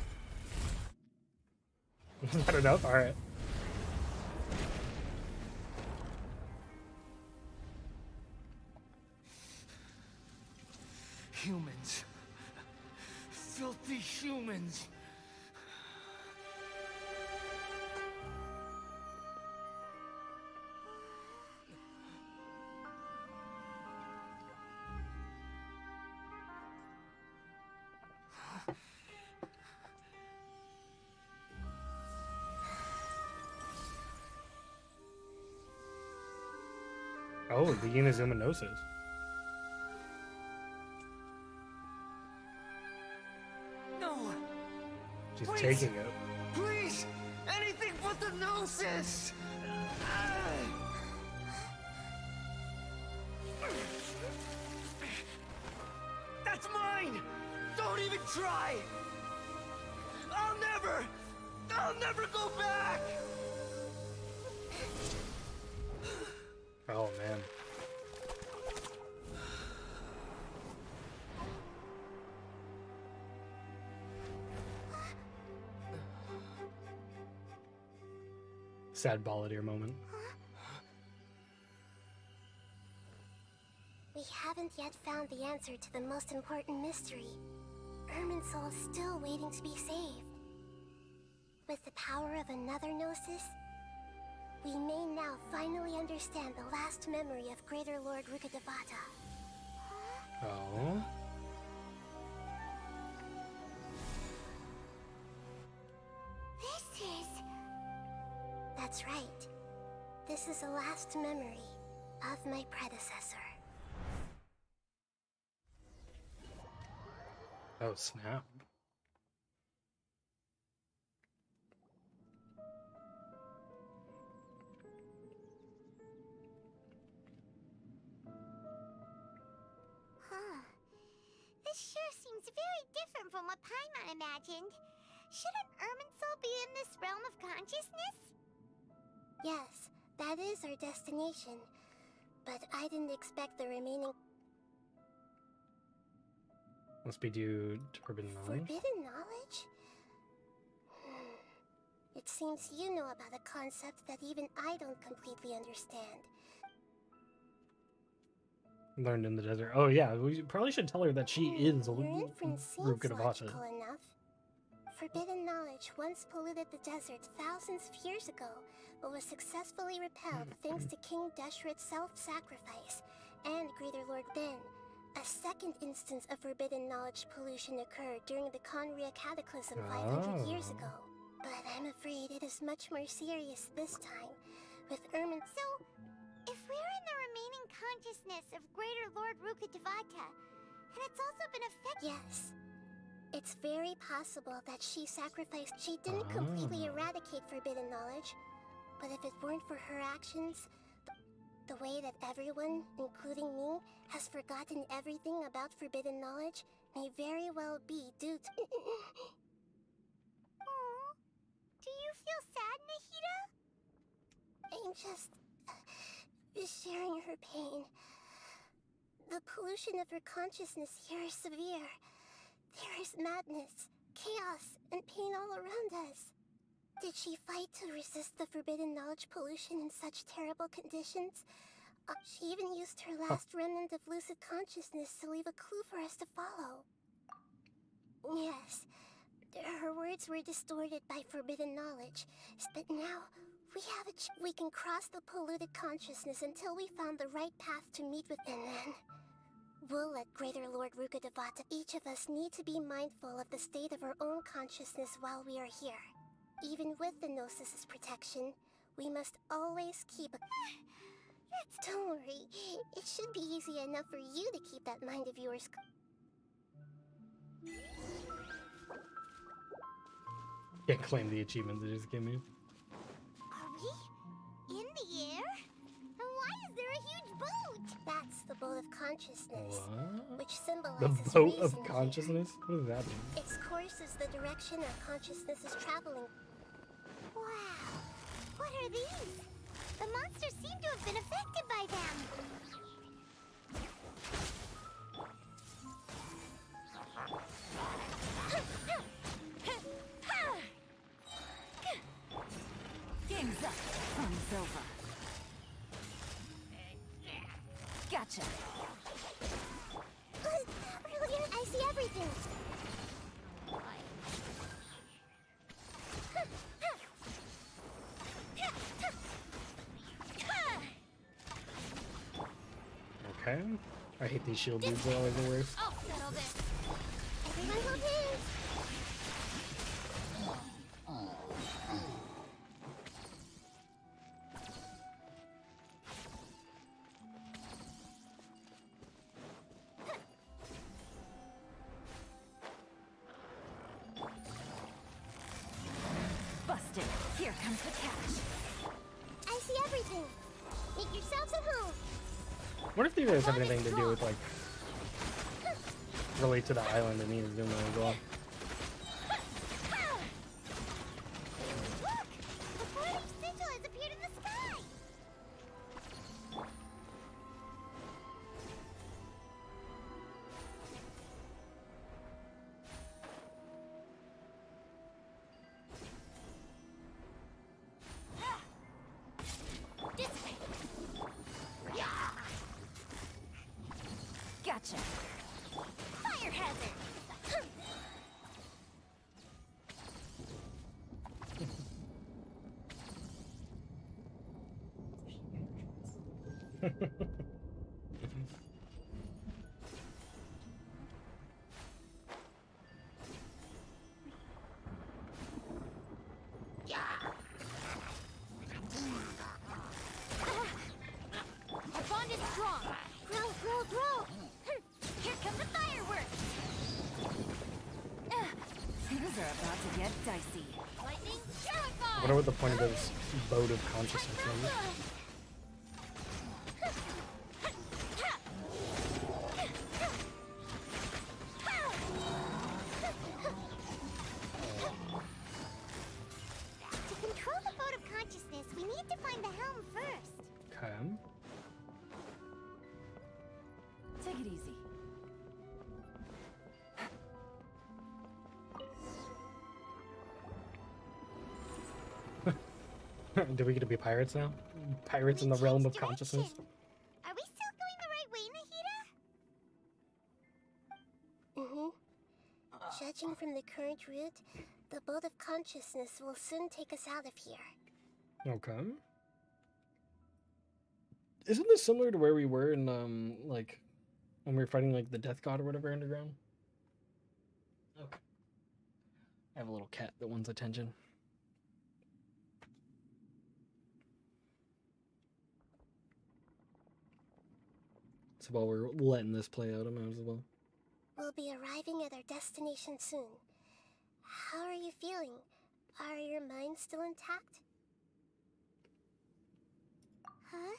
Is that enough? Alright. Humans. Filthy humans. Oh, the Inazuma Gnosis. No. She's Please. taking it. Please! Anything but the Gnosis! That's mine! Don't even try! I'll never go back! Oh man. Sad Balladeer moment. We haven't yet found the answer to the most important mystery. Irminsul is still waiting to be saved. With the power of another Gnosis, we may now finally understand the last memory of Greater Lord Rukkhadevata. Oh. This is... That's right. This is the last memory of my predecessor. Oh snap. Huh. This sure seems very different from what Paimon imagined. Shouldn't Irminsul be in this realm of consciousness? Yes, that is our destination. But I didn't expect the remaining... Must be due to forbidden knowledge. Forbidden knowledge? It seems you know about a concept that even I don't completely understand. Learned in the desert. Oh yeah, we probably should tell her that she is Your inference seems Rukkhadevata. logical enough. Forbidden knowledge once polluted the desert thousands of years ago, but was successfully repelled thanks to King Deshret's self-sacrifice and Greater Lord Ben. A second instance of forbidden knowledge pollution occurred during the Conria Cataclysm 500 years ago. But I'm afraid it is much more serious this time, with Irmin... So, if we're in the remaining consciousness of Greater Lord Rukkhadevata, and it's also been affected... Yes. It's very possible that she sacrificed... She didn't completely eradicate forbidden knowledge, but if it weren't for her actions, the way that everyone, including me, has forgotten everything about forbidden knowledge may very well be due to... Aww. Do you feel sad, Nahida? I'm just sharing her pain. The pollution of her consciousness here is severe. There is madness, chaos, and pain all around us. Did she fight to resist the forbidden knowledge pollution in such terrible conditions? She even used her last remnant of lucid consciousness to leave a clue for us to follow. Yes, her words were distorted by forbidden knowledge, but now we can cross the polluted consciousness until we found the right path to meet with, and then we'll let Greater Lord Rukkhadevata. Each of us need to be mindful of the state of our own consciousness while we are here. Even with the Gnosis' protection, we must always keep a... Don't worry, it should be easy enough for you to keep that mind of yours. Can't claim the achievement they just gave me. Are we in the air? And why is there a huge boat? That's the boat of consciousness, What? which symbolizes The boat reason of here. consciousness? What does that mean? Its course is the direction our consciousness is traveling. Wow. What are these? The monsters seem to have been affected by them. Game's up. Fun's over. Gotcha. Brilliant! I see everything. Okay. I hate these shield dudes, they're always the worst. I'll settle this. Everyone hold hands. Here comes the catch. I see everything. Make yourselves at home. What if these guys have anything to do with, like, relate to the island and he's doing that as well? Look! The floating sigil has appeared in the sky! Gotcha. Fire hazard! Our bond is strong. Grow, grow, grow! Here come the fireworks. Things are about to get dicey. Lightning, I terrified. wonder what the point of this boat of consciousness is. To control the boat of consciousness, we need to find the helm first. Okay. Take it easy. Do we get to be pirates now? Pirates in the realm of consciousness? Are we still going the right way, Nahida? Mm-hmm. Judging from the current route, the boat of consciousness will soon take us out of here. Okay. Isn't this similar to where we were in, like, when we were fighting, like, the Death God or whatever underground? Okay. I have a little cat that wants attention. So while we're letting this play out, I might as well. We'll be arriving at our destination soon. How are you feeling? Are your minds still intact? Huh?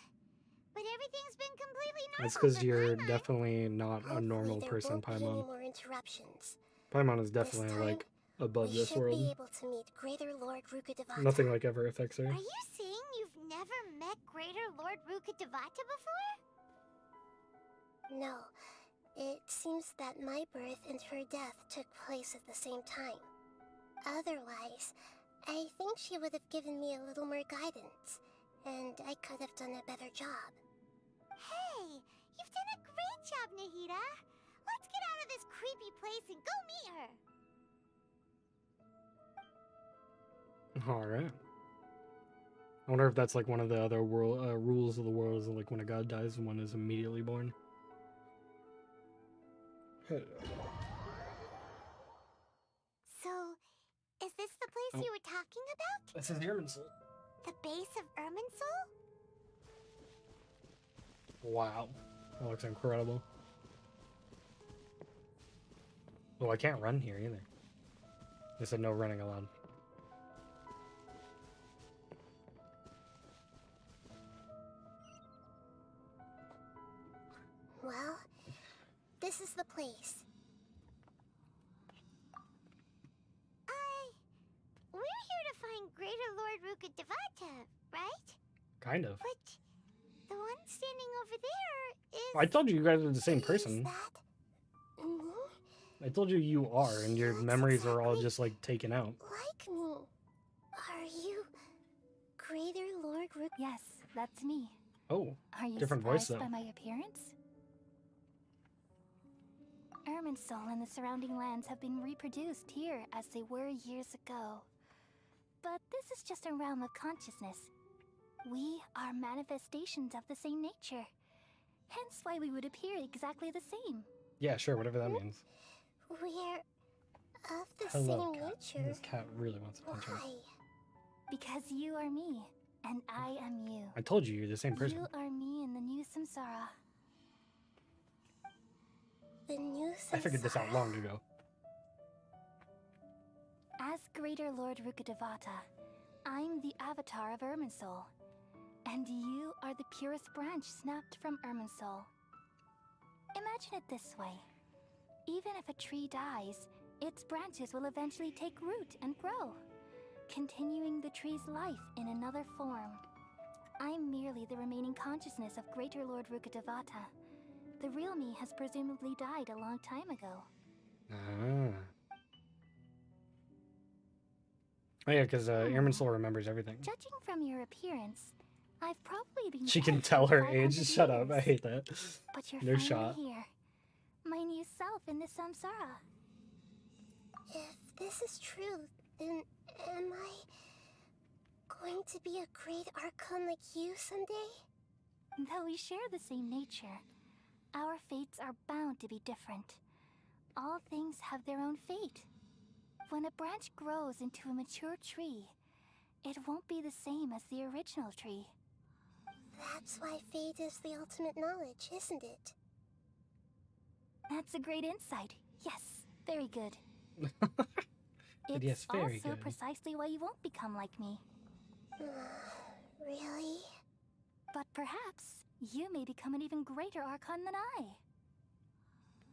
But everything's been completely normal. That's because for you're Paimon. definitely not a Hopefully normal there person, won't be any Paimon. more interruptions. Paimon is This definitely, time, like, above we this should world. be able to meet Greater Lord Rukkhadevata. Nothing, like, ever affects her. Are you saying you've never met Greater Lord Rukkhadevata before? No. It seems that my birth and her death took place at the same time. Otherwise, I think she would have given me a little more guidance, and I could have done a better job. Hey, you've done a great job, Nahida. Let's get out of this creepy place and go meet her. Alright. I wonder if that's like one of the other world rules of the world is like when a god dies, one is immediately born. So, is this the place you were talking about? This is Irminsul. The base of Irminsul? Wow. That looks incredible. Oh, I can't run here either. They said no running allowed. Well, this is the place. We're here to find Greater Lord Rukkhadevata, right? Kind of. But the one standing over there is... I told you guys are the same person. Mm-hmm. I told you you are, and your memories are all just like taken out. Like me. Are you Greater Lord Rukh... Yes, that's me. Oh, Are you different voice surprised though. by my appearance? Irminsul and the surrounding lands have been reproduced here as they were years ago. But this is just a realm of consciousness. We are manifestations of the same nature. Hence why we would appear exactly the same. Yeah, sure, whatever that means. We're of the Hello, same cat. nature. This cat really wants attention. Why? Because you are me, and I am you. I told you you're the same person. You are me in the new samsara. The new I figured this out long ago. As Greater Lord Rukkhadevata, I'm the avatar of Irminsul, and you are the purest branch snapped from Irminsul. Imagine it this way. Even if a tree dies, its branches will eventually take root and grow, continuing the tree's life in another form. I'm merely the remaining consciousness of Greater Lord Rukkhadevata. The real me has presumably died a long time ago. Ah. Oh yeah, because Irminsul remembers everything. Judging from your appearance, I've probably been She can dead tell for her age. 500 Shut up. I years. hate that. But you're No finally shot. here. My new self in the samsara. If this is true, then am I going to be a great Archon like you someday? Though we share the same nature, our fates are bound to be different. All things have their own fate. When a branch grows into a mature tree, it won't be the same as the original tree. That's why fate is the ultimate knowledge, isn't it? That's a great insight. Yes, very good. It's Yes, very also good. precisely why you won't become like me. Really? But perhaps you may become an even greater Archon than I.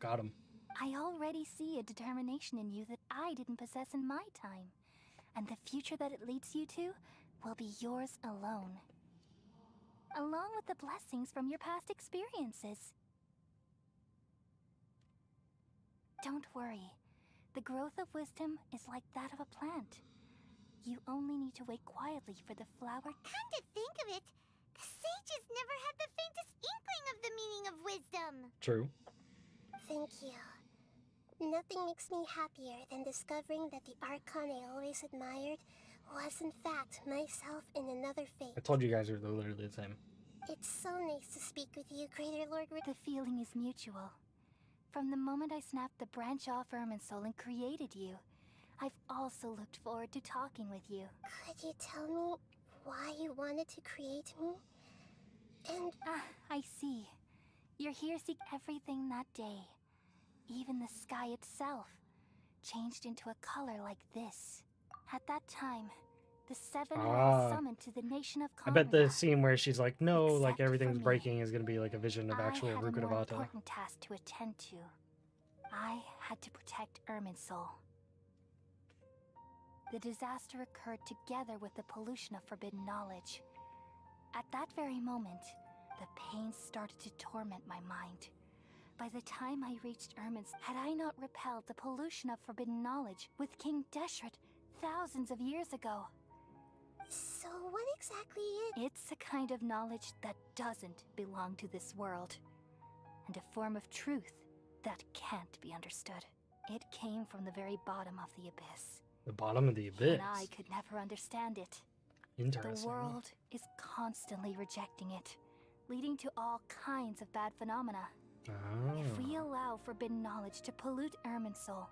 Got him. I already see a determination in you that I didn't possess in my time. And the future that it leads you to will be yours alone. Along with the blessings from your past experiences. Don't worry. The growth of wisdom is like that of a plant. You only need to wait quietly for the flower. Come to think of it, the sages never had the faintest inkling of the meaning of wisdom. True. Thank you. Nothing makes me happier than discovering that the Archon I always admired was in fact myself in another fate. I told you guys are literally the same. It's so nice to speak with you, Greater Lord The feeling is mutual. From the moment I snapped the branch off Irminsul and created you, I've also looked forward to talking with you. Could you tell me why you wanted to create me? And... I see. You're here to seek everything that day. Even the sky itself changed into a color like this. At that time, the seven were all summoned to the nation of I bet the Kamina. scene where she's like, no, like Except everything's for me. breaking is going to be like a vision of actual I had a more Rukkhadevata. important task to attend to. I had to protect Irminsul. The disaster occurred together with the pollution of forbidden knowledge. At that very moment, the pain started to torment my mind. By the time I reached Irminsul, had I not repelled the pollution of forbidden knowledge with King Deshret thousands of years ago? So what exactly is... It's a kind of knowledge that doesn't belong to this world. And a form of truth that can't be understood. It came from the very bottom of the abyss. The bottom of the abyss? And I could never understand it. Interesting. The world is constantly rejecting it, leading to all kinds of bad phenomena. If we allow forbidden knowledge to pollute Irminsul,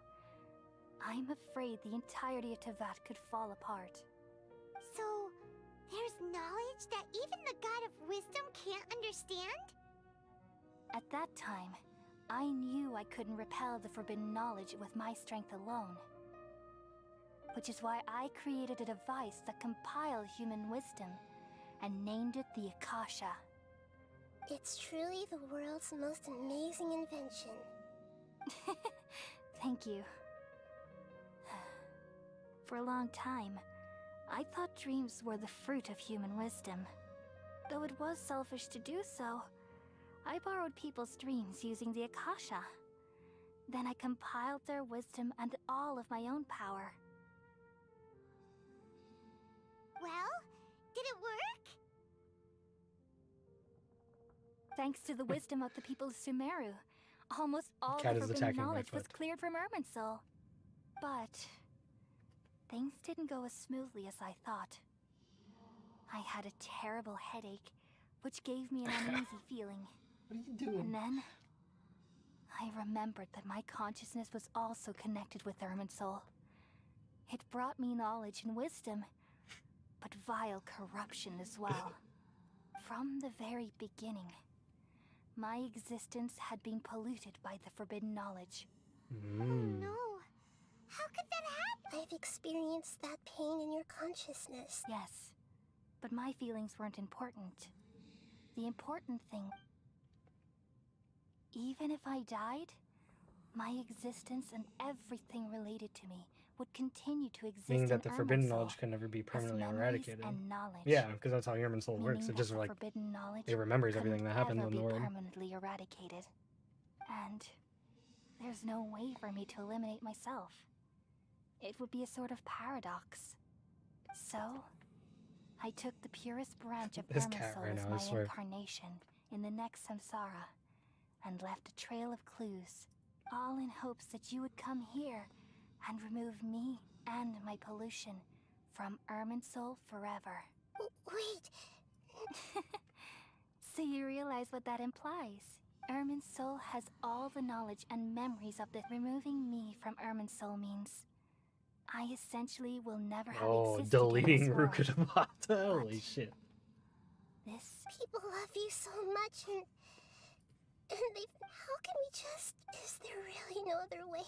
I'm afraid the entirety of Tevat could fall apart. So, there's knowledge that even the God of Wisdom can't understand? At that time, I knew I couldn't repel the forbidden knowledge with my strength alone. Which is why I created a device that compiled human wisdom and named it the Akasha. It's truly the world's most amazing invention. Thank you. For a long time, I thought dreams were the fruit of human wisdom. Though it was selfish to do so, I borrowed people's dreams using the Akasha. Then I compiled their wisdom and all of my own power. Well, did it work? Thanks to the wisdom of the people of Sumeru, almost all Cat the is forbidden attacking my knowledge was foot. cleared from Irminsul. But things didn't go as smoothly as I thought. I had a terrible headache, which gave me an uneasy feeling. What are you doing? And then I remembered that my consciousness was also connected with Irminsul. It brought me knowledge and wisdom, but vile corruption as well. From the very beginning, my existence had been polluted by the forbidden knowledge. Oh no. How could that happen? I've experienced that pain in your consciousness. Yes, but my feelings weren't important. The important thing... Even if I died, my existence and everything related to me would continue to exist Meaning in that the forbidden Irminsul knowledge can never be as permanently memories eradicated. and knowledge. Yeah, because that's how human soul works. Meaning It that just the like forbidden knowledge it remembers everything couldn't that happens ever in the be world. permanently eradicated. And there's no way for me to eliminate myself. It would be a sort of paradox. So, I took the purest branch of This cat Irminsul right as now, I my swear. incarnation in the next samsara, and left a trail of clues, all in hopes that you would come here and remove me and my pollution from Irminsul forever. Wait. So you realize what that implies? Irminsul has all the knowledge and memories of this. Removing me from Irminsul means I essentially will never have existed deleting in this world. Rukadabata. Holy shit. This People love you so much, and they... How can we just... Is there really no other way?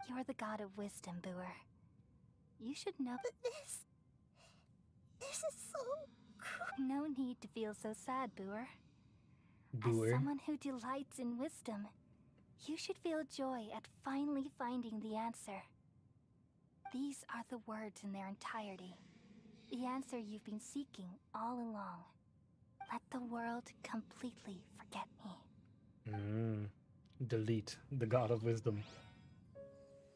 You're the god of wisdom, Booer. You should know. But this is so cruel. No need to feel so sad, Booer. Booer. As someone who delights in wisdom, you should feel joy at finally finding the answer. These are the words in their entirety. The answer you've been seeking all along. Let the world completely forget me. Delete the god of wisdom.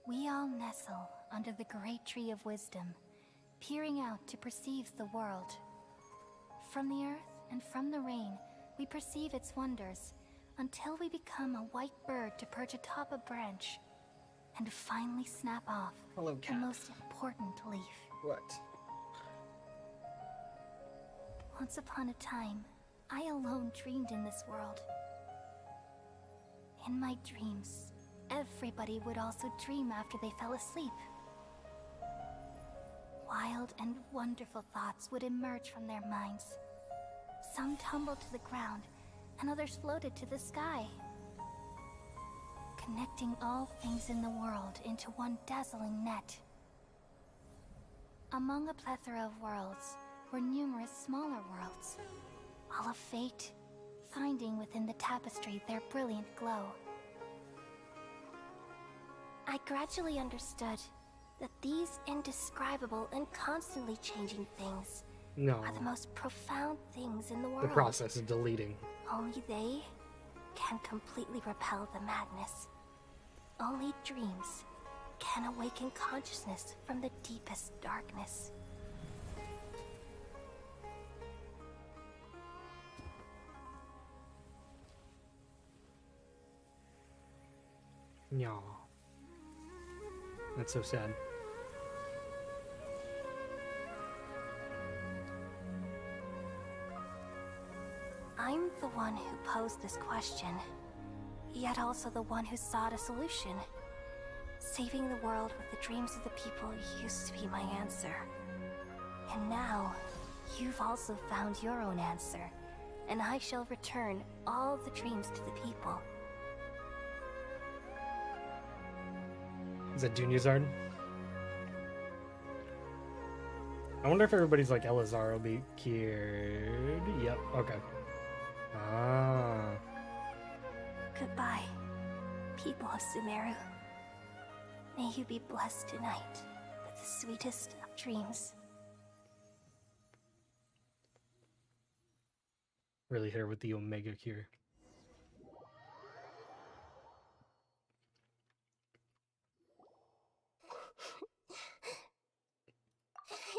We all nestle under the great tree of wisdom, peering out to perceive the world. From the earth and from the rain, we perceive its wonders, until we become a white bird to perch atop a branch, and finally snap off Hello, the cat. most important leaf. What? Once upon a time, I alone dreamed in this world. In my dreams, everybody would also dream after they fell asleep. Wild and wonderful thoughts would emerge from their minds. Some tumbled to the ground, and others floated to the sky, connecting all things in the world into one dazzling net. Among a plethora of worlds were numerous smaller worlds, all of fate, finding within the tapestry their brilliant glow. I gradually understood that these indescribable and constantly changing things are the most profound things in the world. The process of deleting. Only they can completely repel the madness. Only dreams can awaken consciousness from the deepest darkness. Yeah. That's so sad. I'm the one who posed this question, yet also the one who sought a solution. Saving the world with the dreams of the people used to be my answer. And now, you've also found your own answer, and I shall return all the dreams to the people. Is that Dunyarzad? I wonder if everybody's like Elazar will be cured. Yep, okay. Ah. Goodbye, people of Sumeru. May you be blessed tonight with the sweetest of dreams. Really hit her with the Omega cure.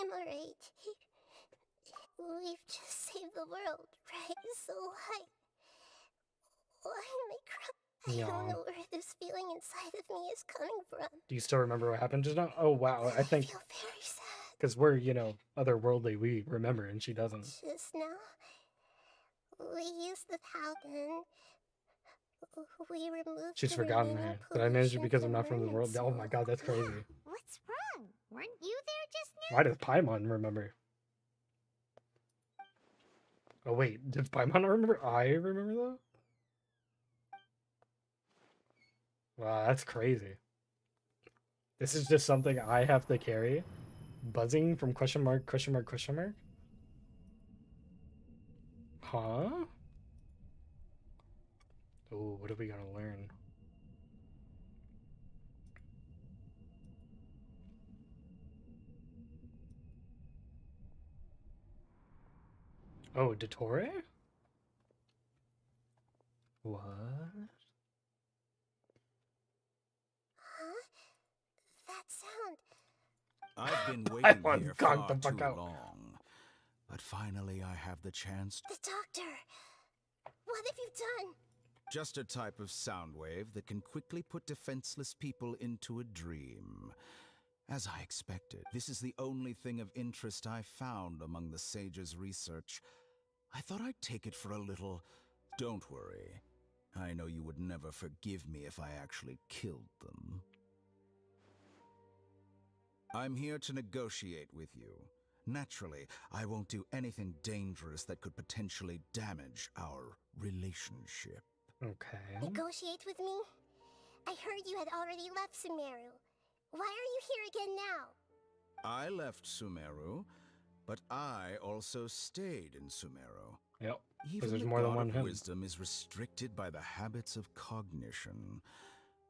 I'm alright. We've just saved the world, right? So why am I crying? I don't know where this feeling inside of me is coming from. Do you still remember what happened just now? Oh wow, I think feel very sad. because we're, you know, otherworldly, we remember and she doesn't. Just now, we used the paladin. We removed She's the forgotten remaining her. Did I manage it pollution because I'm from not from the world? Oh my god, that's crazy. What's wrong? Weren't you there just now? Why does Paimon remember? Oh wait, did Paimon not remember? I remember though? Wow, that's crazy. This is just something I have to carry. Buzzing from question mark, question mark, question mark? Huh? Oh, what are we gonna learn? Oh, Dottore? What? Huh? That sound. I've been I waiting want here gone far the fuck too out. long. But finally I have the chance. The doctor. What have you done? Just a type of sound wave that can quickly put defenseless people into a dream. As I expected, this is the only thing of interest I found among the sage's research. I thought I'd take it for a little. Don't worry. I know you would never forgive me if I actually killed them. I'm here to negotiate with you. Naturally, I won't do anything dangerous that could potentially damage our relationship. Okay. Negotiate with me? I heard you had already left Sumeru. Why are you here again now? I left Sumeru, but I also stayed in Sumeru. Yep, because Even there's the more than God one of him. Wisdom is restricted by the habits of cognition.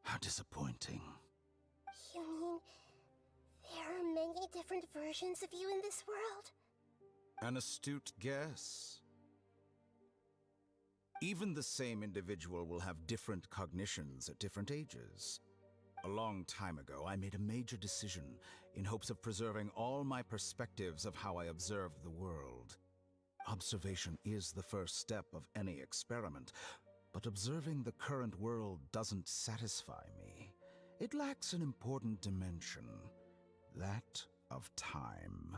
How disappointing. You mean there are many different versions of you in this world? An astute guess. Even the same individual will have different cognitions at different ages. A long time ago, I made a major decision in hopes of preserving all my perspectives of how I observed the world. Observation is the first step of any experiment, but observing the current world doesn't satisfy me. It lacks an important dimension, that of time.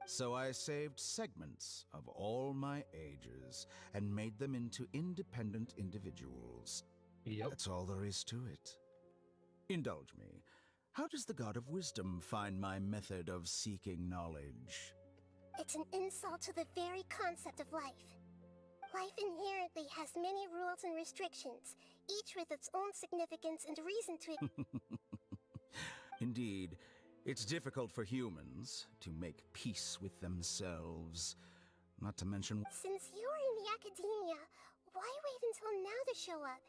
So I saved segments of all my ages and made them into independent individuals. Yep. That's all there is to it. Indulge me. How does the God of Wisdom find my method of seeking knowledge? It's an insult to the very concept of life. Life inherently has many rules and restrictions, each with its own significance and reason to Indeed, it's difficult for humans to make peace with themselves. Not to mention... Since you are in the academia, why wait until now to show up?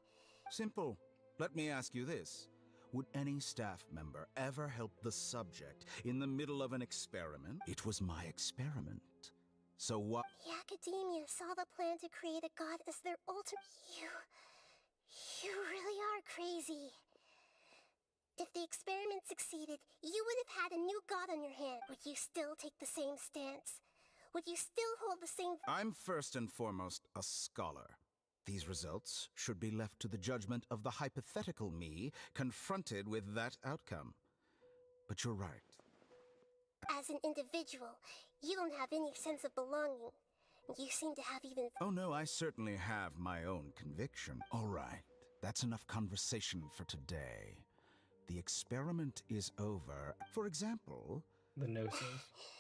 Simple. Let me ask you this. Would any staff member ever help the subject in the middle of an experiment? It was my experiment. So what? The academia saw the plan to create a god as their ultimate... You really are crazy. If the experiment succeeded, you would have had a new god on your hand. Would you still take the same stance? Would you still hold the same... I'm first and foremost a scholar. These results should be left to the judgment of the hypothetical me confronted with that outcome. But you're right. As an individual, you don't have any sense of belonging. You seem to have even... Oh no, I certainly have my own conviction. All right, that's enough conversation for today. The experiment is over. For example... The Gnosis.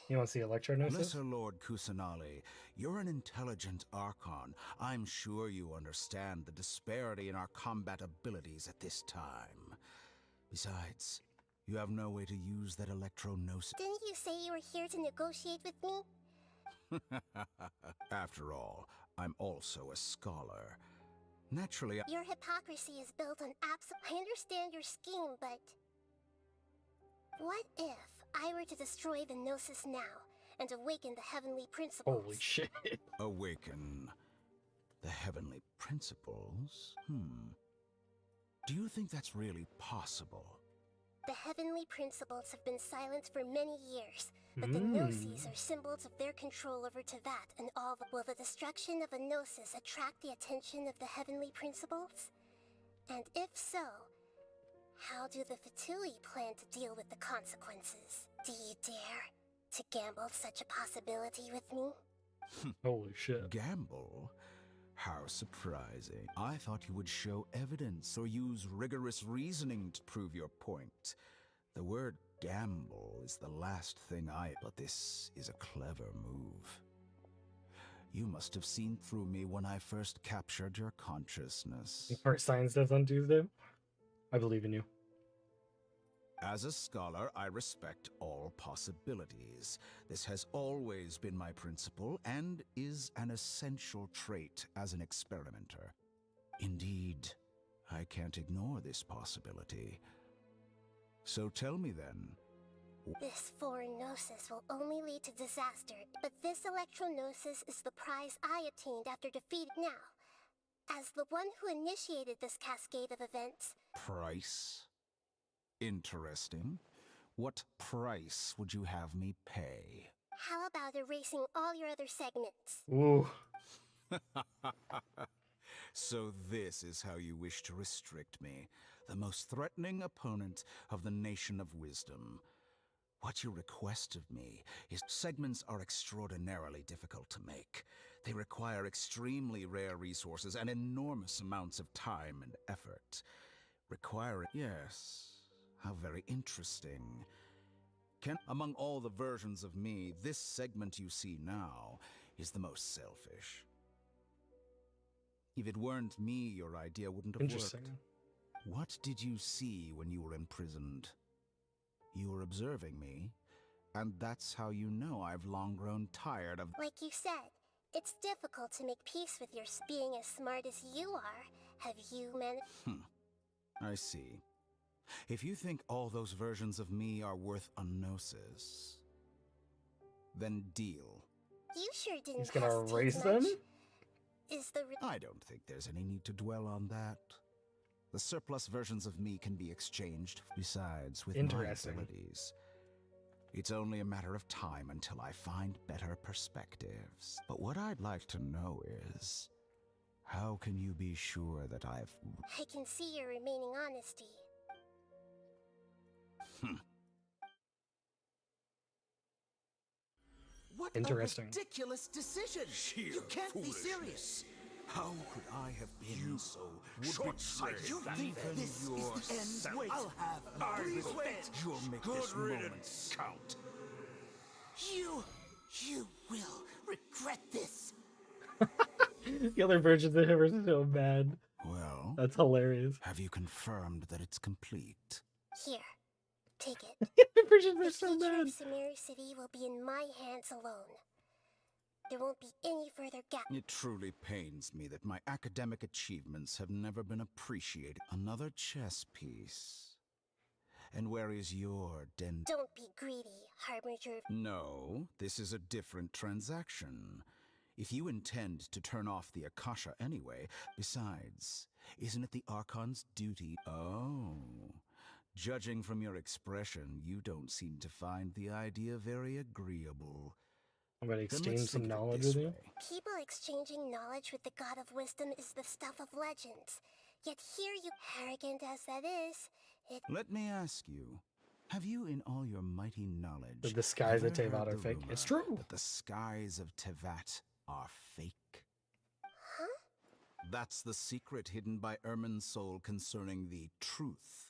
You want to see Electro Gnosis? Lesser Lord Kusanali, you're an intelligent Archon. I'm sure you understand the disparity in our combat abilities at this time. Besides, you have no way to use that Electro Gnosis. Didn't you say you were here to negotiate with me? After all, I'm also a scholar. Naturally, Your hypocrisy is built on I understand your scheme, but... What if I were to destroy the Gnosis now and awaken the heavenly principles? Holy shit. Awaken the heavenly principles? Do you think that's really possible? The heavenly principles have been silent for many years, but the Gnosis are symbols of their control over Tevat and all the... Will the destruction of a Gnosis attract the attention of the heavenly principles? And if so, how do the Fatui plan to deal with the consequences? Do you dare to gamble such a possibility with me? Holy shit. Gamble? How surprising. I thought you would show evidence or use rigorous reasoning to prove your point. The word gamble is the last thing but this is a clever move. You must have seen through me when I first captured your consciousness. First science test on Tuesday? I believe in you. As a scholar, I respect all possibilities. This has always been my principle and is an essential trait as an experimenter. Indeed, I can't ignore this possibility. So tell me then. This foreign gnosis will only lead to disaster, but this electro-gnosis is the prize I obtained after defeat now. As the one who initiated this cascade of events... Price? Interesting. What price would you have me pay? How about erasing all your other segments? Ooh. So this is how you wish to restrict me, the most threatening opponent of the Nation of Wisdom. What you request of me is segments are extraordinarily difficult to make. They require extremely rare resources and enormous amounts of time and effort. Yes, how very interesting. Among all the versions of me, this segment you see now is the most selfish. If it weren't me, your idea wouldn't have worked. What did you see when you were imprisoned? You were observing me, and that's how you know I've long grown tired of... Like you said, it's difficult to make peace with your being as smart as you are. Have you managed... I see. If you think all those versions of me are worth a gnosis, then deal. You sure didn't He's gonna erase them? I don't think there's any need to dwell on that. The surplus versions of me can be exchanged. Besides, with my abilities, it's only a matter of time until I find better perspectives. But what I'd like to know is, how can you be sure that I can see your remaining honesty. What Interesting. a ridiculous decision! You can't be serious! How could I have been so short-sighted? You think this is the end? Wait, I'll have it. Please wait. You'll make this moment count. You will regret this. The other versions of him are so bad. Well, that's hilarious. Have you confirmed that it's complete? Here, take it. The versions are the so future bad. of Sumeru City will be in my hands alone. There won't be any further gap. It truly pains me that my academic achievements have never been appreciated. Another chess piece. And where is your den? Don't be greedy, Harbinger. No, this is a different transaction. If you intend to turn off the Akasha anyway, besides, isn't it the Archon's duty? Oh, judging from your expression, you don't seem to find the idea very agreeable. I'm gonna exchange some knowledge with you. People exchanging knowledge with the God of Wisdom is the stuff of legends. Yet here you, arrogant as that is, Let me ask you, have you in all your mighty knowledge... That the skies of Tevat are fake? It's true. That the skies of Tevat are fake? Huh? That's the secret hidden by Irminsul concerning the truth.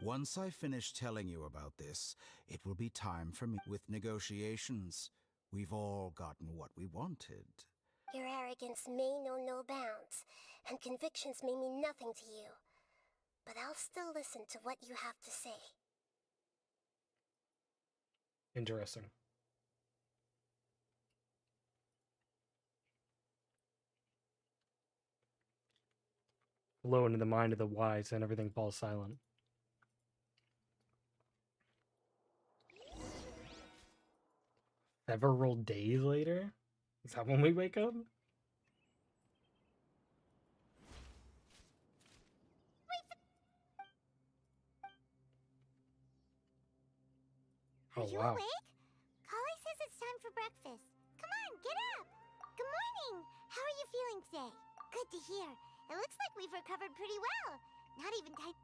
Once I finish telling you about this, it will be time for me with negotiations. We've all gotten what we wanted. Your arrogance may know no bounds, and convictions may mean nothing to you. But I'll still listen to what you have to say. Interesting. Low into the mind of the wise, and everything falls silent. Several days later? Is that when we wake up? Are you wow. awake? Kali says it's time for breakfast. Come on, get up! Good morning! How are you feeling today? Good to hear. It looks like we've recovered pretty well. Not even tight.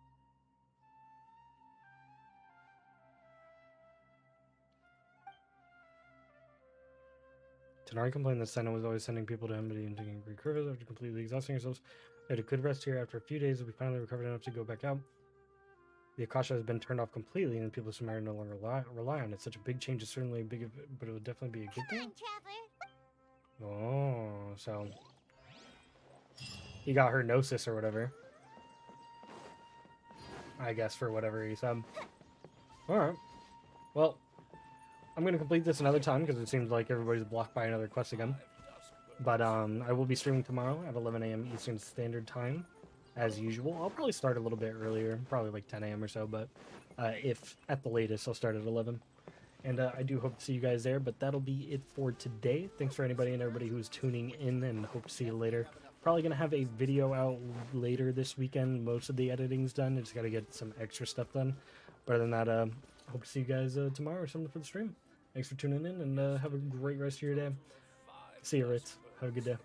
Tenari complained that Senna was always sending people to him, but he didn't take any Greek rivers after completely exhausting ourselves. We had a good rest here. After a few days, we finally recovered enough to go back out. The Akasha has been turned off completely, and the people of Sumeru no longer rely on it. Such a big change is certainly big, but it would definitely be a good thing. Oh, so he got her gnosis or whatever. I guess, for whatever he said. Alright. Well, I'm going to complete this another time because it seems like everybody's blocked by another quest again. But I will be streaming tomorrow at 11 a.m. Eastern Standard Time, as usual. I'll probably start a little bit earlier, probably like 10 a.m. or so, but if at the latest, I'll start at 11. And I do hope to see you guys there, but that'll be it for today. Thanks for anybody and everybody who's tuning in, and hope to see you later. Probably going to have a video out later this weekend. Most of the editing's done. I just got to get some extra stuff done. But other than that, hope to see you guys tomorrow or something for the stream. Thanks for tuning in, and have a great rest of your day. See you, Ritz. Have a good day.